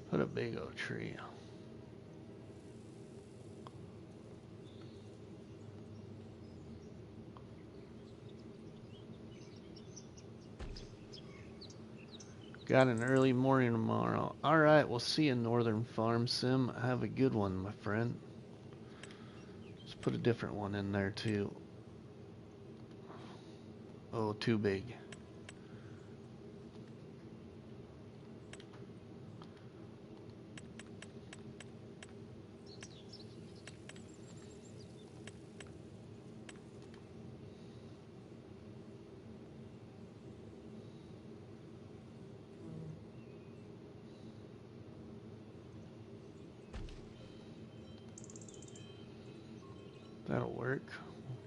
Put a big old tree. Got an early morning tomorrow. Alright, we'll see you in Northern Farm Sim. Have a good one, my friend. Let's put a different one in there too. Oh, too big. That'll work.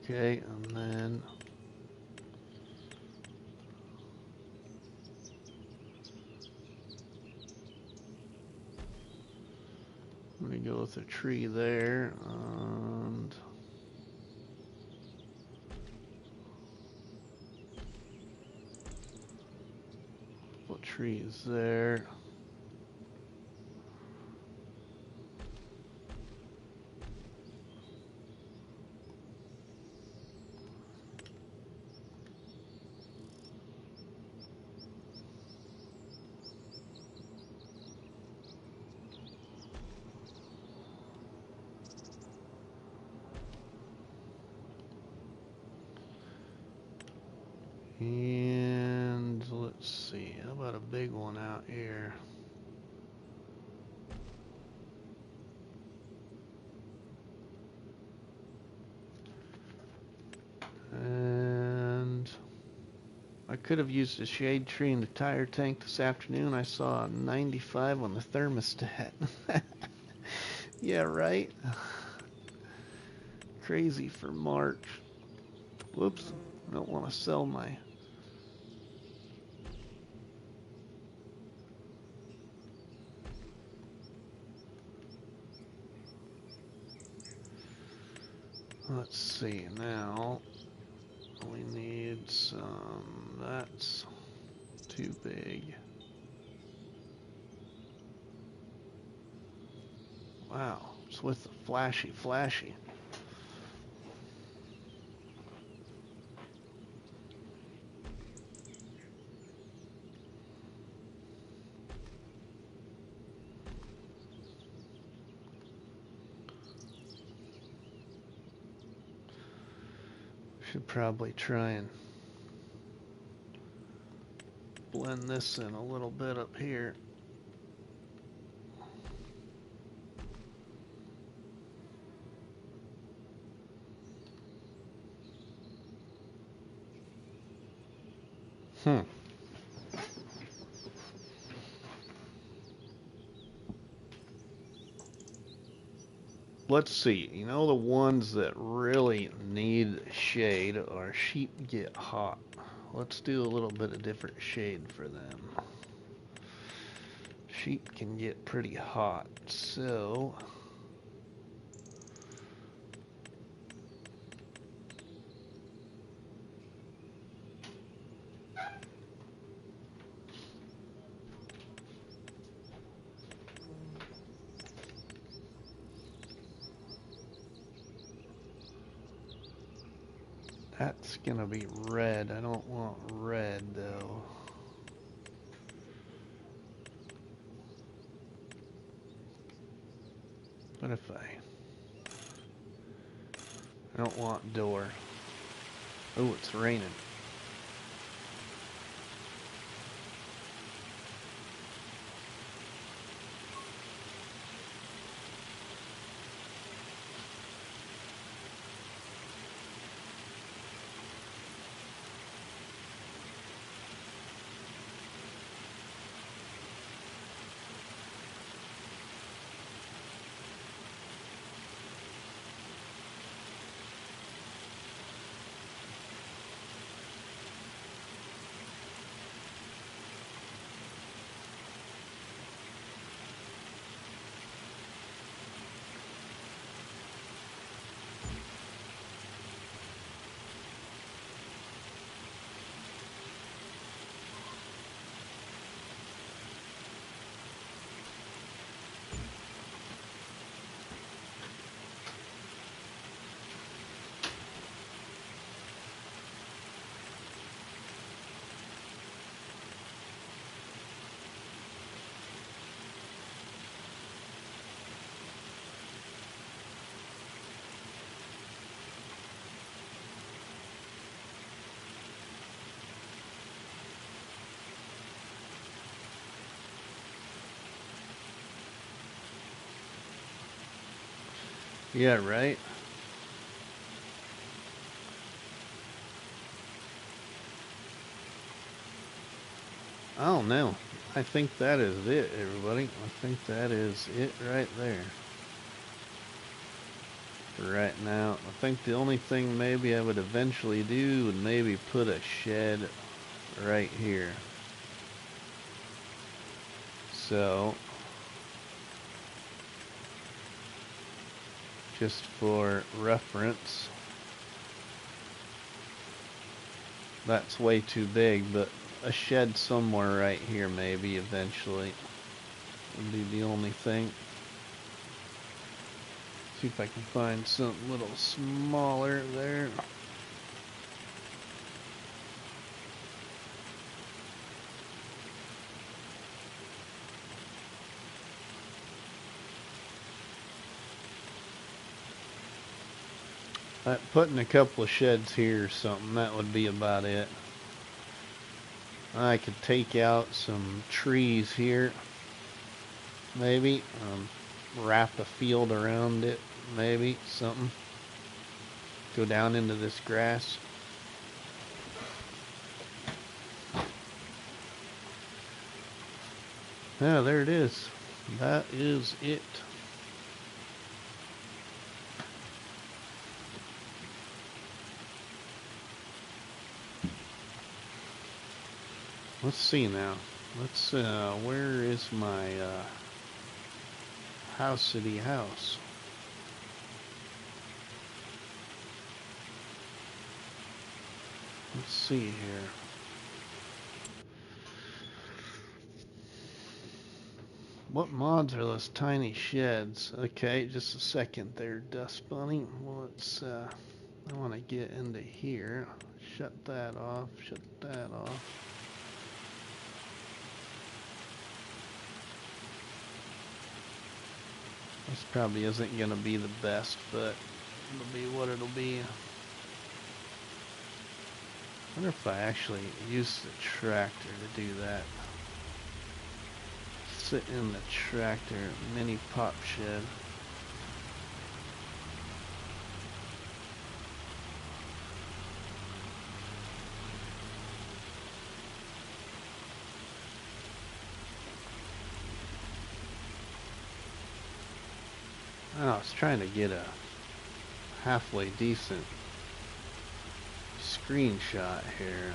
Okay, and then I'm gonna go with a tree there, and put trees there. And let's see, how about a big one out here? And I could have used a shade tree in the tire tank this afternoon. I saw a 95 on the thermostat. Yeah, right? Crazy for March. Whoops, I don't want to sell my... Let's see, now we need some... That's too big. Wow, it's with the flashy. Should probably try and blend this in a little bit up here. Let's see, you know, the ones that really need shade are sheep get hot. Let's do a little bit of different shade for them. Sheep can get pretty hot, so That's gonna be red. I don't want red though. What if I don't want door. Oh, it's raining. Yeah, right. I don't know. I think that is it, everybody. I think that is it right there. For right now, I think the only thing maybe I would eventually do would maybe put a shed right here. So, just for reference, that's way too big, but a shed somewhere right here maybe eventually would be the only thing. See if I can find something a little smaller there. Putting a couple of sheds here or something, that would be about it. I could take out some trees here, maybe, wrap a field around it, maybe, something. Go down into this grass. Yeah, there it is. That is it. Let's see now. Let's, where is my, house city house? Let's see here. What mods are those tiny sheds? Okay, just a second there, Dust Bunny. Well, let's, I want to get into here. Shut that off, shut that off. This probably isn't going to be the best, but it'll be what it'll be. I wonder if I actually use the tractor to do that. Sit in the tractor mini pop shed. I was trying to get a halfway decent screenshot here.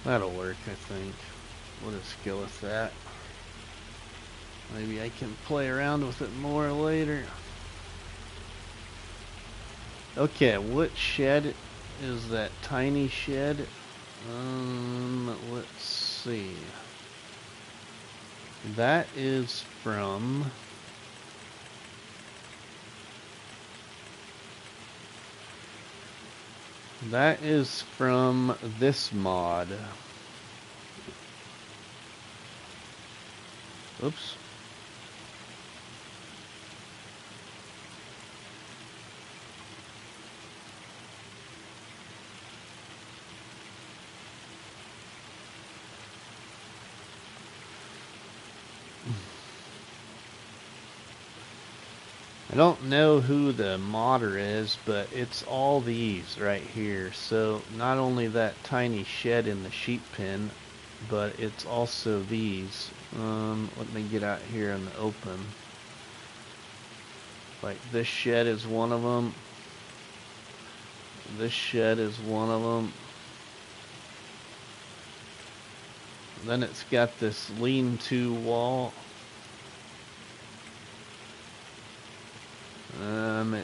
That'll work, I think. We'll just go with that. Maybe I can play around with it more later. Okay, what shed is that tiny shed? Let's see. That is from... That is from this mod. Oops. I don't know who the modder is, but it's all these right here. So not only that tiny shed in the sheep pen, but it's also these. Let me get out here in the open. Like this shed is one of them. This shed is one of them. Then it's got this lean-to wall.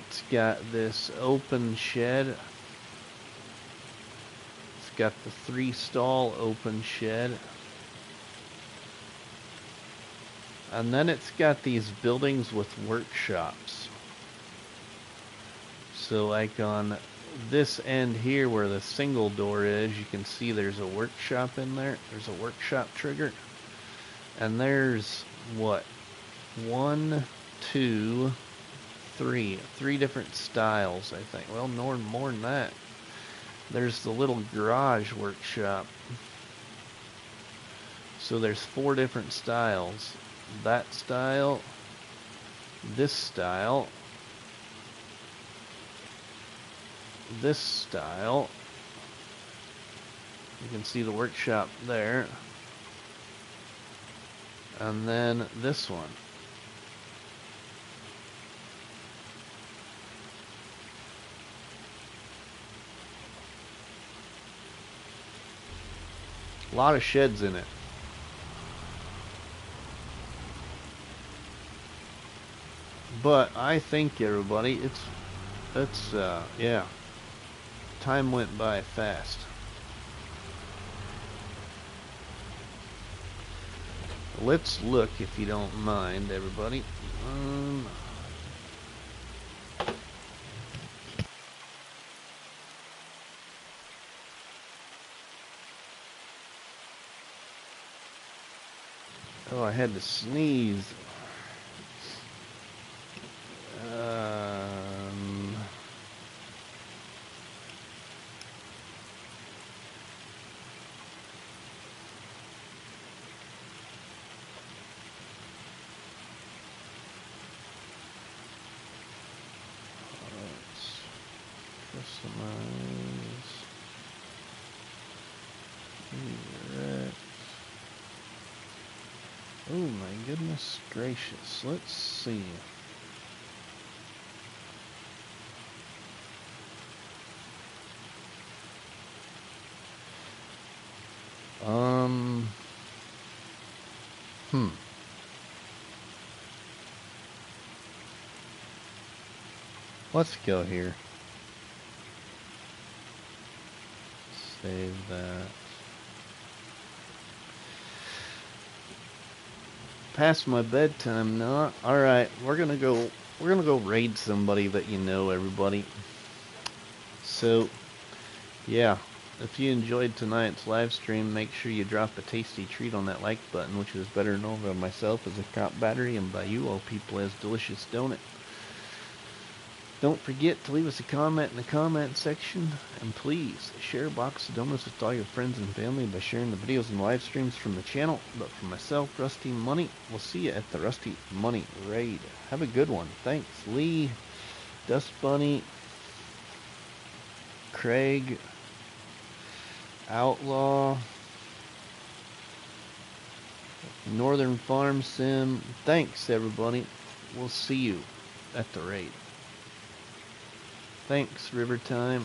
It's got this open shed. It's got the 3-stall open shed. And then it's got these buildings with workshops. So like on this end here where the single door is, you can see there's a workshop in there. There's a workshop trigger. And there's what? 1, 2, 3 different styles, I think. Well, more than that. There's the little garage workshop. So there's 4 different styles. That style, this style, this style. You can see the workshop there. And then this one. A lot of sheds in it. But I think, everybody, it's yeah. Time went by fast. Let's look, if you don't mind, everybody. Oh, I had to sneeze. Oh my goodness gracious. Let's see. Let's go here. Save that. Past my bedtime now. Alright, we're gonna go raid somebody that you know, everybody. So yeah, if you enjoyed tonight's live stream, make sure you drop a tasty treat on that like button, which is better known by myself as a cop battery and by you all people as delicious donut. Don't forget to leave us a comment in the comment section, and please share a box of donuts with all your friends and family by sharing the videos and live streams from the channel. But for myself, RustyMoney, we'll see you at the RustyMoney raid. Have a good one. Thanks, Lee, Dust Bunny, Craig, Outlaw, Northern Farm Sim. Thanks, everybody. We'll see you at the raid. Thanks, River Time.